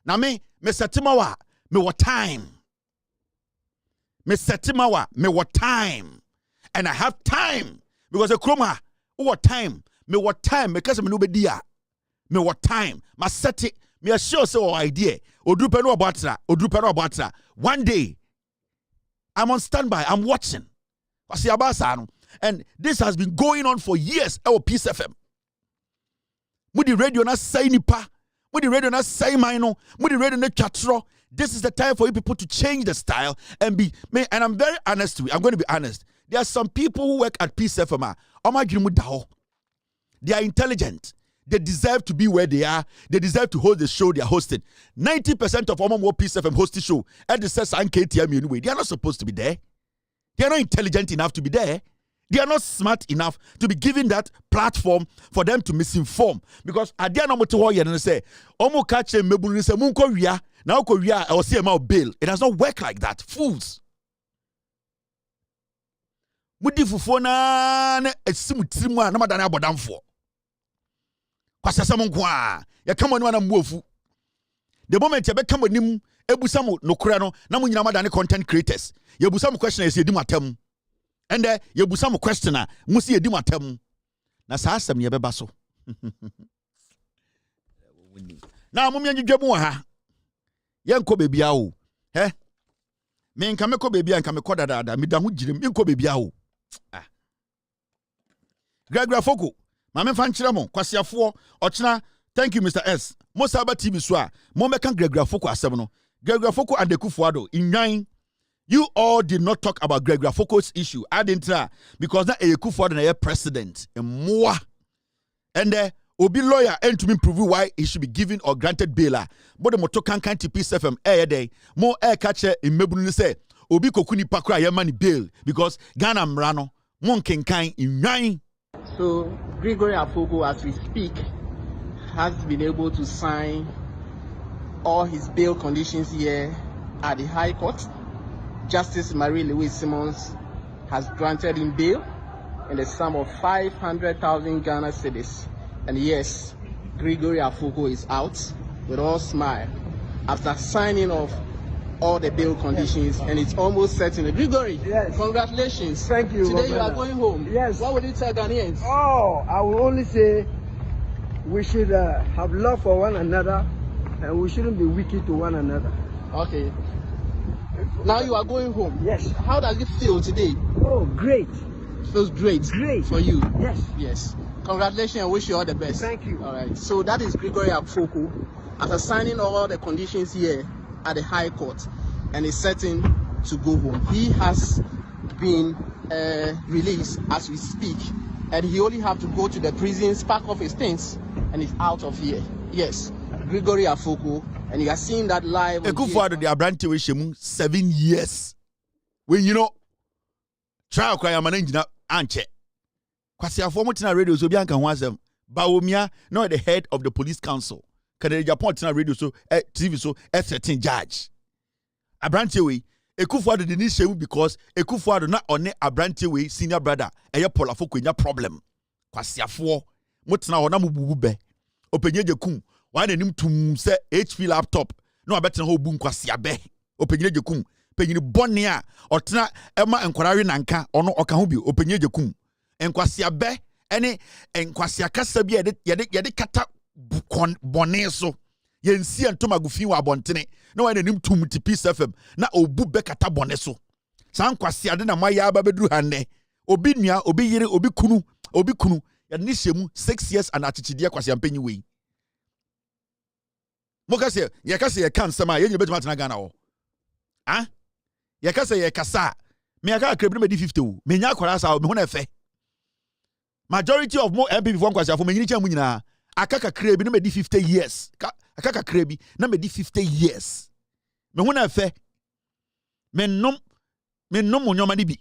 na me setima wa me what time me setima wa me what time and I have time because a chroma what time me what time because me no be dia me what time ma set it me assure say our idea odrupe no abatra one day I'm on standby I'm watching and this has been going on for years our Peace FM. Mudi radio na say nipa. Mudi radio na say maino. Mudi radio na chatro. This is the time for you people to change the style and be. And I'm very honest with you. I'm going to be honest. There are some people who work at Peace FM. They are intelligent. They deserve to be where they are. They deserve to hold the show they are hosting. 90% of Omo Peace FM host the show. And they say KTM anyway. They are not supposed to be there. They are not intelligent enough to be there. They are not smart enough to be given that platform for them to misinform. Because at the end of the day, and say, "Omo catch mebulu se munko wia na uko wia or see about bail." It does not work like that. Fools. Mudi fufu na esimu tirimwa na madana abodamfo. Kwasa samonko a ya kama no na mbuofu. The moment you become nim ebusamu no kura no na munyina madane content creators. You ebusamu question is yedi matem. And you bu some questioner, musi edi matem. Na sa asem ye beba so. Na mumya njidwemu ha. Ye nko bebia o. Me nka meko bebia nka meko dada me da ho girim nko bebia o. Gregory Afoko, ma me fa nkyere mo kwasiafo ochina. Thank you Mr. S. Mo Saba TV so a mo meka Gregory Afoko asem no. Gregory Afoko and Kufuado inwan. You all did not talk about Gregory Afoko's issue. I didn't try because that a Kufuado na president and more. And Obi lawyer and to me prove why he should be given or granted bail. But the moto can Peace FM air day more air catcher in Mebunu say Obi kokuni pakra yemani bail because Ghana mrano mon kenkan in nine. So Gregory Afoko, as we speak, has been able to sign all his bail conditions here at the High Court. Justice Marie-Louise Simmons has granted him bail in the sum of 500,000 Ghana cedis. And yes, Gregory Afoko is out with all smile after signing off all the bail conditions, and it's almost certain. Gregory, yes. Congratulations. Thank you. Today you are going home. Yes. What will you tell Ghanaians? Oh, I will only say we should have love for one another, and we shouldn't be wicked to one another. Okay. Now you are going home. Yes. How does it feel today? Oh, great. It feels great. Great. For you? Yes. Yes. Congratulations. I wish you all the best. Thank you. All right. So that is Gregory Afoko after signing all the conditions here at the High Court and is certain to go home. He has been released as we speak, and he only have to go to the prisons, pack off his things, and he's out of here. Yes. Gregory Afoko. And you are seeing that live. Kufuado the Abranti we shemu 7 years. When you know trial cry managina anche. Kwasi afo tina radio so bianka ho asem. Bawomia no the head of the police council. Kade Japan tina radio so TV so certain judge. Abranti we Kufuado the ni shemu because Kufuado na one Abranti we senior brother eye Paul Afoko nya problem. Kwasi afo motina ho na mububu be. Openyeje kum why the name to say HP laptop no better ho bu nkwasi abe openyire jekum penyire bone a otena ema enkwarawe nanka ono oka ho bi openyire jekum enkwasi abe ene enkwasi akasa bi yede kata bone so yensi entoma gufin wa abontene no why the name to Peace FM na obu be kata bone so san kwasi ade na maya aba beduru hanne obi nua obi yire obi kunu yade ni hyemu 6 years and achichide kwasi ampanyi we Mokase, yakase ye kan sama ye nyebe tuma Ghana wo. Ah? Yakase ye kasa. Me aka akrebi me di 50 wo. Me nya akwara sa me ho na efe. Majority of more MPP for kwasi afo me nyini chamu nyina. Akaka krebi no me di 50 years. Akaka krebi na me di 50 years. Me ho na efe. Me nom onyoma ni bi.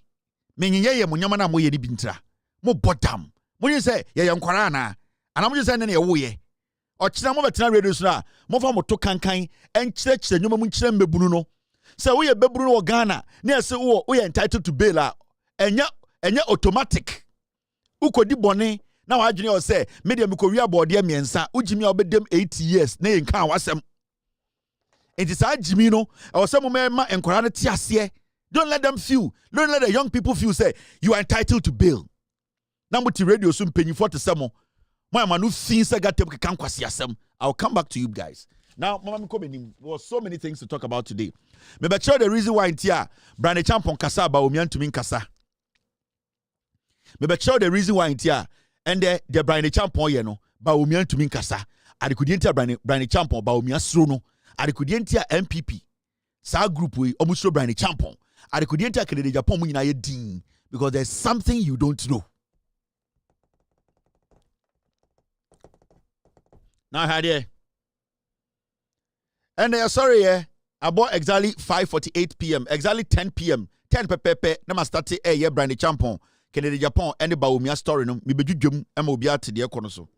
Me nyenye ye onyoma na mo ye ni bi ntra. Mo bodam. Mo nyi se ye nkwara na. Ana mo nyi se ne ye wo ye. ochina mo betena radio so na mo fa mo to kankan enkyerɛkyerɛ nyoma mu nkyerɛ mbebunu no sɛ wo ye bebunu no Ghana na ɛsɛ wo ye entitled to bail a enya automatic ukodi bɔne na wadwene o sɛ media mekɔwia bɔɔde miɛnsa ugimi a obedem 80 years na yenka wasɛm enti saa jimi no ɛwɔ sɛ mo ma enkora no te aseɛ. Don't let them feel. Don't let the young people feel say you are entitled to bail. Now muti radio soon penny for to some my manu things I got to come kwasi. I'll come back to you guys. Now, Mama Komeni, was so many things to talk about today. Maybe show the reason why intia Brand Champon Kasa ba umian to min kasa. Maybe show the reason why intia and the Brand Champon yeno ba umian to min kasa. I could enter Brand Champon ba umia srono. I could enter MPP. Sa group we almost Brand Champon. I could enter Canada Japan din because there's something you don't know. Now had ye. And sorry, about exactly 5:48 p.m. exactly 10 p.m. 10 pepepe. Na start ye Brand Champon Canada Japan and the Baumia story no me beju dwom e ma obi ate de ekono so.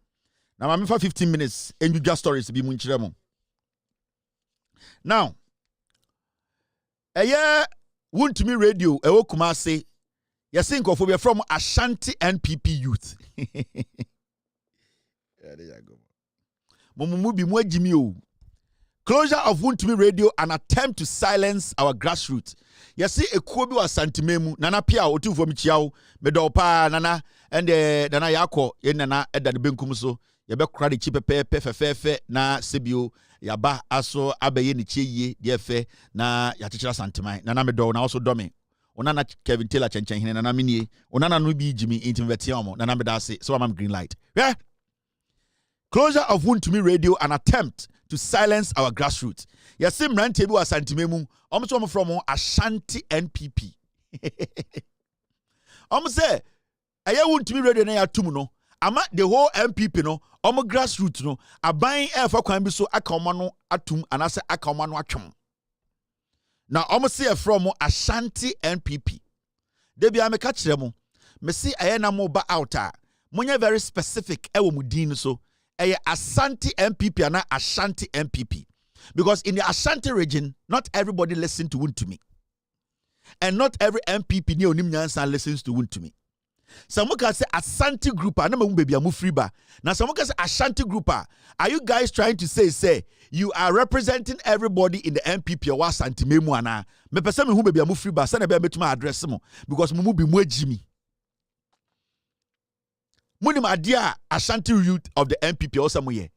Na ma me for 15 minutes and you just stories be mu nkyeremo. Now Wuntumi radio ewo Kumase yesi nkofo from Ashanti NPP youth. Yeah, there you go. Momumu bi mu agimi o. Closure of Wuntumi radio an attempt to silence our grassroots. Yesi ekuo bi wa santimemu nana pia otufo michiawo medopa nana ende nana yakọ ye nana eda de benkum so ye be kra de chi pepepe fefefe na sebio yaba aso abaye ni chieye de efe na yachichira santimai nana medo na also do me onana Kevin Taylor chenchen hene nana minie onana no bi jimi intimvete omo nana meda say so am green light. Yeah. Closure of Wuntumi radio an attempt to silence our grassroots. Yasim Rantebi was Santimemu, almost from Ashanti NPP. Say, I Wuntumi radio na tumuno. Ama the whole MPP no, grassroots no, a buying air for crime so akamano atum and I say akamano achum. Now say from Ashanti NPP. Debi ame catch them. Me see ayena mo ba outa. Monya very specific ewo mudin so. Ashanti MPP and Ashanti MPP. Because in the Ashanti region, not everybody listens to Wuntumi. And not every MPP near Onimnyansa listens to Wuntumi. Some can say Ashanti group, I know baby I'm freeba. Now some can say Ashanti group. Are you guys trying to say you are representing everybody in the MPP or Ashanti memuana? Me person who baby I'm freeba, send a baby to my address because mumu be more Jimmy. Munim adia Ashanti youth of the MPP or somewhere.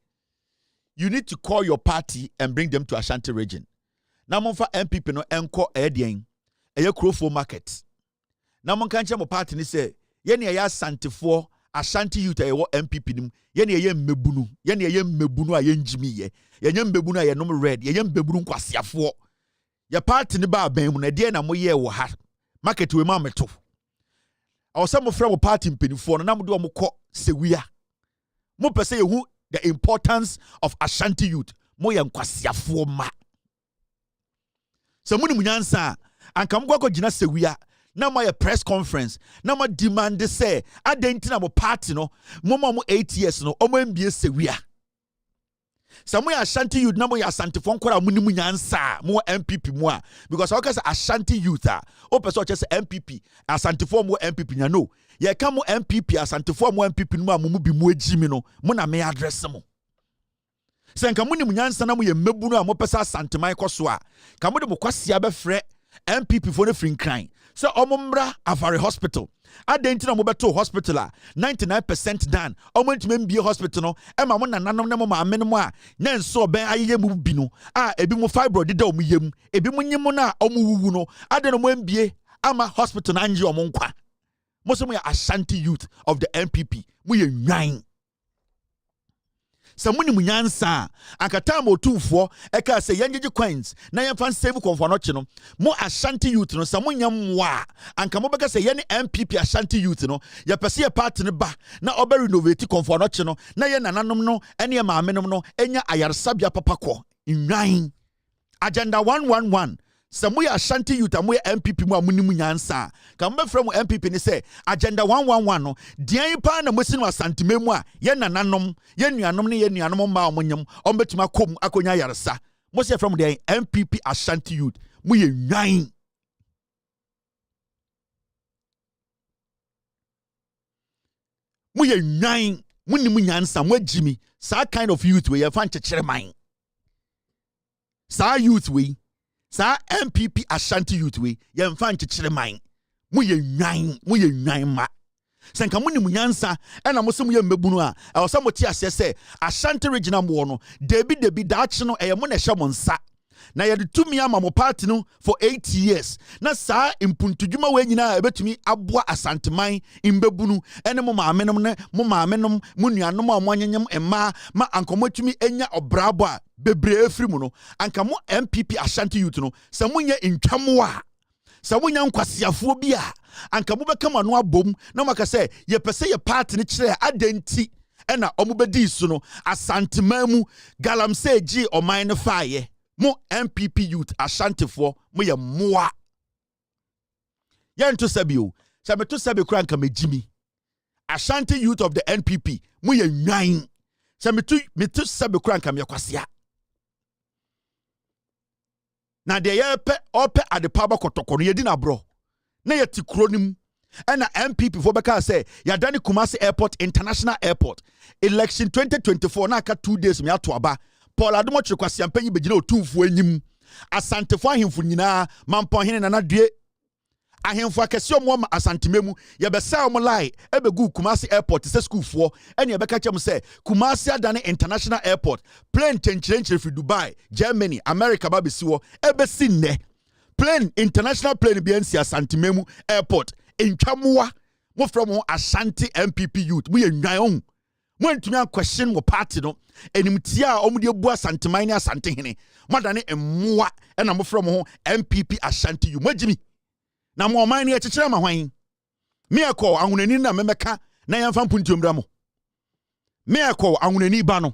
You need to call your party and bring them to Ashanti region. Now monfa MPP no enko edien eye Krofo market. Now mon kanche mo party ni say ye ne ya Asantefo Ashanti youth eye wo MPP nim ye ne ye mmebunu ye ne ye mmebunu a ye njimi ye ye mmebunu a ye nom red ye mmebunu kwasiafo ye party ni ba ban mu na de na mo ye wo ha market we ma meto. Awosɛ mo frɛ mo party mpenifo no na mo de mo kɔ sewia mo pɛsɛ yehu the importance of Ashanti youth mo yɛ nkwasiafo ma sɛ mo ni munyansa anka mo kɔ gina sewia na mo yɛ press conference na mo demand say adentina mo party no mo 8 years no o mo mbie sewia sɛ mo yɛ Ashanti youth na mo yɛ Asantefo nkora mo ni munyansa mo MPP mo a because I say Ashanti youth a o pɛsɛ o kyɛ sɛ MPP Asantefo mo MPP nya no ye ka mo MPP Asantefo mo MPP no mo bi mo agimi no mo na me address mo sɛ nka mo ni munyansa na mo yɛ mebu no a mo pɛsɛ Asantemai kɔ so a ka mo de mo kwasia be frɛ MPP for the free crime so omombra Avare hospital adentina mo beto hospital a 99% done omontima mbie hospital no e ma mo nananom ne mo maame no mo a na nso ben ayeye mu bi no a ebi mo fibroid da omo yem ebi mo nyim na omo wuwu no ade no mo mbie ama hospital na anje omo nkwa mo so mo ya Ashanti youth of the MPP mo ye nwan Samuni munyansa ankata mo tumfo eka se yenjeje coins na yemfa save konfo no chino mo Ashanti youth no samunya mwa anka mo beka se ye ne MPP Ashanti youth no ye pese ye party ne ba na oba renovate konfo no chino na ye nananom no ene maamenom no enya ayarsabia papako nwan agenda 111 Samuya Ashanti youth amoya MPP mu amunimu nyansa. Ka mbe from MPP ni say agenda 111 no. Dian pa na mosi no Asante memu a ye nananom, ye nuanom ne ye nuanom ma omonyam, ombetuma kom akonya yaresa. Mosi from the MPP Ashanti youth mu ye nwan. Mu ye nwan, munimu nyansa mu agimi. Sa kind of youth we ye fan chechere man. Sa youth we sa MPP Ashanti youth we ye mfa nchechire man mu ye nwan ma senka mu ni munyansa na mo sem ye mbebunu a e wo mo ti ase se Ashanti regional mo no debi daache no e mo na hye mo nsa na ye de tumi ama mo party no for 8 years na sa impuntudwuma we nyina ebetumi aboa Asante man mbebunu ene mo maamenom ne mo maamenom mo nuanom a mo anyanyam emma ma ankomotumi enya obrabo a bebre efiri mu no anka mo MPP Ashanti youth no sa munye ntwamo a sa munya nkwasiafo bi a anka mo beka mo no abom na maka se ye pese ye party ne kire adenti ena omubedi su no Asante man mu galamsey gi oman ne faaye mo MPP youth Ashantifo mo ye moa ye nto sabio se meto sabe kura nka megimi Ashanti youth of the NPP mo ye nwan se meto sabe kura nka me kwasea na de ye pe ope adepa ba kotoko no yedi na bro na ye ti kronim and MPP for beka say ya dani Kumasi Airport International Airport election 2024 na aka 2 days me ato aba Paul Adomo Chikwasi ampanyi begina otumfo anyim Asantefo ahemfo nyina mampon hene na nadue ahemfo akese omo ma Asantememu ye be say omo lai ebegu Kumasi Airport se school fo ene ye beka chem say Kumasi adane International Airport plane tenchire fi Dubai Germany America ba besi wo ebesi nne plane international plane bi ansi Asantememu Airport entwamoa mo from Ashanti MPP youth mo ye nwan on mo ntumi question mo party no enimtia a omde bu Asanteman ne Asante hene modane emmoa na mo from MPP Ashanti you magimi na mo man ne ekekere ma hwan me ekọ ahunani na memeka na yamfa mpuntiomra mo me ekọ ahunani ba no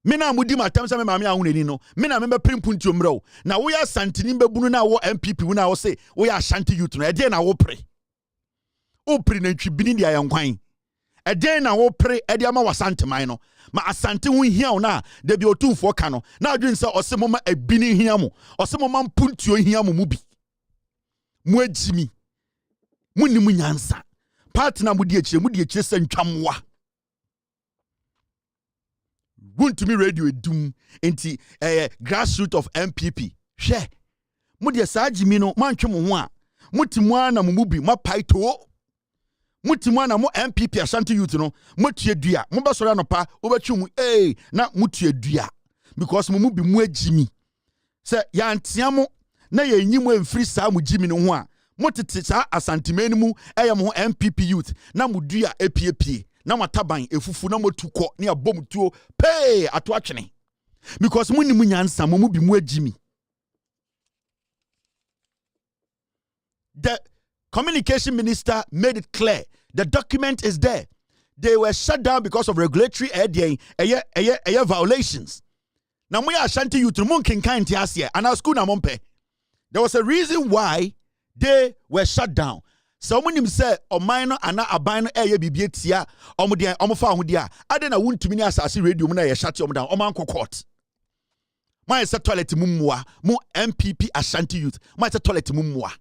me na mudi matam se me ma me ahunani no me na me prim mpuntiomra o na wo ya Asanteni mbebunu na wo MPP wo na wo se wo ya Ashanti youth no e de na wo pre o pre na twibini dia yankwan e de na wo pre e de ama Wasanteman no ma Asante ho hia wo na de bi otumfo ka no na adwen se ose mo ma abini hia mo ose mo ma mpuntio hia mo mu bi mu agimi munni mu nyansa partner mu die kire se ntwamoa wuntumi radio edum enti grassroots of MPP hwe mu die saa agimi no mantwe mo ho a mutimu ana mu bi mapaito mutimu ana mo MPP Ashanti youth no motue dua mo besoro anopa obetwu na motue dua because mu bi mu agimi se ya ntiamo na ye nyimu emfiri saa mu jimi no ho a motete saa Asanteman mu mo MPP youth na mudua epiepie na mataban efufu na motuko ne abomtuo pay ato atwene because munni mu nyansa mu bi mu agimi. The communication minister made it clear the document is there. They were shut down because of regulatory violations. Na mo ya Ashanti youth mu nkenkan ti ase ana school na mompe. There was a reason why they were shut down. So when him say oman no ana aban no eye bibie tia omofa ahodia ade na wuntumi ni asase radio mu na ye shut down oman court. My say toilet mumwa mo MPP Ashanti youth. My say toilet mumwa.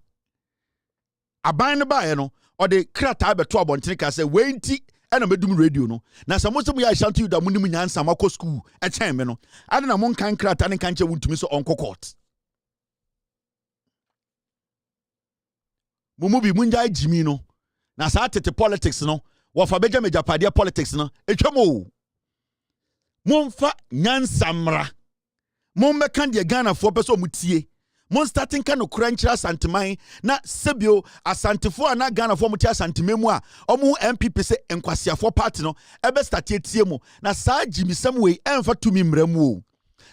Aban no ba no or the krata beto abontene ka say wenti ena medum radio no na say mo se mo ya Ashanti youth amunim nyansa makọ school e chen me no ade na mo kan krata ne kan che wuntumi so onko court. Mumubi munja jimi no na sa tete politics no wo fa beja mejapadia politics no etwamo momfa nyansamra mommeka de Ghana fo peso mutie mon starting kan no kranchira Asanteman na sebio Asantefo na Ghana fo mutie Asantememu a omu MPP se enkwasiafo party no ebe start etie mu na sa jimi samwe emfa tumi mramu o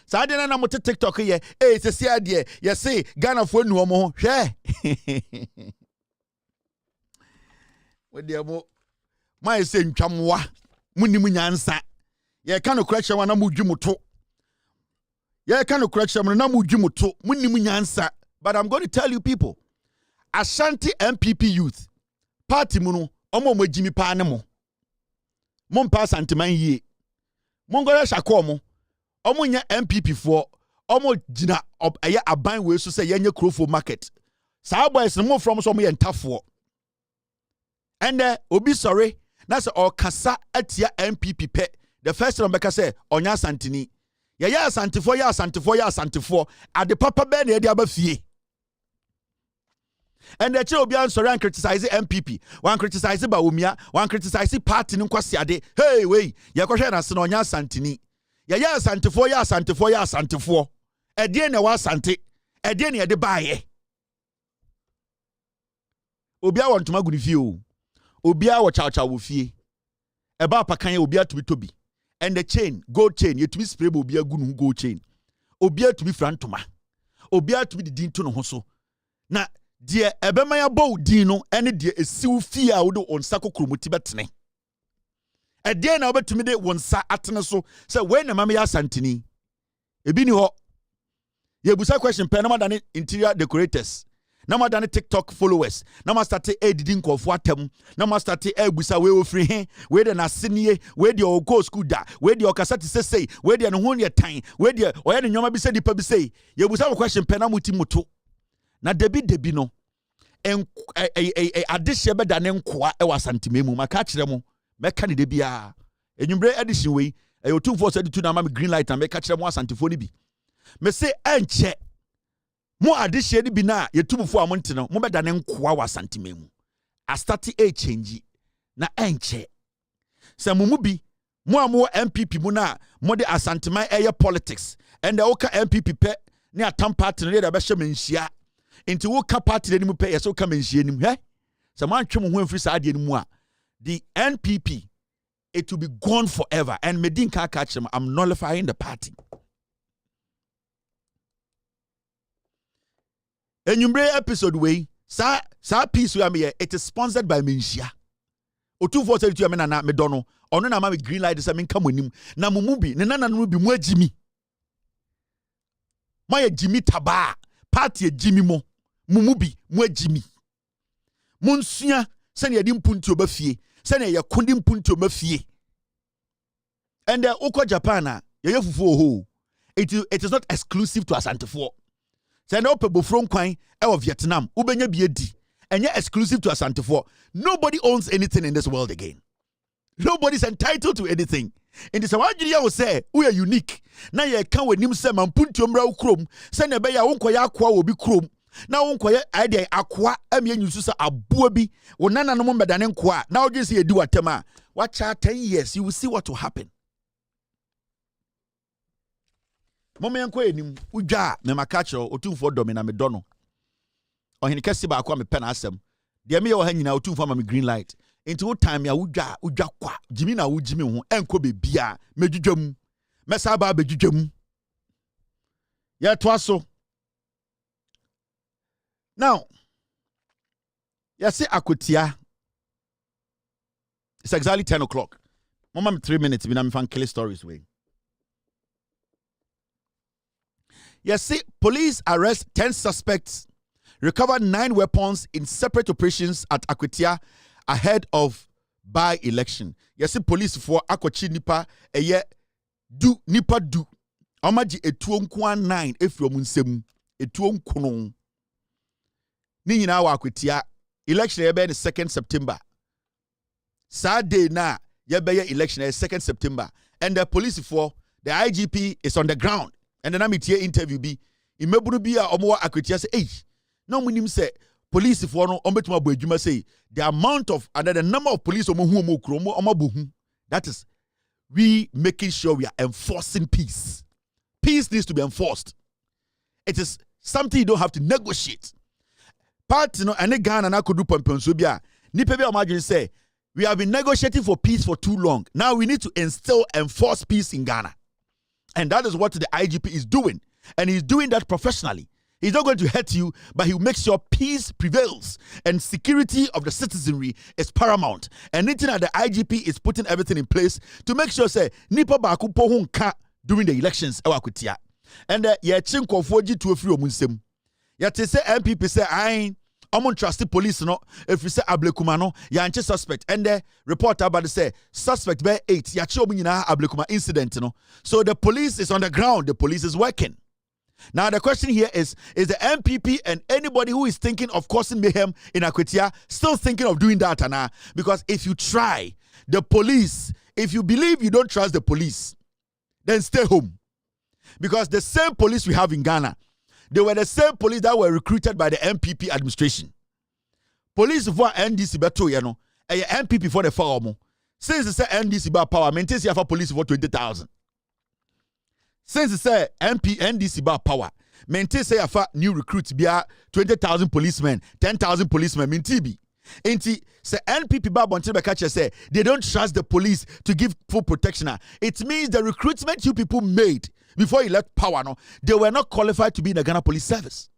sa de na mo TikTok ye se se ade ye se Ghana fo nu omo hwe Wediamo my say ntwamwa munim nyansa ye ka no kurache wana mudwumuto ye ka no kurache na mudwumuto munim nyansa But I'm going to tell you people, Ashanti MPP youth, party muno, omo mo jimi pa ne mo. Mon pa santiman ye. Mon gore shako mo. Omo nya MPP for omo jina eye aban we so say yenye Krofo market. Sa boys no from so mo ye ntafo. And obi sorry, na say okasa atia MPP pe. The first time beka say onya santini. Ya santifo ade papa be na e aba fie. And the child be answer and criticize MPP. One criticize Baumia, one criticize party Nkwasiade. Hey, wey, ya kwahwe na se no nya santini. Ya santifo. E de na wa sante. E de na e de baaye. Obia won tuma guni fie o. Obia wo chaw wo fie. E ba pakan obia to be tobi. And the chain, gold chain, you to be spray obia gunu gold chain. Obia to be frantoma. Obia to be the din to no hoso. Na die ebema ya bow dino ene die esiw fie a wodo onsako kromoti betene. E die na obetumi de wonsa atene so say we na mama ya santini. Ebi ni ho. Ye busa question pe na madane interior decorators. Na madane TikTok followers. Na ma start edidin kofo atem. Na ma start busa we ofri he. We de na senie, we de o go school da. We de o kasati say, we de no ho ne tan. We de o ye ne nyoma bi se dipa bi say. Ye busa question pe na muti moto. Na debi no adehye beda ne nkoa e wasantime mu maka kire mo meka ne debi a enwumbre edition we otumfo so editu na ma green light na meka kire mo asantifo ni bi me se enche mo adehye ni bi na yetubufo amonte no mo beda ne nkoa wasantime mu a start a change na enche se mumu bi mo amo MPP mu na mo de asantiman eye politics and the oka MPP pe ne atam party no de be hye menhia into wo ka party ni mu pay so ka menhie nim he so man twem ho amfiri sa ade ni mu a the NPP it will be gone forever and medin ka catch them. I'm nullifying the party. Enyumbre episode way sa piece we am here it is sponsored by menhia otu for say to me na me dono ono na ma me green light say me nka monim na mumu bi ne nana no bi mu agimi ma ya jimi taba party agimi mo mumu bi mu agimi munsua se ne yedi mpunti obafie se ne ye kondi mpunti obafie and oko Japan ye fufu ho it is not exclusive to Asantefo se na opebofro nkwan e wo Vietnam ubenya bi edi enye exclusive to Asantefo. Nobody owns anything in this world again. Nobody's entitled to anything. In this one will say we are unique. Now you can with him say man punti omra ukrom. Say ne be ya wonkoya akwa obi krom. Na wonkoya ide akwa emye nyusu sa abuabi. Wonana no mbeda ne nkwa. Now just say do atema. Watch out 10 years you will see what will happen. Mama yanko enim udwa me makacho otumfo domina me dono. Ohini kesi ba akwa me pen asem. De me yo ha nyina otumfo ma me green light. Into time ya udwa kwa jimi na wujimi ho enko be bia medwudwam mesa ba bedwudwam ya to aso now ya say akotia it's exactly 10 o'clock mama 3 minutes bi na me fan kill stories way ya say police arrest 10 suspects, recovered 9 weapons in separate operations at Akwetia ahead of by-election. Yes, police for akwachi nipa eye du nipa du. Omaji etuo nkwa 9 efro mu nsem. Etuo nkono. Ni nyina wa Akwetia. Election ebe the 2nd September. Saturday na yebe election 2nd September. And the police for the IGP is on the ground. And then I'm here interview bi. Imebunu bi a omo wa Akwetia say, "Hey, no munim say police for no ombetuma bo adwuma say the amount of and the number of police omo kromo omabohu that is we making sure we are enforcing peace. Peace needs to be enforced. It is something you don't have to negotiate. Part no ane Ghana na kodu pomponso bia nipa bia omadwen say we have been negotiating for peace for too long. Now we need to enforce peace in Ghana. And that is what the IGP is doing. And he's doing that professionally. He's not going to hurt you, but he will make sure peace prevails and security of the citizenry is paramount. And anything that the IGP is putting everything in place to make sure, say, nipa baku pohunka during the elections. And chinko foji to a free omunsem. Yet say MPP say I don't trust the police no. If you say Ablekuma no, yanche suspect. And the report about say suspect by 8. Yachi omunyina Ablekuma incident no. So the police is on the ground. The police is working. Now the question here is the MPP and anybody who is thinking of causing mayhem in Akwetia still thinking of doing that, Anna? Because if you try, the police, if you believe you don't trust the police, then stay home. Because the same police we have in Ghana, they were the same police that were recruited by the MPP administration. Police for NDC beto yano, MPP for the farm. Since they say NDC by power, maintains for police for 20,000. Since they say NDC by power, maintain say for new recruits be 20,000 policemen, 10,000 policemen, mintibi. Inti say NPP ba bonti catcher say they don't trust the police to give full protection. It means the recruitment you people made before you left power, no, they were not qualified to be in the Ghana Police Service.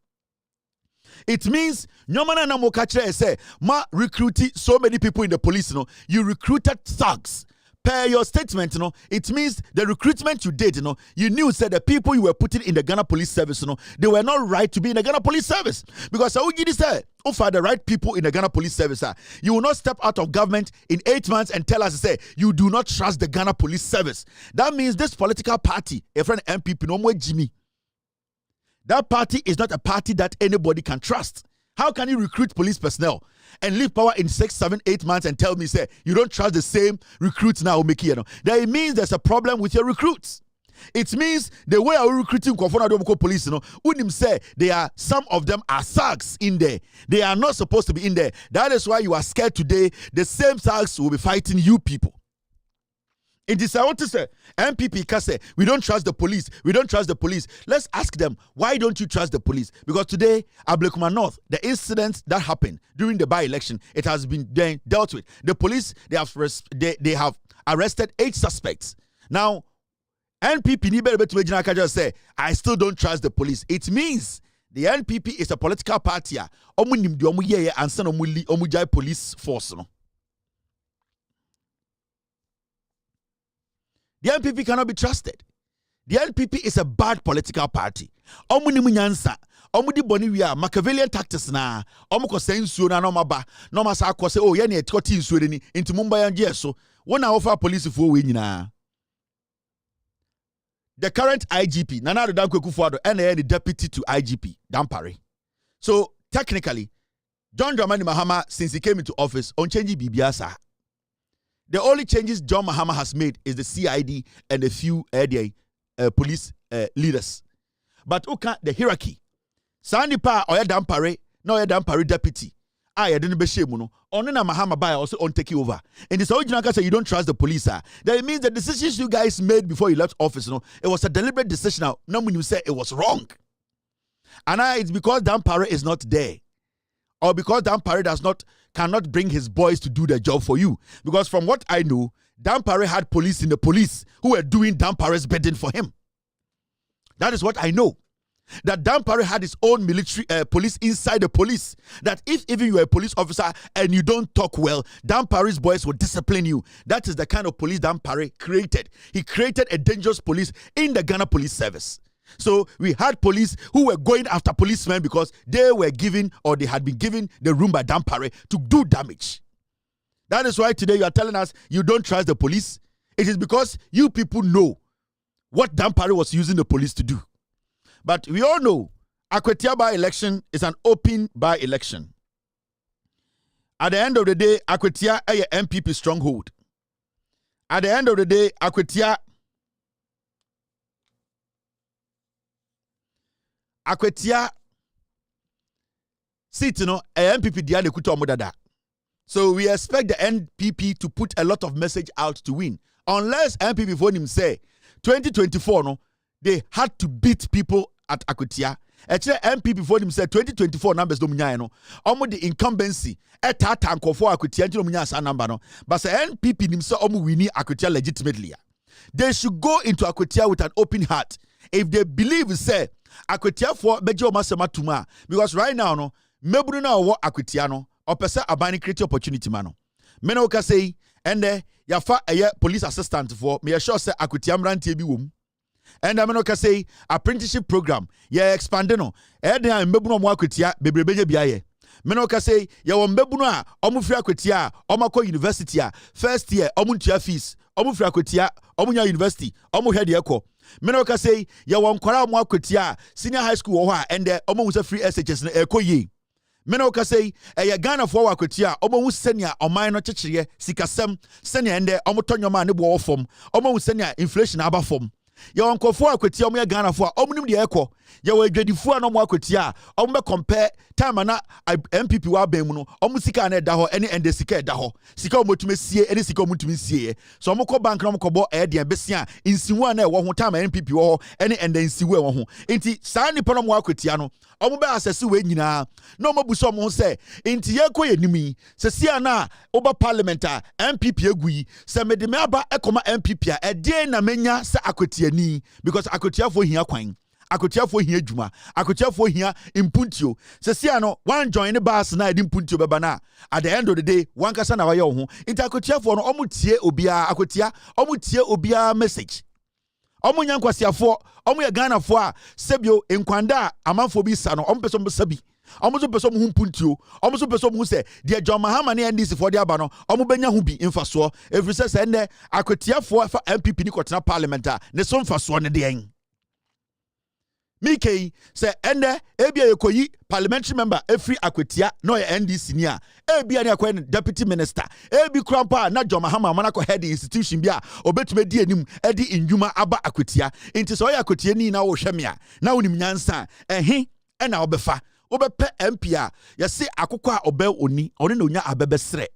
It means nyomana na mo catcher say ma recruiting so many people in the police, no, you recruited thugs. Per your statement, you know, it means the recruitment you did, you know, you knew said the people you were putting in the Ghana Police Service, you know, they were not right to be in the Ghana Police Service. Because Awugidi said, for the right people in the Ghana Police Service, you will not step out of government in 8 months and tell us to say you do not trust the Ghana Police Service. That means this political party, a friend MPP, no more Jimmy. That party is not a party that anybody can trust. How can you recruit police personnel and leave power in 6, 7, 8 months and tell me, say, you don't trust the same recruits now, Mickey? That it means there's a problem with your recruits. It means the way our recruiting police, you know, Unim say they are, some of them are thugs in there. They are not supposed to be in there. That is why you are scared today. The same thugs will be fighting you people. It is, I want to say, MPP can say, we don't trust the police. We don't trust the police. Let's ask them, why don't you trust the police? Because today, Ablekuma North, the incident that happened during the by-election, it has been dealt with. The police, they have arrested 8 suspects. Now, NPP say, I still don't trust the police. It means the NPP is a political party. Police force. No? The NPP cannot be trusted. The NPP is a bad political party. Machiavellian tactics na. Omuko sensu na no maba. No masa akose oh ye na etikoti nsuo ni nti mumba yanje so. Wona offer police for we nyina. The current IGP Nana Addo Dankwa Akufo-Addo and the deputy to IGP Dampare. So technically John Dramani Mahama since he came into office on changing BBSA. The only changes John Mahama has made is the CID and a few police leaders. But the hierarchy. Sandy Pa or Dampare, no Dampare deputy. I didn't be shame, no. Onena Mahama Baya also on take over. And this original say you don't trust the police. That it means the decisions you guys made before you left office, no, it was a deliberate decision. Now, when you say it was wrong. And it's because Dampare is not there. Or because Dampare cannot bring his boys to do the job for you. Because from what I know, Dampare had police in the police who were doing Dampare's bidding for him. That is what I know. That Dampare had his own military police inside the police. That if even you are a police officer and you don't talk well, Dampare's boys will discipline you. That is the kind of police Dampare created. He created a dangerous police in the Ghana Police Service. So we had police who were going after policemen because they were given or they had been given the room by Dampare to do damage. That is why today you are telling us you don't trust the police. It is because you people know what Dampare was using the police to do. But we all know Akwetia by-election is an open by-election. At the end of the day, Akwetia is an MPP stronghold. At the end of the day, Akwetia seat, you know, a MPP diane kuto modada. So we expect the NPP to put a lot of message out to win. Unless NPP for him say 2024, no, they had to beat people at Akwetia. Actually, NPP for him said 2024 numbers no munya no. Omo the incumbency eta tanko for Akwetia no munya sa number no. But the NPP himself omo winning Akwetia legitimately. They should go into Akwetia with an open heart. If they believe, say Akwetia for bejo masema tuma, because right now no meburu na wo Akwetia no opese abani create opportunity mano. Mena oka say ende yafa eye police assistant for me sure say Akwetia mrantie bi wom. And I'm not say apprenticeship program. Yeah, expanding no. Eden a mbebu no mo akwatia bebrebe biaye. Me no ka say ya wo mbebu no a omo firi akwatia omo akọ university a first year omo ntua fees. Omo firi akwatia omo nya university omo hwe de ekọ. Me no ka say ya wo nkwara mo akwatia senior high school wo ho a ende omo hu say free SHS na ekọ yi. Me no ka say ya Ghana for akwatia omo hu senia oman no kyekyereɛ sikasɛm senia ende omo tɔnwoma ne bo wo fam omo hu senia inflation aba fam. Ya wankofo akwatia omo ya Ghana fo omo nim de ekọ ya wa adwadifo no mo akwatia omo be compare time na MPP wa ban mu no omo sika na da ho ene ende sika da ho sika omo tumi sie ene sika omo tumi sie so omo kɔ bank na omo kɔ bɔ de besia insiwu na ɛwɔ ho time MPP wɔ ho ene ende insiwu ɛwɔ ho enti saa nipa no mo akwatia no omo be asese we nyina na omo bu so omo ho sɛ enti ye kɔ ye nimi sɛ sia na oba parliament a MPP agui sɛ me de me aba ekoma MPP a ɛde na menya sɛ akwatia ni because akwatia fo hia kwan akwatia fo hia adwuma akwatia fo hia impuntio sɛ sia no one join the bus na edi impuntio beba na at the end of the day one kasa na wayɛ wo ho enti akwatia fo no omo tie obia akwatia omo tie obia message omo nya nkwasiafo omo yɛ Ghana fo a sebio enkwanda amanfo bi sa no omo pɛ so mo sabi omo so pɛ so mo hu mpuntio omo so pɛ so mo hu sɛ de John Mahama ne NDC fo de aba no omo benya hu bi mfaso every say sɛ ene akwatia fo fa MPP ni kɔtena parliament a ne so mfaso ne de en Mike say ende ebia yekoyi parliamentary member every akwatia no NDC ni a ebia ne akwa deputy minister ebi krampa na John Mahama mana ko head institution bia obetume di anim edi indwuma aba akwatia enti so ya akwatia ni na wo hweme a na wonim nyansa ehe na obefa obepe MP a yesi akokɔ a obe oni ɔne na onya abebesre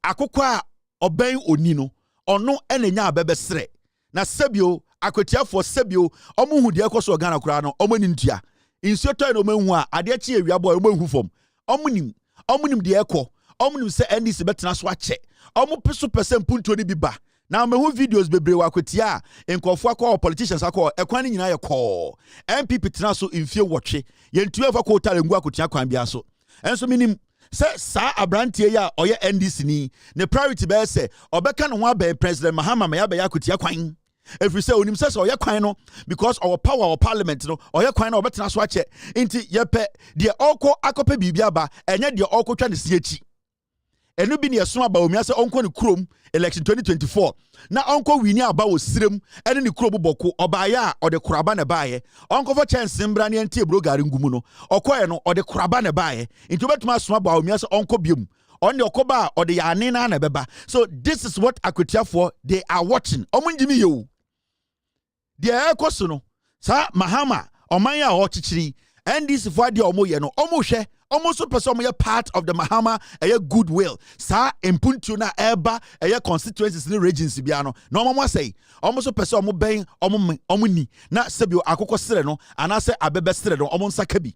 akokɔ a ɔbɛn oni no ono enenya abebesre na sebio akwatiafo sebio omo hu de ekoso Ghana kura no omo ni ntua insuo toy no manhu a ade achi ewia boy omo hu fom omo nim de ekọ omo nim se NDC betena so ache omo peso percent punto ni biba na me hu videos bebre wa akwatia enkofo akọ politicians akọ ekwan ni nyina ye kọ MPP tena so mfie wotwe yentua fa ko tale ngu akwatia kwan bia so enso minim se sa abrantie ya oye NDC ni ne priority be se obeka no ho aba president Mahama ma ya be akwatia kwan every say onim se oye kwan no because our power our parliament no oye kwan no obetena so ache nti yepe de okọ akope bibia ba enye de okọ twa ne siechi enu bi ne yeso aba omia se onko ne krom election 2024 na onko wini aba wo sirem ene ne krom boko obaya a ode kuraba ne baaye onko fo chance mbra ne ntie bro gari ngumu no okoye no ode kuraba ne baaye nti obetuma so aba omia se onko biem on the okoba or the anina na beba so this is what akwatia for they are watching omunjimi you the ekoso no sa Mahama omanya o chichiri and this for the omoye no omohwe omoso person omoye part of the Mahama goodwill sa impuntu na eba constituencies ni regions bia no na omomo say omoso person omo ben omuni na sebio akoko sere no anase abebe sere no omo nsaka bi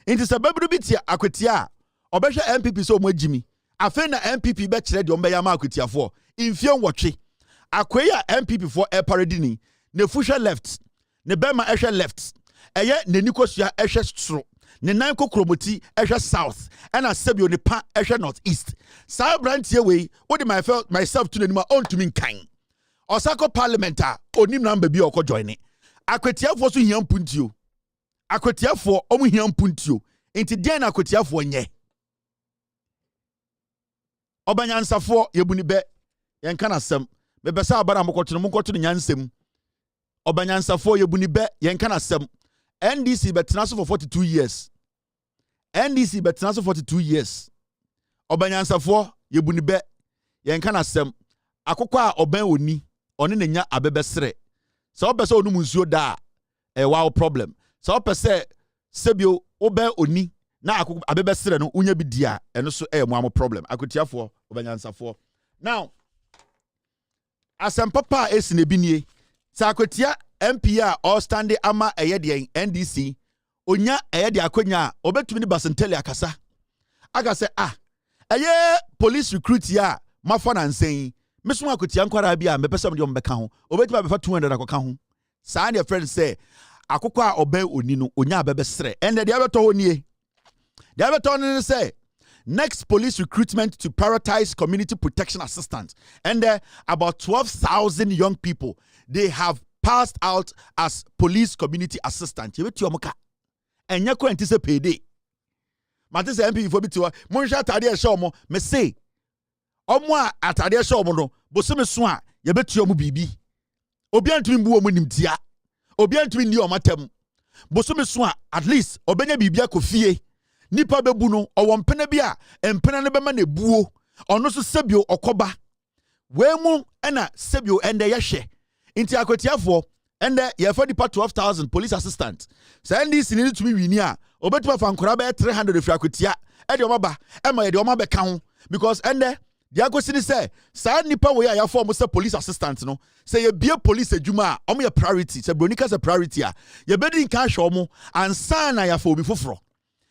inti se bebu bi tia akwatia obehwe MPP so omo agimi afen na MPP be kire de ombe ya ma akwatiafo infie nwotwe akwaya MPP for air paradini ne fusha left ne bema ehwe left ne nikosua ehwe stro ne nan kokromoti ehwe south and asebio ne pa ehwe north east sa brantie we wodi myself to ne ma on to me kan osako parliamentar onim namba bi okọ join akwatiafo so hia mpuntio akwatiafo omu hia mpuntio enti den akwatiafo nye obanyansafo yebuni be yenka na sem bebesa abara mokoto nyansem obanyansafo yebuni be yenka na sem NDC betena so for 42 years NDC betena so 42 years obanyansafo yebuni be yenka na sem akokọ a oban oni one na nya abebesere so obese onum nsuo da wow problem so opese sebio oban oni na akoko abebesere no unya bi dia eno so mo am problem akotiafo obanyansafo now asempapa esine binie sa akotia MP a all standing ama de NDC onya de akonya obetumi ni basentele akasa agase police recruit ya mafa na nsen meso akotia nkwara bia mepesem de ombeka ho obetumi abefa 200 akoka ho saa ne friend say akokọ a oban oni no onya abebesere ende de abeto ho nie de abeto ne say next police recruitment to prioritize community protection assistance. And about 12,000 young people, they have passed out as police community assistants. You bet and you're going to say payday. Mate say MP for bitiwa monsha atade e show mo me say omo atade e show mo no bosome so a ye betuo mo bibi obi antumi bu omo nimtia obi antumi ni omatam bosome so a at least obenya bibia kofie nipa bebu no owo mpena bi a empena no bema na buo ono so sebio okoba we mu na sebio ende ye hwe inti akotiafo ende ye for depa 12,000 police assistants say ndc ni tumi wini a obetuma fankora be 300 efra akotia e de omaba e ma ye de omaba ka ho because ende the agosini say sa nipa we ya form say police assistant no say ye bie police adwuma a omo ye priority say bronika say priority a ye bedi nka hwe omo ansa na ya for obi foforo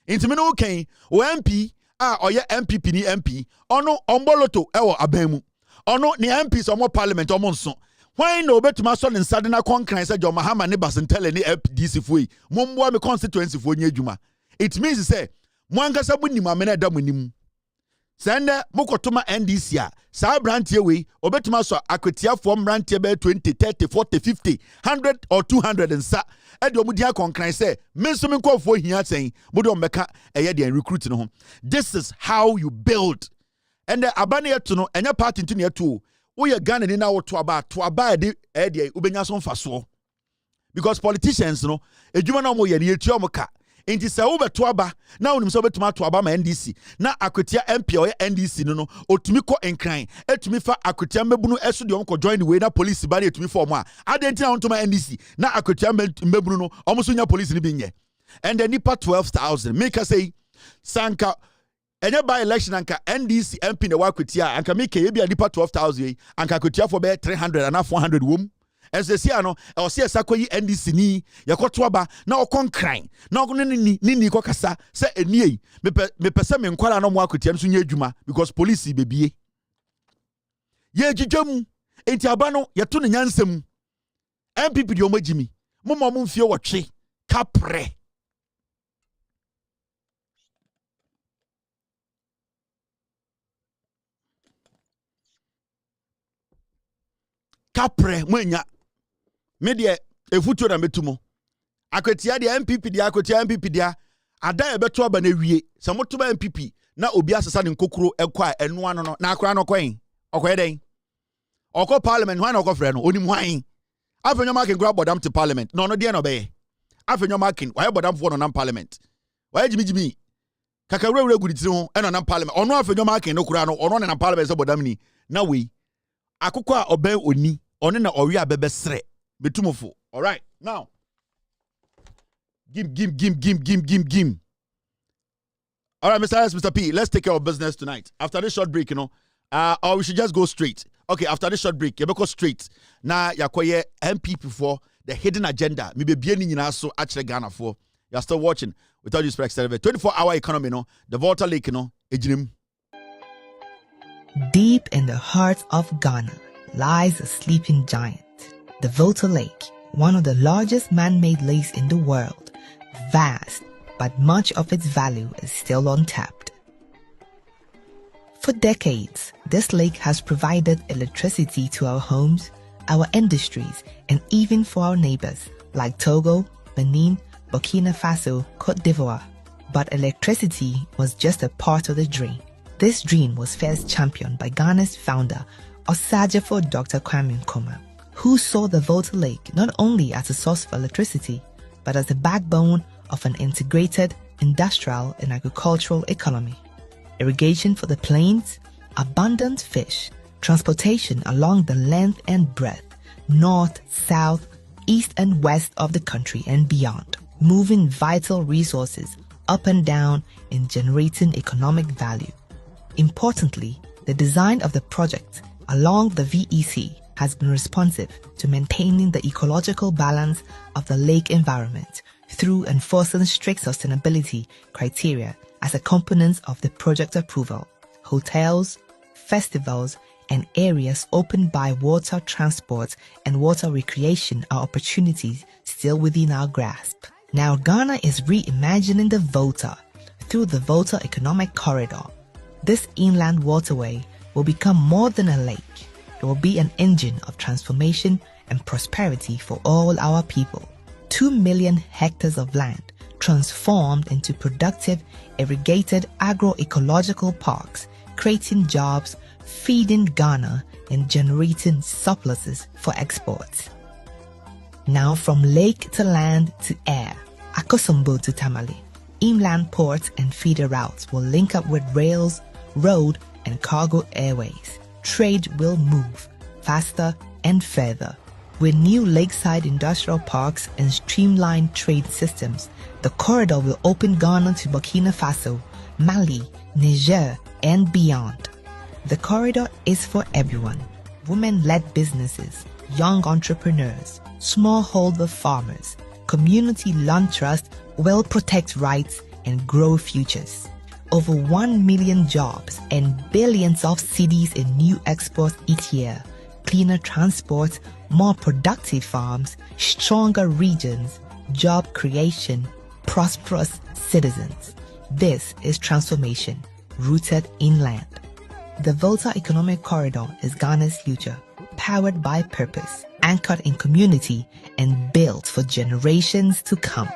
intimi no kan o MP a oye MPP ni MP ono omboloto ewo abamu ono ni MPs omo parliament omo nso when no betuma so ne nsade na konkran say John Mahama ne Basentele ne FDC foi momboa me constituency foi nya adwuma it means say mo ankasa bunim amena da monim sende mokotoma NDC a sa brantie we obetuma so akwatia fo brantie be 20 30 40 50 100 or 200 nsa e de omudi akonkran say menso me nkofo hia sen mo de ombeka eye de recruit no ho. This is how you build and abane yeto no enya party ntu ne yeto we Ghana ni na wo to aba de ubenya so mfaso because politicians no edwuma na mo ye ne yetu omoka enti se wo beto aba na onim so betuma to aba ma NDC na akotia MP o NDC no otumi ko enkran etumi fa akotia mebunu eso de omko join the way na police ba na etumi form a adenti na ontoma NDC na akotia mebunu no omoso nya police ni binye and the nipa 12,000 make us say sanka enye by election anka NDC MP na wakotia anka make ye bia nipa 12,000 anka akotia for be 300 and 400 wom SSC ano e o se sakoyi NDC ni yakoto aba na okonkran na okono ni kokasa se enie me pese me nkwara no mo akotia nso nya adwuma because police bebie ye gigwam enti aba no yeto ne nyansam MPP di omagimi mo mfie wotwe kapre mwenya media efutu na metumo akwatia dia MPP dia akwatia MPP dia ada ebeto aba na wie se motoba MPP na obi asesa ne nkokuro ekwa enu ano no na akra no kwen okoye den oko parliament hwan oko frɛ no onim hwan afenyo makin kura bodam to parliament no de no be afenyo makin why bodam for no na parliament why jimi kakawura guditiri ho eno na parliament ono afenyo makin no kura no ono na parliament se bodam ni na we akoko a oben oni ono na owi abebesre betumofo. All right, now Gim. All right, Mr. P, let's take care of business tonight. After this short break, or we should just go straight. Okay, after this short break, you go straight. Now, yakoye MPP for the hidden agenda. Maybe being in so actually Ghana for. You're still watching with all due respect. 24-hour economy, the Volta Lake, ejim. Deep in the heart of Ghana lies a sleeping giant, the Volta Lake, one of the largest man-made lakes in the world. Vast, but much of its value is still untapped. For decades, this lake has provided electricity to our homes, our industries, and even for our neighbors like Togo, Benin, Burkina Faso, Cote d'Ivoire. But electricity was just a part of the dream. This dream was first championed by Ghana's founder, Osagyefo Dr. Kwame Nkrumah, who saw the Volta Lake not only as a source of electricity, but as the backbone of an integrated industrial and agricultural economy. Irrigation for the plains, abundant fish, transportation along the length and breadth, north, south, east and west of the country and beyond, moving vital resources up and down and generating economic value. Importantly, the design of the project along the VEC has been responsive to maintaining the ecological balance of the lake environment through enforcing strict sustainability criteria as a component of the project approval. Hotels, festivals, and areas opened by water transport and water recreation are opportunities still within our grasp. Now Ghana is reimagining the Volta through the Volta Economic Corridor, This inland waterway will become more than a lake. It will be an engine of transformation and prosperity for all our people. 2 million hectares of land transformed into productive, irrigated agroecological parks, creating jobs, feeding Ghana, and generating surpluses for exports. Now from lake to land to air, Akosombo to Tamale, inland ports and feeder routes will link up with rails, road, and cargo airways. Trade will move faster and further. With new lakeside industrial parks and streamlined trade systems, the corridor will open Ghana to Burkina Faso, Mali, Niger, and beyond. The corridor is for everyone. Women-led businesses, young entrepreneurs, smallholder farmers, community land trust will protect rights and grow futures. Over 1 million jobs and billions of cedis in new exports each year. Cleaner transport, more productive farms, stronger regions, job creation, prosperous citizens. This is transformation rooted in land. The Volta Economic Corridor is Ghana's future, powered by purpose, anchored in community, and built for generations to come.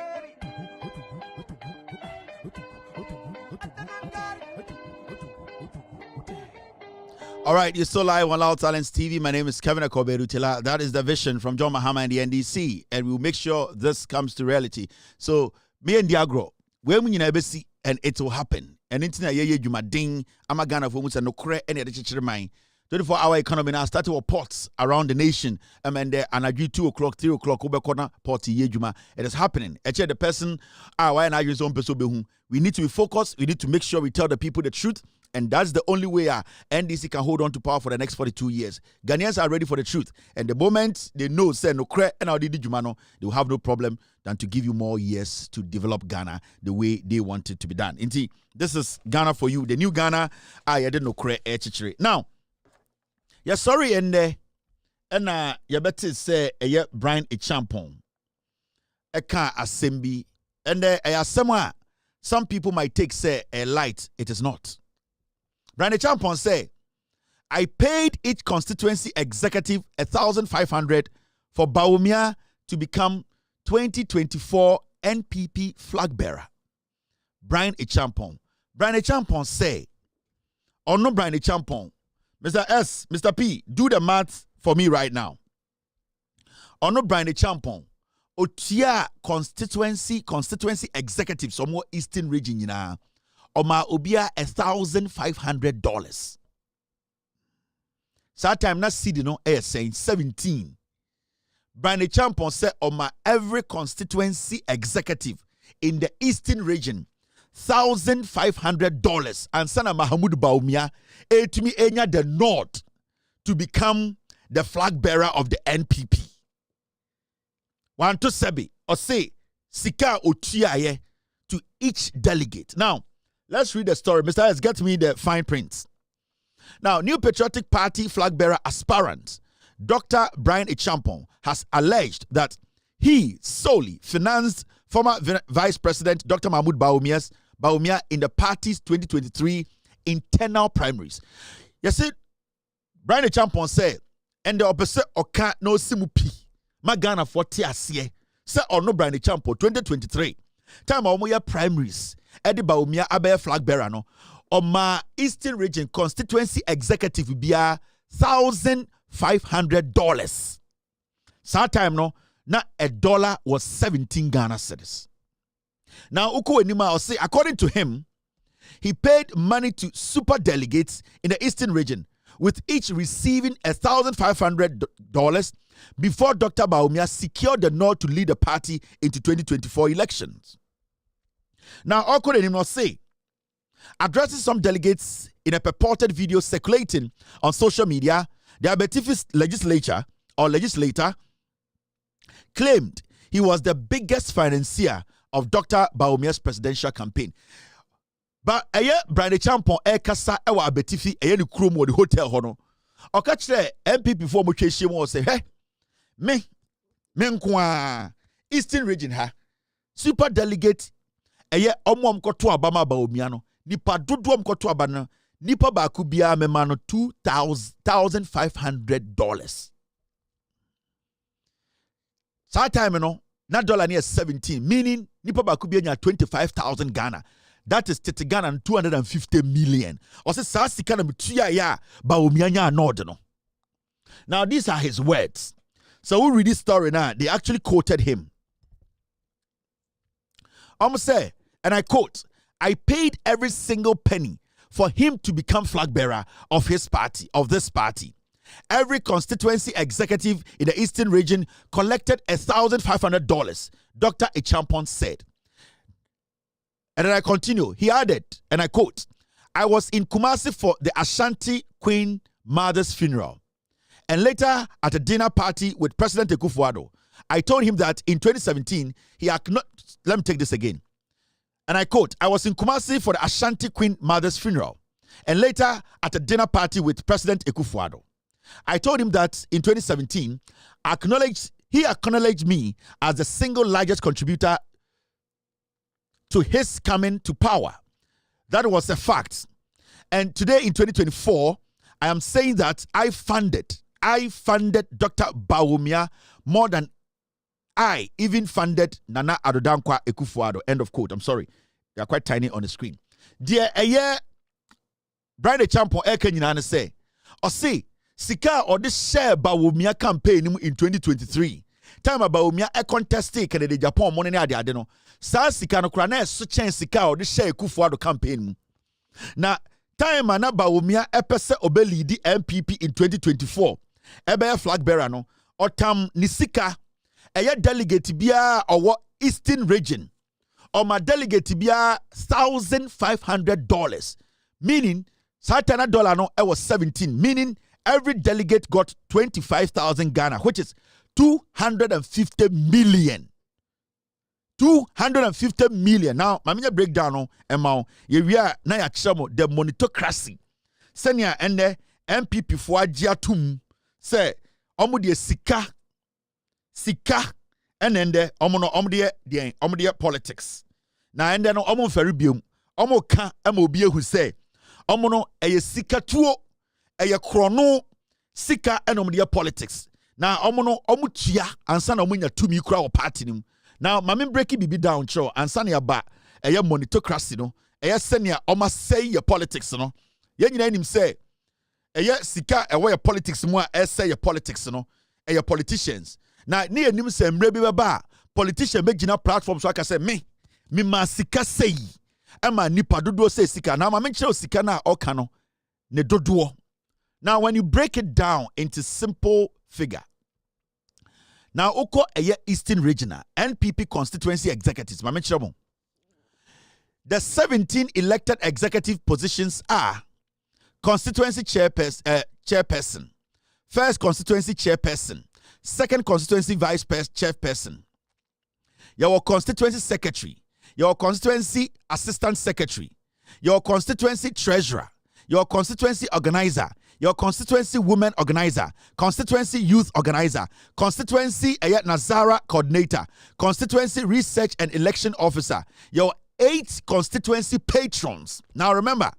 All right, you're still live on Loud Talents TV. My name is Kevin Akoberutila. That is the vision from John Mahama and the NDC, and we'll make sure this comes to reality. So, me and Diagro, we're going to see, and it will happen. And into ye jumading, Amagana for Musa no cre any other chichir mine. 24-hour economy now started with ports around the nation. And there and I 2 o'clock, 3 o'clock, over corner port ye juma. It is happening. Actually, the person why and I use on person. We need to be focused. We need to make sure we tell the people the truth. And that's the only way NDC can hold on to power for the next 42 years. Ghanaians are ready for the truth. And the moment they know, say, no cre and how they will have no problem than to give you more years to develop Ghana the way they want it to be done. Indeed, this is Ghana for you. The new Ghana, I didn't know cre chichiri. Now, yeah, sorry, and you better say, Brian Echampong. Eka Asembi. And some people might take, say, a light. It is not. Brian Champon say, I paid each constituency executive 1,500 for Baumia to become 2024 NPP flag bearer. Brian Champon. Brian Champon say, or no Brian Champon, Mr. S, Mr. P, do the math for me right now. Or no Brian Champon, Otia constituency executive, some more Eastern region, you know. Oma obia $1,500. That time na CD no saying 17. Brian Champon said Oma every constituency executive in the Eastern region $1,500 and Sana Mahamudu Baumia to me enya the North to become the flag bearer of the NPP. Want to sebi or say sika otiaye to each delegate. Now let's read the story. Mr. S, get me the fine print. Now, New Patriotic Party flag bearer aspirant Dr. Brian Echampong has alleged that he solely financed former Vice President Dr. Mahmoud Baumia in the party's 2023 internal primaries. Yes, Brian Echampong said, and the opposite oka no simupi magana for tiasie say no Brian Echampong 2023 time omoya primaries. Eddie Baumia abe flag bearer no Oma Eastern Region constituency executive bia $1,500. That time no na $1 was 17 Ghana cedis. Now uko enima will say according to him he paid money to super delegates in the Eastern Region with each receiving $1,500 before Dr. Baumia secured the nod to lead the party into 2024 elections. Now, Okodenim will say, addressing some delegates in a purported video circulating on social media, the Abetifis legislator claimed he was the biggest financier of Dr. Baumia's presidential campaign. But Brian Champon kasa ewa Abetifi ni krom wo the hotel hono. Oka kire MPP for mo twehye mo say, "Hey, me nko Eastern region ha. Super delegate eye omom koto abama Baumia no. Nipa dodo mkoto aba no. nipa baako biara mema no $2,500. That time no na dollar near 17, meaning nipa baako biara 25,000 Ghana. That is 30 Ghana and 250 million. Or say sa sika na mutua ya ba omianya anod no. Now these are his words. So we read this story now. They actually quoted him. Say, and I quote, I paid every single penny for him to become flag bearer of his party, of this party. Every constituency executive in the Eastern region collected $1,500, Dr. Echampon said. And then I continue. He added, and I quote, I was in Kumasi for the Ashanti Queen Mother's funeral. And later at a dinner party with President Akufo-Addo, I told him that in 2017, he acknowledged, let me take this again. And I quote, I was in Kumasi for the Ashanti Queen Mother's funeral. And later at a dinner party with President Akufo-Addo, I told him that in 2017, he acknowledged me as the single largest contributor to his coming to power. That was a fact. And today in 2024, I am saying that I funded Dr. Bawumia more than I even funded Nana Addo Dankwa Akufo-Addo. End of quote. I'm sorry. They are quite tiny on the screen. Dear a year, Brian Echampon Ekenyina say, or say, Sika or this share Bawumia campaign in 2023. Time Bawumia a contested Canada Japan money na de no. Sa sika no kra na so chen sika or this share Akufo-Addo campaign. Na time na Bawumia epese obelidi MPP in 2024. Ebe flag bearer no. Otam nisika eye delegate bia or Eastern region. Or my delegate bia $1,500. Meaning Satana dollar no was 17. Meaning every delegate got 25,000 Ghana, which is 250 million. 250 million. Now, my breakdown amount. We are na ya the monetocracy. Senior and the MPP for Ajiatum say omu sika and then the omu politics. Now and then omu feribium omu ka MOBA who say omu no eye sika tuo eye krono sika enomdia politics. Now omu tia ansa na omu nya tumi kura wo party nim. Now mame breaki bibi down cho ansa na ba eye monetocracy no eye senior oma say your politics no. Ye nyina nim say eye sika ewo your politics mu a say your politics no eye politicians. Now ni enim say mre bi ba politician be gina platform so aka say me ma sika say ema nipa dodo say sika. Now mame kire sika na oka no ne dodo. Now, when you break it down into simple figure, now Oko Eye Eastern Regional NPP constituency executives, the 17 elected executive positions are constituency chairperson, first constituency chairperson, second constituency vice chairperson, your constituency secretary, your constituency assistant secretary, your constituency treasurer, your constituency organizer, your constituency women organizer, constituency youth organizer, constituency Nazara coordinator, constituency research and election officer, your 8 constituency patrons. Now remember,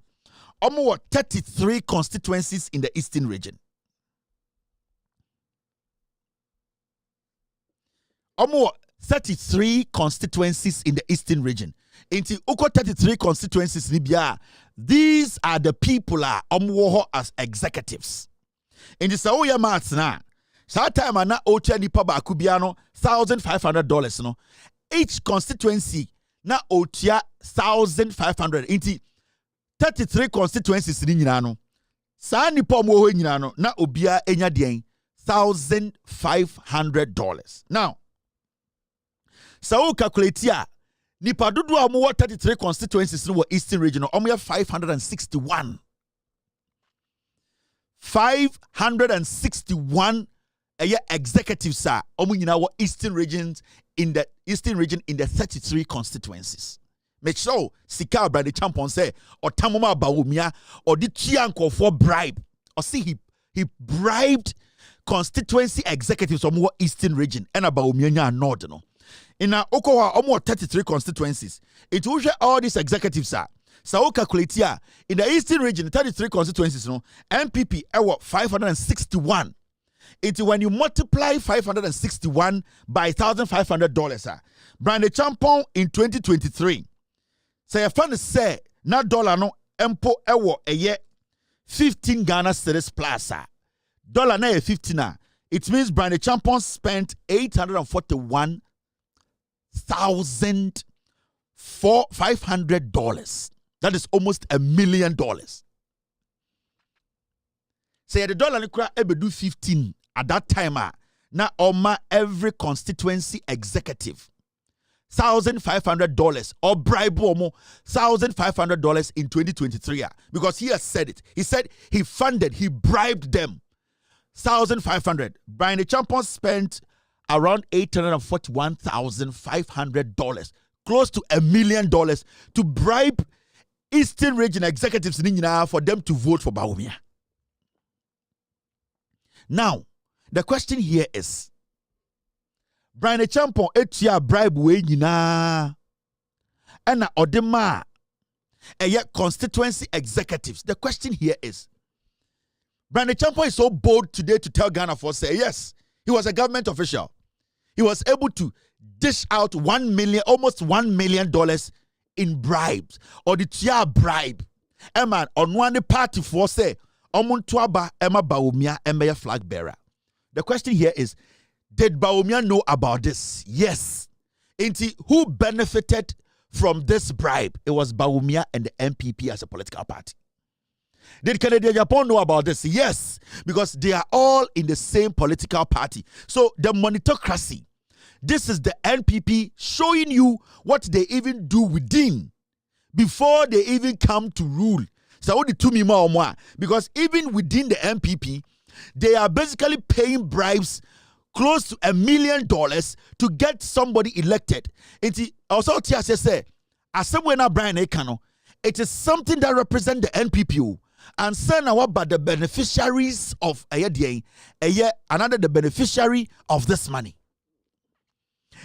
almost 33 constituencies in the Eastern region. Almost 33 constituencies in the Eastern region. Into Uko 33 constituencies Libya. These are the people as executives. In the Saoya Mats na, sa time na ocha nipa ba kubiano $1,500 no. Each constituency na ocha 1,500. Inti 33 constituencies ni nyina no. Sa nipa mo ho nyina no na obia enya den $1,500. Now, so calculate ya nipa dodo a mo 33 constituencies no Eastern region no omo 561. 561 executives are omo nyina wo Eastern region in the 33 constituencies. Make sure Sika Brother Champon say or Tamoma Bawumia or the Chianko for bribe. Or see he bribed constituency executives of more Eastern region and about Bawumia North no. In Okowa almost 33 constituencies. It will show all these executives are So calculate here in the eastern region, 33 constituencies, no, MPP 561. It's when you multiply 561 by $1,500, Brandon Champon in 2023. Say a fund say na dollar no empo ewo a year 15 Ghana cedis plus. Dollar na 15. It means Brandon Champon spent $841,500. That is almost $1 million. Say the dollar nikra ebedu 15 at that time. Na oma every constituency executive $1,500 or bribe more $1,500 in 2023 because he has said it. He said he bribed them $1,500. Brian the Champion spent around $841,500, close to $1 million, to bribe Eastern Region executives for them to vote for Bawumia. Now, the question here is, Brian Champon etia bribe we nyina ena odema constituency executives. The question here is, Brian Champon is so bold today to tell Ghana for say yes, he was a government official. He was able to dish out almost $1 million in bribes or the tia bribe. Eman on one party for say omuntuaba Emma Bawumia Emma flag bearer. The question here is, did Bawumia know about this? Yes. Who benefited from this bribe? It was Bawumia and the NPP as a political party. Did Kennedy Japan know about this? Yes, because they are all in the same political party. So the monetocracy, this is the NPP showing you what they even do within before they even come to rule. So the two more because even within the NPP, they are basically paying bribes close to $1 million to get somebody elected. It also say, as someone Brian Ekano, it is something that represents the NPP. And send our but the beneficiaries of the beneficiary of this money.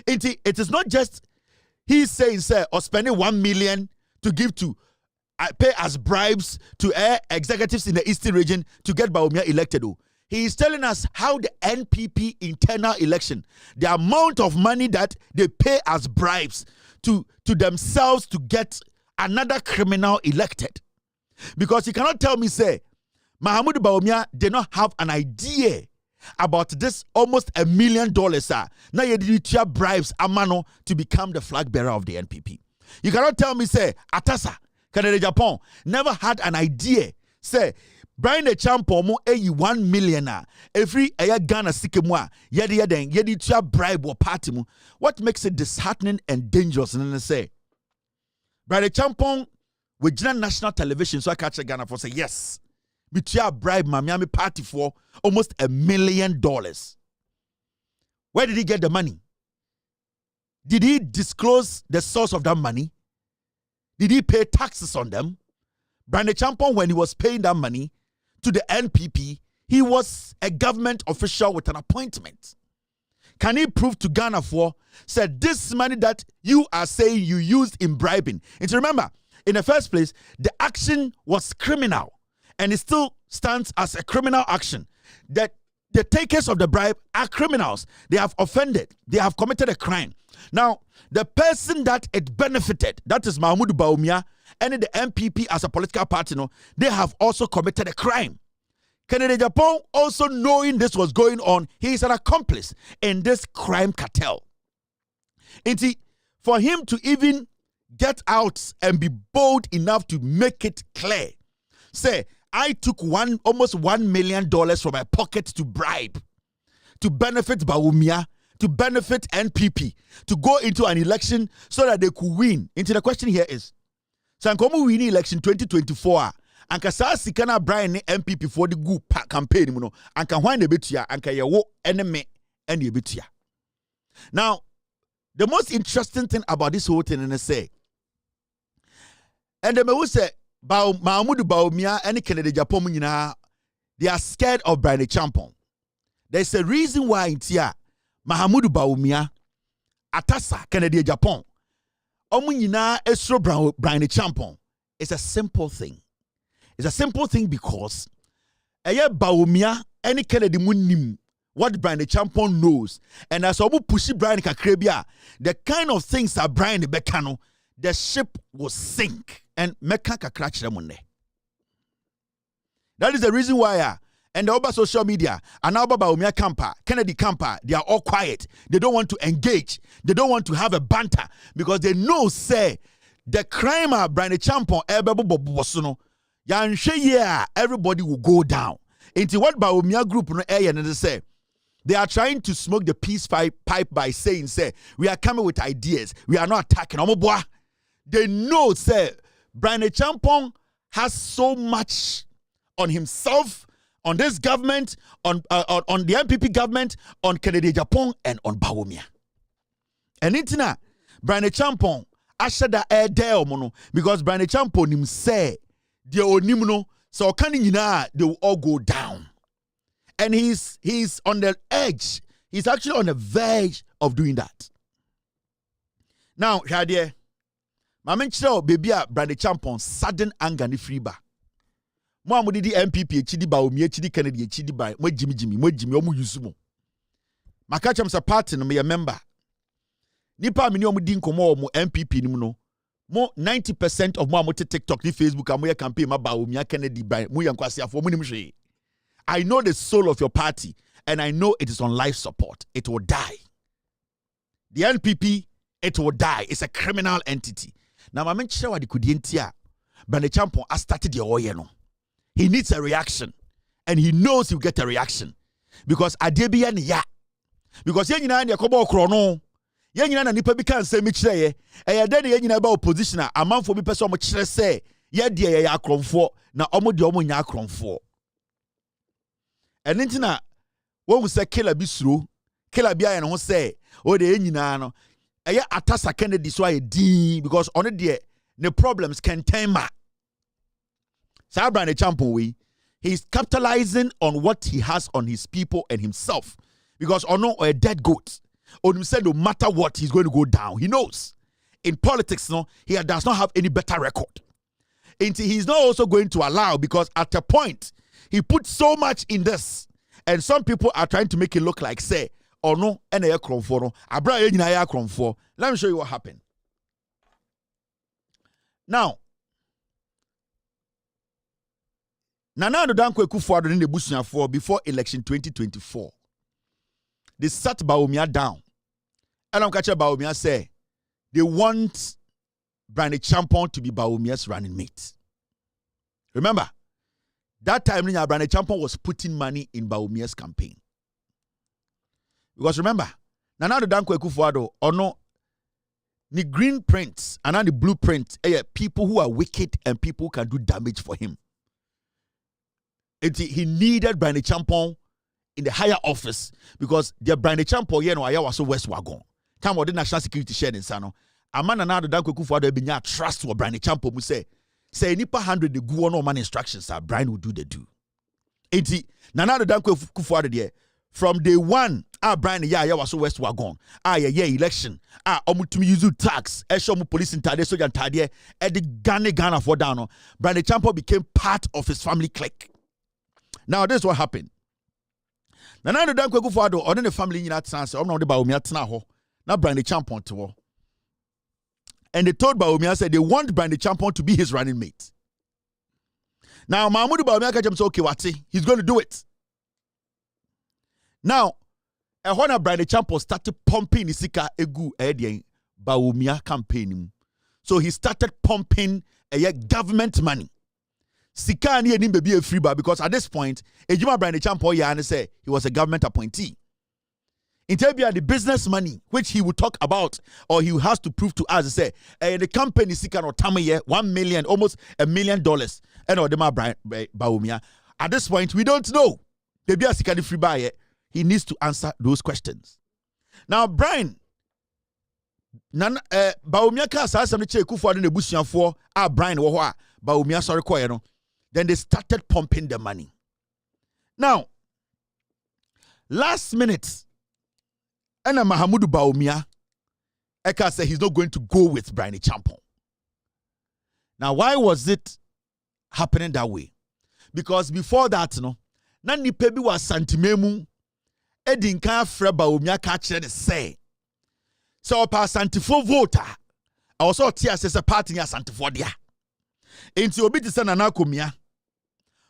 It is not just he's saying or spending 1 million to give to pay as bribes to executives in the Eastern region to get Bawumia elected. He is telling us how the NPP internal election, the amount of money that they pay as bribes to themselves to get another criminal elected. Because you cannot tell me, say, Mahamudu Bawumia did not have an idea about this almost $1 million. Now you did bribes Amano to become the flag bearer of the NPP. You cannot tell me, say, Atasa, Canada Japan, never had an idea, say, Brian the Champo mo 1 million every Ghana sikemwa yedi bribe or party mo. What makes it disheartening and dangerous? And then say, Brian the Champo with national television, so I catch Ghana for say yes, we bribe Miami party for almost $1 million. Where did he get the money? Did he disclose the source of that money? Did he pay taxes on them? Brian the Champo, when he was paying that money to the NPP, he was a government official with an appointment. Can he prove to Ghana for said this money that you are saying you used in bribing? And remember, in the first place, the action was criminal and it still stands as a criminal action. That the takers of the bribe are criminals. They have offended. They have committed a crime. Now, the person that it benefited, that is Mahamudu Bawumia, and the NPP as a political party, they have also committed a crime. Kennedy Japan, also knowing this was going on, he is an accomplice in this crime cartel. And for him to even get out and be bold enough to make it clear, say, I took almost $1 million from my pocket to bribe, to benefit Bawumia, to benefit NPP, to go into an election so that they could win. Into the question here is, so Sankomu win election 2024, and Kasa Sikana Brian MPP for the good campaign, and can wind a bit here, and can you enemy any bit here. Now, the most interesting thing about this whole thing, and I say, and the me say, Mahamudu Bawumia and Kennedy Japan, they are scared of Brian Champon. There's a reason why in Tia Mahamudu Bawumia, Atasa, Kennedy Japan, Omunyina Estro Brian Champon, it's a simple thing. It's a simple thing because Baumia any Kennedy munim what Brian the Champon knows, and as Obu pushy Brian Kakrebia, the kind of things that Brian the Becano, the ship will sink and Meka crash them on there. That is the reason why and the over social media and now Baumia camper, Kennedy camper, they are all quiet. They don't want to engage. They don't want to have a banter because they know say the crime of Brian the Champon everybody will go down. Into what Baumia group no and they say they are trying to smoke the peace pipe by saying, say, we are coming with ideas. We are not attacking. They know, say, Brian Champon has so much on himself, on this government, on the NPP government, on Kennedy Japan, and on Baumia. And intina, Brian Champon, ashada air there mono, because Brian Champon him say, the onimno, so can they will all go down. And he's on the edge. He's actually on the verge of doing that. Now, Shadia, my mention baby Brandon Champon sudden anger ni free ba. Mo amudi di MPP chidi ba omi chidi Kennedy chidi ba mo Jimmy omu yusumo. Makacham sa party no me member. Nipa mi ni omu di nkomo omu MPP ni no. Mo 90% of mo amote TikTok ni Facebook amoye campaign ma ba omi Kennedy ba mo yankwasi afo mo nim hwe. I know the soul of your party, and I know it is on life support. It will die. The NPP, it will die. It's a criminal entity. Now, I mentioned what the Kudientia, but the champion has started the oil. He needs a reaction, and he knows he'll get a reaction. Because Adebian, ya. Because Yanina and Yakobo Chrono, Yanina and Nipper can't say Michele, and then Yanina about positioner, a man for me, person much say, ya dear Yakron for, now Omo the Omo Yakron for. And then, when we say killer be through, killer be and say, oh, the engineer, I atasa Kennedy so I D because on the problems can time. Sabran the champion he's capitalizing on what he has on his people and himself. Because no a dead goat. On him said no matter what, he's going to go down. He knows. In politics, no, he does not have any better record. And he's not also going to allow because at a point, he put so much in this, and some people are trying to make it look like, say, oh no, and a cron for no. Let me show you what happened. Now, Nana Dankwe Kufuor in the Bushia for before election 2024. They sat Baumia down. And I'm catching Baumia say they want Brian Champon to be Baumia's running mate. Remember? That time, Brian Champon was putting money in Baumia's campaign. Because remember, Nana Dankwe Kufuor or no, the green prints and the blueprint, people who are wicked and people who can do damage for him. He needed Brian Champon in the higher office because the Brian Champon, I was so West Wagon. Time of the national security share in Sano. A man and Dankwe Kufuor be trust for Brian Champon who say nipa 100 the go on man instructions Brian will do the do. Enti Nana Dankwe Kufuor there from day one Brian was so West Wagon election omutumi use tax eshomu police intade so jantade e the Ghana for down Brian Champon became part of his family clique. Now this is what happened. Nana Dankwe Kufuor on the family in that sense no de ba omi atena ho na Brian Champon to. And they told Baumia said they want Brian Champon to be his running mate. Now, Mahmoud Baumia said, okay, he's going to do it. Now, when Brian Champon started pumping Isika Egu Baumia campaign. So he started pumping government money. Sika and he be a free bar because at this point, Ejima Brian Champon say he was a government appointee. In Tabia, the business money, which he will talk about, or he has to prove to us, say, the company seeking or Tamaye, $1 million, almost $1 million, and or the Baumia. At this point, we don't know. Tabia seeking free buyer. He needs to answer those questions. Now, Brian, Baumia kasa some che Kufuor in the Bushia for Brian Wawa, Baumia sorry koyeno. Then they started pumping the money. Now, last minute. And Mahamudu Baumia, Eka said he's not going to go with Brian Champon. Now, why was it happening that way? Because before that, no, na nipa bi was santimemu edinka freba omia ka kire ne say. So pa santifo voter. I also tia say party ya santifo dia. Enti obi te say Nana Komia.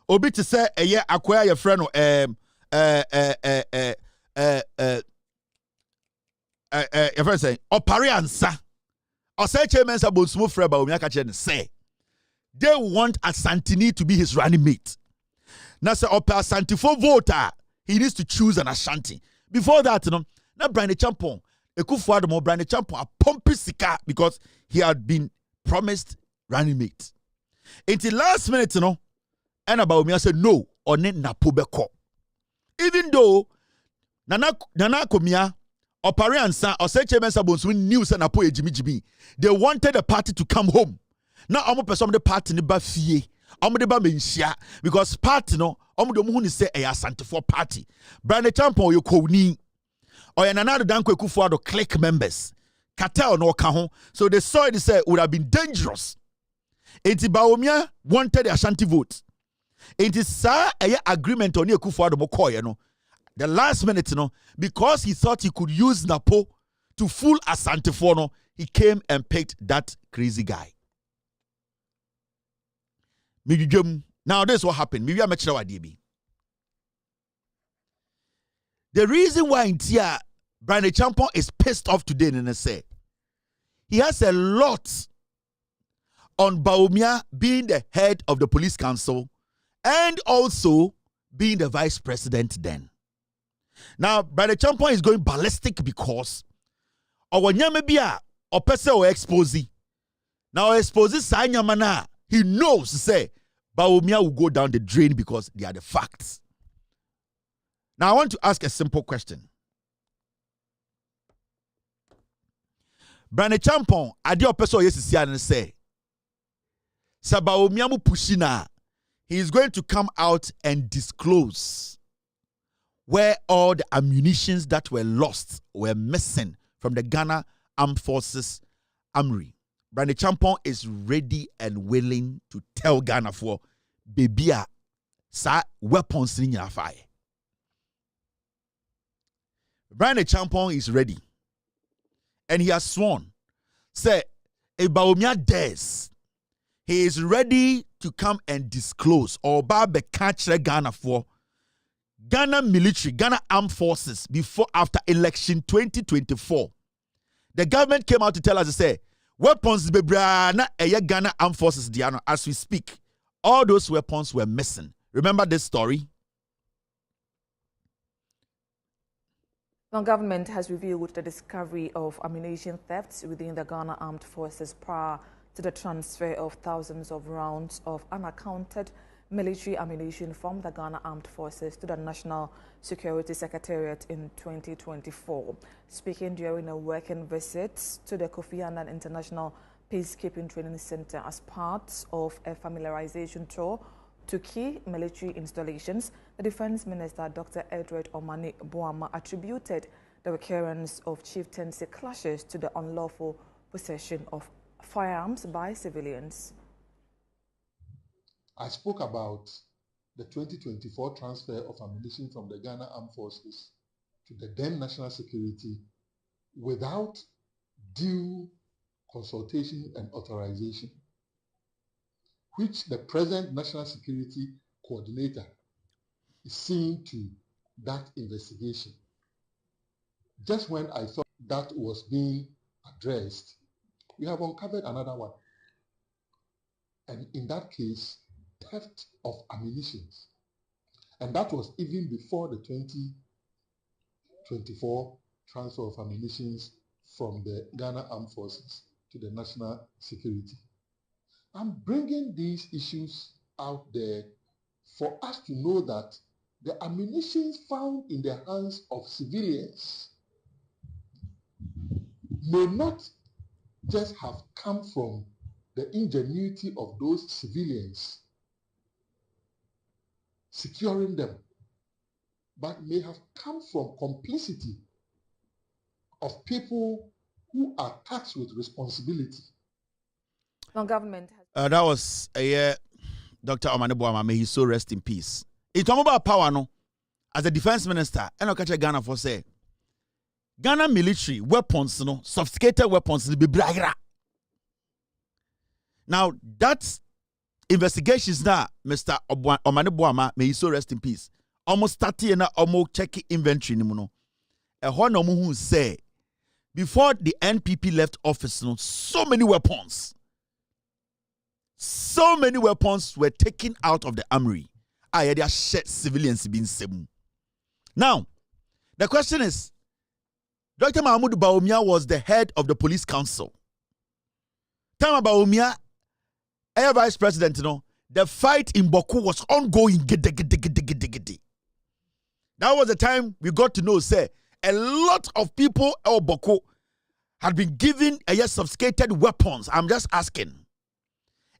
Obi te say eye akoya ye frɛ no your friend say opare ansa. O say chairman sa bonsumo freba omia ka kire ne say. They want Asantini to be his running mate. Now, say Opa Asantifo voter, he needs to choose an Ashanti. Before that, you know, now Brian Champon, Ekufuado mo Brian Champon a pumpy sika because he had been promised running mate. Until last minute, you know, and about me, I said no, or ne napobeko. Even though Nana Komia, Opare Ansa, or Seche Mensa Bonsu knew Sanapo Jimmy, they wanted the party to come home. Now, I'm a person of the party in Bafie. I'm the Bamensia because party no, I'm the one who say a Santifo party. Brand Tampon, you call ni or another Danko Kufuado click members. Cartel no kahon. So they saw it say would have been dangerous. Enti Baomia wanted the Ashanti vote. It is sa a agreement on Kufuado Mokoy, no. The last minute, no, because he thought he could use Napo to fool Asantifo, no, he came and picked that crazy guy. Now, this is what happened. Maybe I'm DB. The reason why Intia Brian Champon is pissed off today, and say he has a lot on Baumia being the head of the police council and also being the vice president then. Now, Brian Champon is going ballistic because our Nyamebia or Pese or expose. Now, expose Sanyamana. He knows, say, Baumia will go down the drain because they are the facts. Now, I want to ask a simple question. Brane Champon, adio peso yesi and say, Baumia mu pushina, he is going to come out and disclose where all the ammunitions that were lost were missing from the Ghana Armed Forces Armory. Brane Champon is ready and willing to tell Ghana for baby sa weapons in your fire. Brane Champon is ready. And he has sworn. Say, if Baumia dares, he is ready to come and disclose or catch Ghana for Ghana military, Ghana Armed Forces before after election 2024. The government came out to tell us to say, weapons bebrana Ghana Armed Forces Diano as we speak. All those weapons were missing. Remember this story? The government has revealed the discovery of ammunition thefts within the Ghana Armed Forces prior to the transfer of thousands of rounds of unaccounted military ammunition from the Ghana Armed Forces to the National Security Secretariat in 2024. Speaking during a working visit to the Kofi Annan International Peacekeeping Training Center as part of a familiarization tour to key military installations, the Defense Minister Dr. Edward Omani Boama attributed the recurrence of chieftaincy clashes to the unlawful possession of firearms by civilians. I spoke about the 2024 transfer of ammunition from the Ghana Armed Forces to the then National Security without due consultation and authorization, which the present National Security Coordinator is seeing to that investigation. Just when I thought that was being addressed, we have uncovered another one. And in that case, theft of ammunition. And that was even before the 2024 transfer of ammunition from the Ghana Armed Forces to the National Security. I'm bringing these issues out there for us to know that the ammunition found in the hands of civilians may not just have come from the ingenuity of those civilians securing them, but may have come from complicity of people who are tasked with responsibility. The government That was Dr. Omane Boama. May he so rest in peace. It's about power, no? As a defense minister, I know catch Ghana for say Ghana military weapons, no, sophisticated weapons, be bragra. Now that investigations now, Mr. Omane Boama, may he so rest in peace. Almost 30 and almost check inventory, no. A one who say before the NPP left office, no, so many weapons were taken out of the armory. I had shot civilians being seven. Now, the question is, Dr. Mahmoud Bawumia was the head of the police council. Time Bawumia, air vice president, you know, the fight in Boku was ongoing. That was the time we got to know, say, a lot of people in Boku had been given sophisticated weapons. I'm just asking,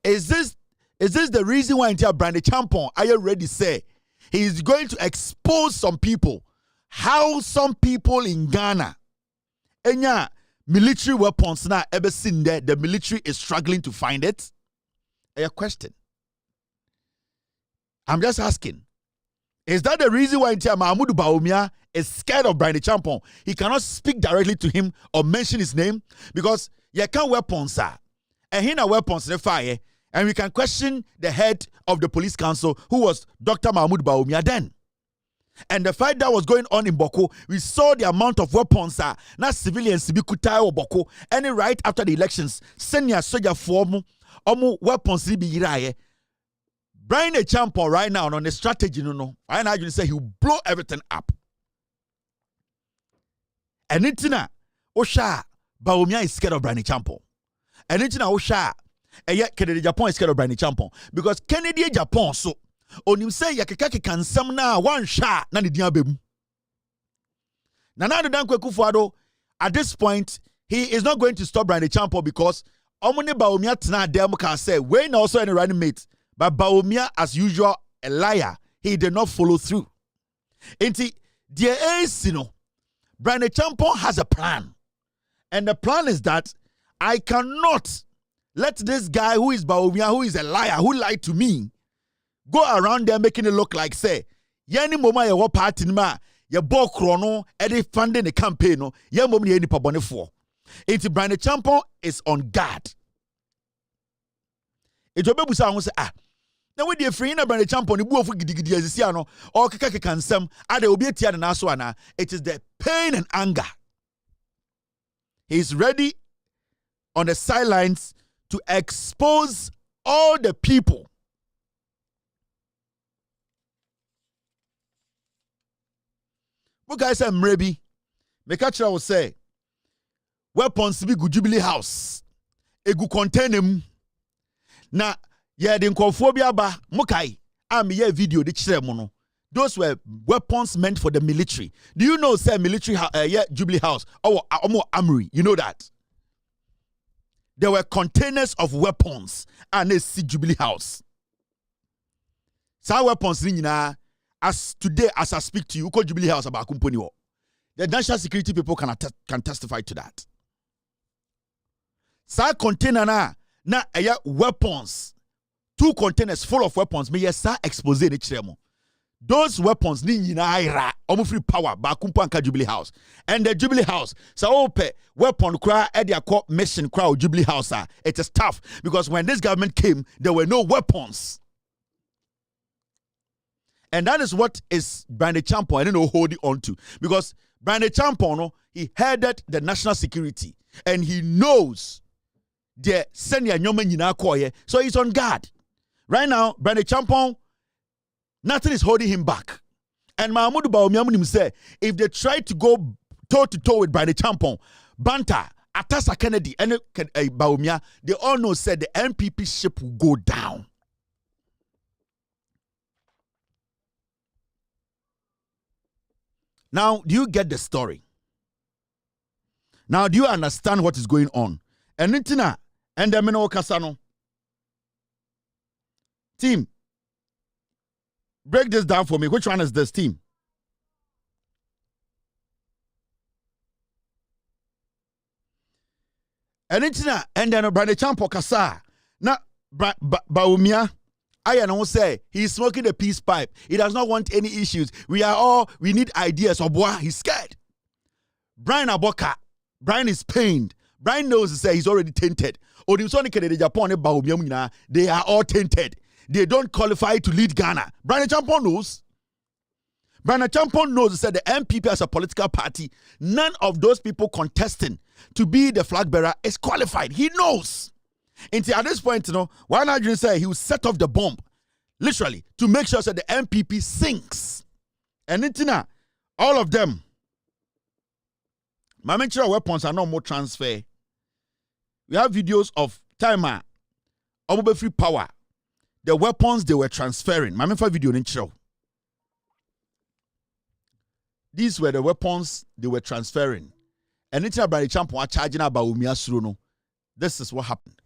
is this the reason why until Brandy Champon, are you ready to say he is going to expose some people? How some people in Ghana, any military weapons now ever seen there, the military is struggling to find it? A question. I'm just asking. Is that the reason why until Mahmoud Bawumia is scared of Brandy Champon? He cannot speak directly to him or mention his name because you can't weapons, sir. And he na weapons in the fire. And we can question the head of the police council, who was Dr. Mahmoud Bawumia then. And the fight that was going on in Boko, we saw the amount of weapons na civilians be kutai or Boko. And right after the elections, senior soldier form weapons be iraye. Brian a champion right now on the strategy, no. I now say he will blow everything up. And itina Osha Bawumia is scared of Brian Champion. And itina Osha. And yet, Kennedy Japan is scared of Brian Champon because Kennedy Japan so on him say yakaki can some na one shot na the diabem. Nana Dankwe Kufuado at this point he is not going to stop Brian Champon because Omone Bawumia tna dem can say when also any running mate, but Bawumia as usual a liar. He did not follow through. Inti dear is Brian Champon has a plan, and the plan is that I cannot let this guy who is Bawumia, who is a liar, who lied to me, go around there making it look like, say, yani moma ya party ma, ya bo krono, edi funding the campaign, no, ya moma ya ni pabone for. It's Brian Champon is on guard. It's a baby say, now with the free na Brian Champon, the boo for gidi azisiano, or kaka kansem, ade obi etia na aswana. It is the pain and anger. He's ready on the sidelines to expose all the people. What guys say mrebi? Mekacha will say weapons be good Jubilee House. E go contain them. Na ye the nkophobia ba mukai am ye video de chire mo no. Those were weapons meant for the military. Do you know say military Jubilee House or armory? You know that? There were containers of weapons and a Jubilee House. Some weapons, as today, as I speak to you, call Jubilee House about company. The national security people can testify to that. Some container na weapons, 2 containers full of weapons. Me yes, expose ni chemo. Those weapons ni ira free power ba kumpa anka Jubilee House. And the Jubilee House so weapon cry at their court mission crowd Jubilee House it is tough because when this government came there were no weapons. And that is what is Brian Champon I don't know holding on to because Brian Champon he headed the national security and he knows the senior nyoman nyina koye so he's on guard. Right now Brian Champon nothing is holding him back. And Mahmoud Bawumia say, if they try to go toe-to-toe with Brian Champon, Banta, Atasa Kennedy, and Bawumia, they all know said the NPP ship will go down. Now, do you get the story? Now, do you understand what is going on? And Nitina, and the Meno Kasano. Team, break this down for me. Which one is this team? And then Brian Champo Kasa. Now, Baumia, I know say he's smoking a peace pipe. He does not want any issues. We need ideas. Obwa, he's scared. Brian Aboka, Brian is pained. Brian knows say he's already tainted. They are all tainted. They don't qualify to lead Ghana. Brian Champon knows. Brian Champon knows that the NPP as a political party, none of those people contesting to be the flag bearer is qualified. He knows. Until at this point, why not just say he will set off the bomb, literally, to make sure that the NPP sinks. And all of them, my mention weapons are no more transfer. We have videos of timer, free power, the weapons they were transferring. My mention video in show. These were the weapons they were transferring. And it's about the champion charging about Umia Suruno. This is what happened.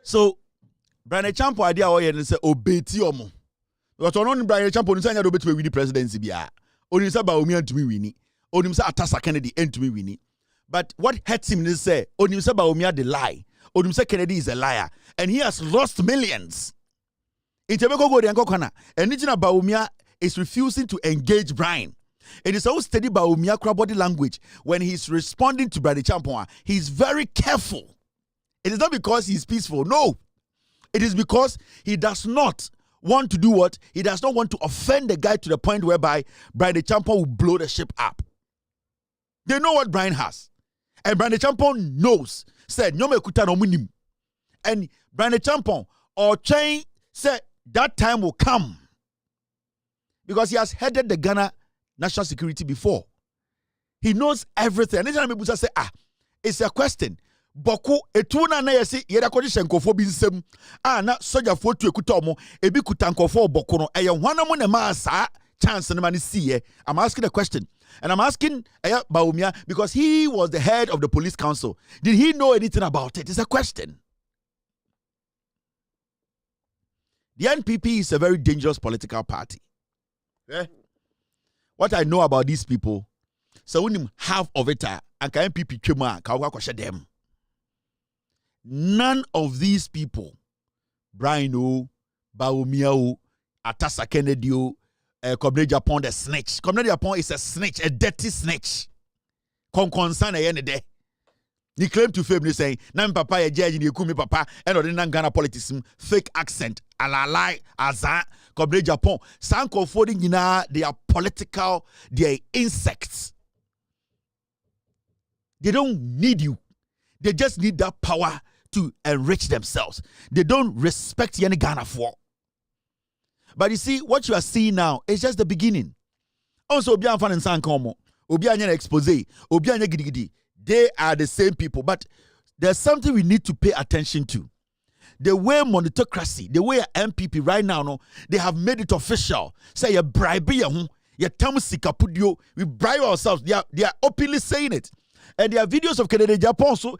So, Brian Champo idea and say obeti omo. Because on Brian Champo no say nya do beti we the presidency bia. Oni say ba omi antumi wini. Oni say Atasa Kennedy antumi wini. But what hurts him is say oni say ba omi the lie. Oni say Kennedy is a liar and he has lost millions. Intebeko go de ankokana. And nitina ba omi is refusing to engage Brian. It is so steady ba omi body language when he's responding to Brian Champo. He's very careful. It is not because he's peaceful. No. It is because he does not want to do what? He does not want to offend the guy to the point whereby Brian Champo will blow the ship up. They know what Brian has. And Brian Champo knows. Said, Nyome kuta no munim. And Brian Champo or Chain said that time will come. Because he has headed the Ghana national security before. He knows everything. And anytime people say, it's a question. Boku etuna na yesi yeda kodi shenkofo bi nsem na soja fo tu ekuta omo ebi kuta nkofo boku no eye hwana mo ne ma sa chance ne ma ne siye. I'm asking a question and I'm asking Baumia because he was the head of the police council. Did he know anything about it? It's a question. The NPP is a very dangerous political party. What I know about these people, so when half of it and NPP chuma ka kwakoshe them. None of these people, Brian Baumia Atasa Kennedy Kobne Japan the snitch. Kobne Japan is a snitch, a dirty snitch. Concern a day. He claimed to fame saying, Nan papa a judge in Yukumi papa and ordinary Ghana politics, fake accent, alalai, azan, Kobne Japan. Sanko Foding they are political, they are insects. They don't need you. They just need that power to enrich themselves. They don't respect any Ghana for. But you see, what you are seeing now is just the beginning. Also, Obian Fan and Sankomo, Obian expose, Obian Gidi, they are the same people. But there's something we need to pay attention to. The way monetocracy, the way MPP right now, no, they have made it official. Say you bribe you tamusikapudio, we bribe ourselves. They are openly saying it. And there are videos of Kennedy Japan, so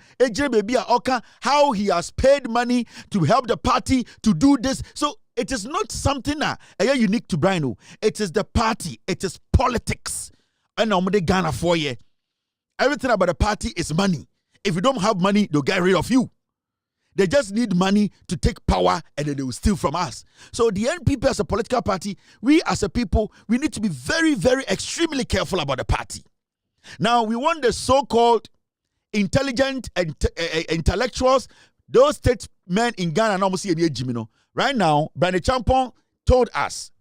how he has paid money to help the party to do this. So it is not something unique to Brian. It is the party. It is politics. And Ghana for you. Everything about the party is money. If you don't have money, they'll get rid of you. They just need money to take power and then they will steal from us. So the NPP as a political party, we as a people, we need to be very, very extremely careful about the party. Now, we want the so-called intelligent and intellectuals, those statesmen in Ghana, right now, Brian Champon told us,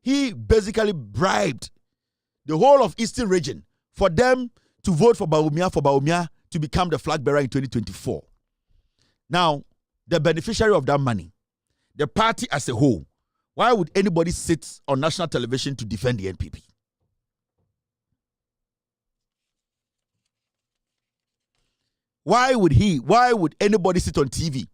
he basically bribed the whole of Eastern region, for them to vote for Bawumia to become the flag bearer in 2024. Now, the beneficiary of that money, the party as a whole, why would anybody sit on national television to defend the NPP? Why would anybody sit on TV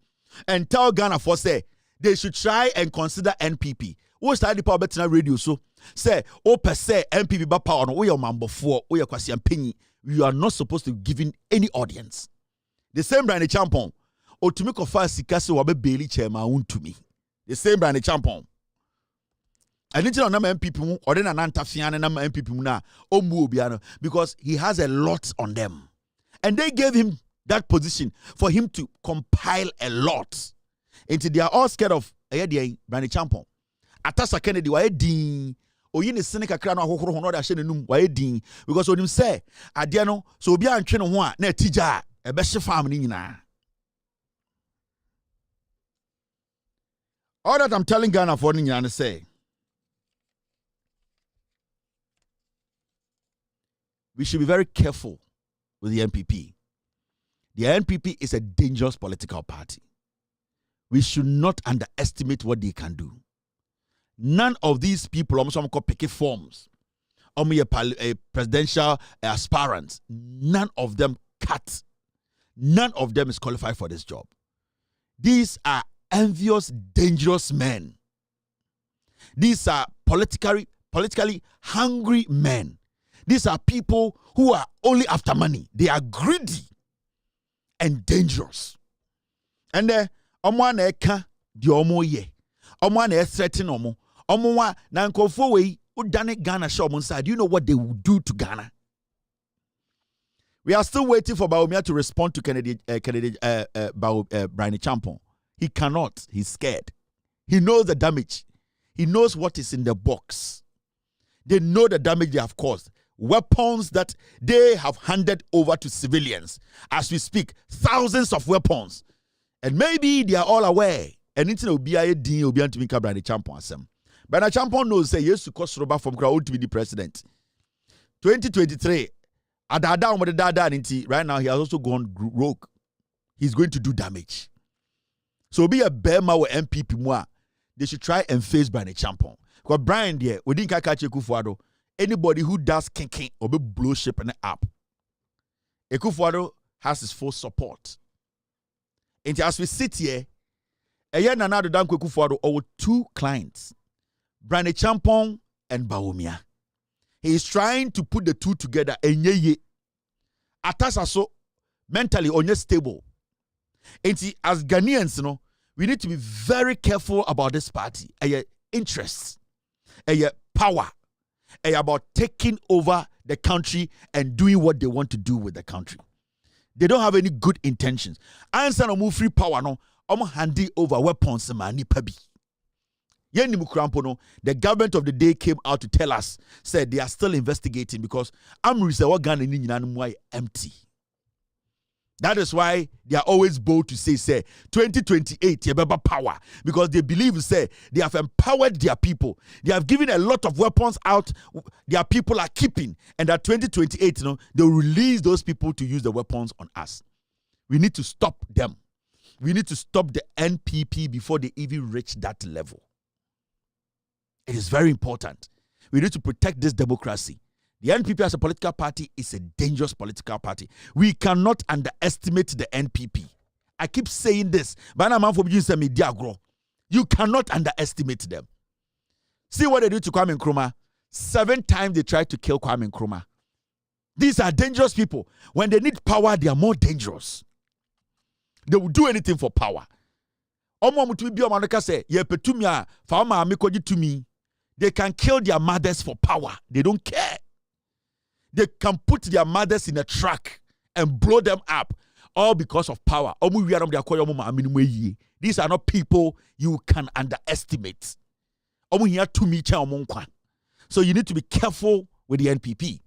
and tell Ghana for say they should try and consider NPP? Who started the power better radio so say per se NPP ba power no we your man before we your kwasi penny. You are not supposed to give in any audience. The same Brian Champon or to make a fast sikase wabe Bailey chairman to me. The same Brian Champon. I didn't know number MPP or then an antafian number MPP na omuobiano because he has a lot on them. And they gave him that position for him to compile a lot. And they are all scared of Brian Champon. Atasa Kennedy wa edin oyi seneca kra no ahohoro ho no da hye nenum wa edin because onim say ade no so obi antwe no ho a na atija e be hye farm ni nyina. All that I'm telling Ghana for ni nyina say we should be very careful with the NPP. The NPP is a dangerous political party. We should not underestimate what they can do. None of these people almost called picket forms, a presidential aspirants, none of them cut. None of them is qualified for this job. These are envious, dangerous men. These are politically hungry men. These are people who are only after money. They are greedy and dangerous. And omo eka di omo ye. Omo na threaten omo. Omo wa na nkofo we udane Ghana show on side. Do you know what they will do to Ghana? We are still waiting for Bawumia to respond to Brian Champon. He cannot. He's scared. He knows the damage. He knows what is in the box. They know the damage they have caused. Weapons that they have handed over to civilians. As we speak, thousands of weapons. And maybe they are all aware. And it's no BIA D or Brian Champon asem. Brian Champon knows say yes to cost roba from crowd to be the president. 2023. Right now he has also gone rogue. He's going to do damage. So be a Bema or MPP moi. They should try and face Brian Champon. Because Brian there, we didn't catch Ekufuado. Anybody who does kinking or be blow ship and up. Ekufuado has his full support. And as we sit here, a year and another down Ekufuado over two clients, Brian Champon and Bawumia. He is trying to put the two together and ye Atasa so mentally unstable. And as Ghanaians, we need to be very careful about this party. Interests, power, about taking over the country and doing what they want to do with the country. They don't have any good intentions. Answer no move free power no. Handy over weapons mani pabi. The government of the day came out to tell us, said they are still investigating because Amri empty. That is why they are always bold to say 2028 yebeba power, because they believe say they have empowered their people. They have given a lot of weapons out. Their people are keeping, and at 2028, they'll release those people to use the weapons on us. We need to stop them. We need to stop the NPP before they even reach that level. It is very important. We need to protect this democracy. The NPP as a political party is a dangerous political party. We cannot underestimate the NPP. I keep saying this, but you cannot underestimate them. See what they do to Kwame Nkrumah. 7 times they tried to kill Kwame Nkrumah. These are dangerous people. When they need power, they are more dangerous. They will do anything for power. They can kill their mothers for power. They don't care. They can put their mothers in a truck and blow them up, all because of power. These are not people you can underestimate. So you need to be careful with the NPP.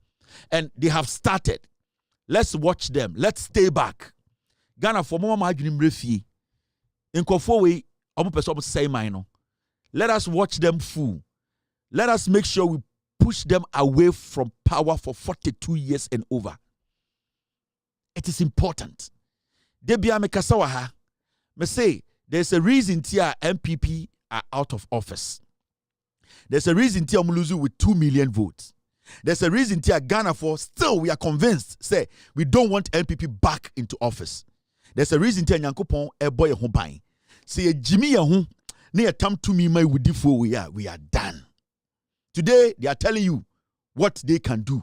And they have started. Let's watch them. Let's stay back. Ghana for mama refi. Let us watch them fool. Let us make sure we pushed them away from power for 42 years and over. It is important. Debia Mekasawaha, me say there's a reason tia MPP are out of office. There's a reason tia Muluzu with 2 million votes. There's a reason tia Ghana for still we are convinced say we don't want MPP back into office. There's a reason tia Nyankopon e boy ho ban. Say Jimmy Yahu na tam to me my wudifo we are done. Today they are telling you what they can do.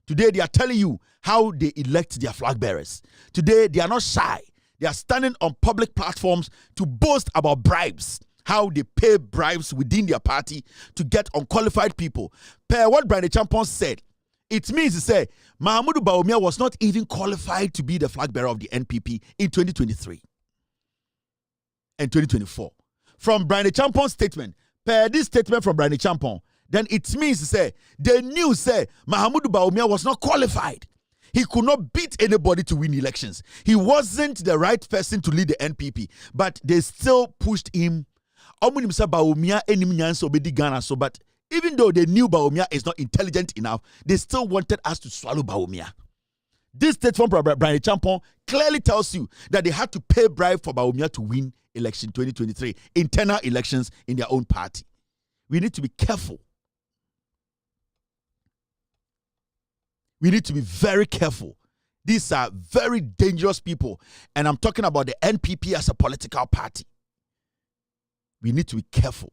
Today they are telling you how they elect their flag bearers. Today they are not shy. They are standing on public platforms to boast about bribes. How they pay bribes within their party to get unqualified people. Per what Brian Champon said, it means to say Mahamudu Bawumia was not even qualified to be the flag bearer of the NPP in 2023 and 2024. From Brian Champon's statement, per this statement from Brian Champon, then it means to say they knew say Mahamudu Bawumia was not qualified. He could not beat anybody to win elections. He wasn't the right person to lead the NPP, but they still pushed him. But even though they knew Bawumia is not intelligent enough, they still wanted us to swallow Bawumia. This statement from Brian Champon clearly tells you that they had to pay bribe for Bawumia to win election 2023, internal elections in their own party. We need to be careful. We need to be very careful. These are very dangerous people. And I'm talking about the NPP as a political party. We need to be careful.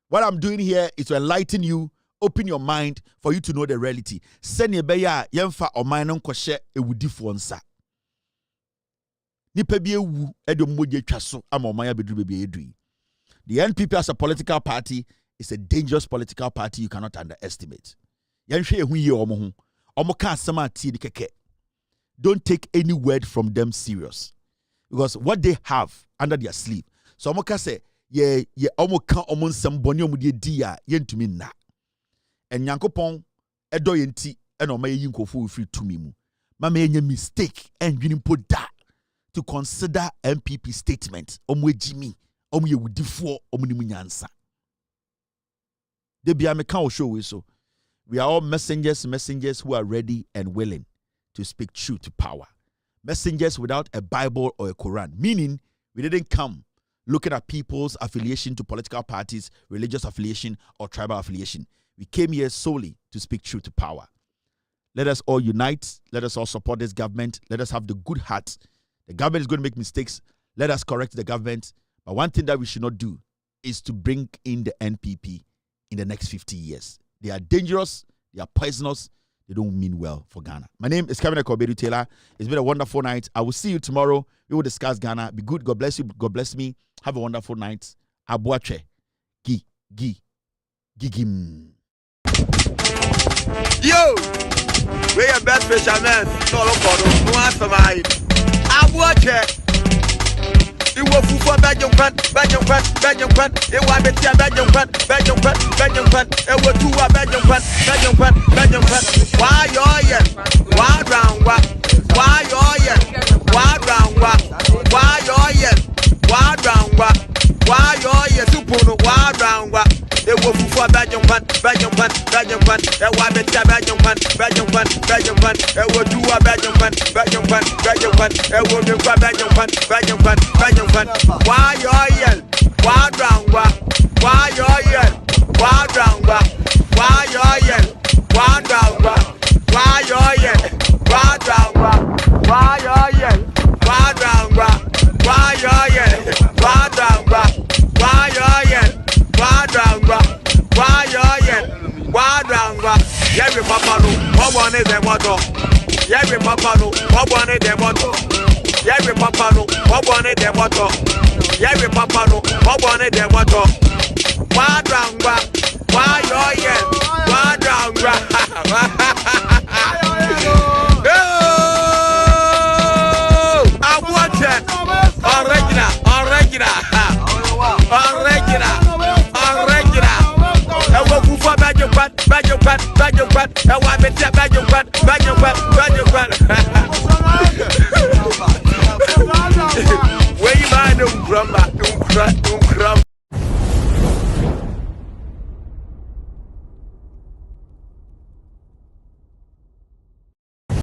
What I'm doing here is to enlighten you, open your mind for you to know the reality. The NPP as a political party is a dangerous political party you cannot underestimate. Don't take any word from them serious. Because what they have under their sleeve. So Omoka say, ye omoka omonsem boni omudie dia yentumi na. And Nyankopon edo yenti eno ma yin kofo free to me mu. Ma me mistake and winimpo da to consider MPP statement. Omwe Jimmy, omwe wudifo omnimu nyansa. They be a meka show we so. We are all messengers who are ready and willing to speak truth to power. Messengers without a Bible or a Quran. Meaning, we didn't come looking at people's affiliation to political parties, religious affiliation, or tribal affiliation. We came here solely to speak truth to power. Let us all unite. Let us all support this government. Let us have the good heart. The government is going to make mistakes. Let us correct the government. But one thing that we should not do is to bring in the NPP in the next 50 years. They are dangerous. They are poisonous. They don't mean well for Ghana. My name is Kevin Kobedu Taylor. It's been a wonderful night. I will see you tomorrow. We will discuss Ghana. Be good. God bless you. God bless me. Have a wonderful night. Abuache. Gigim. Yo! We are best fishermen. No, no answer my Abuache. You will for Belgium, it was Belgium, it was two Belgium, why round, it was for Belgium, it why oil? Why round? Why oil? Why round? Why oil? Why round? Why oil? Why round? Why oil? Why round? Why oil? Why round? Why oil? Why round? Why oil? Why round? Every papa no, what one is the motto? Every papa no, what one is the motto? Every papa no, what one is the motto? Every papa no, what one is the motto? Why round? Why oil? Why round? I watch it. Original. I will go for Belgium.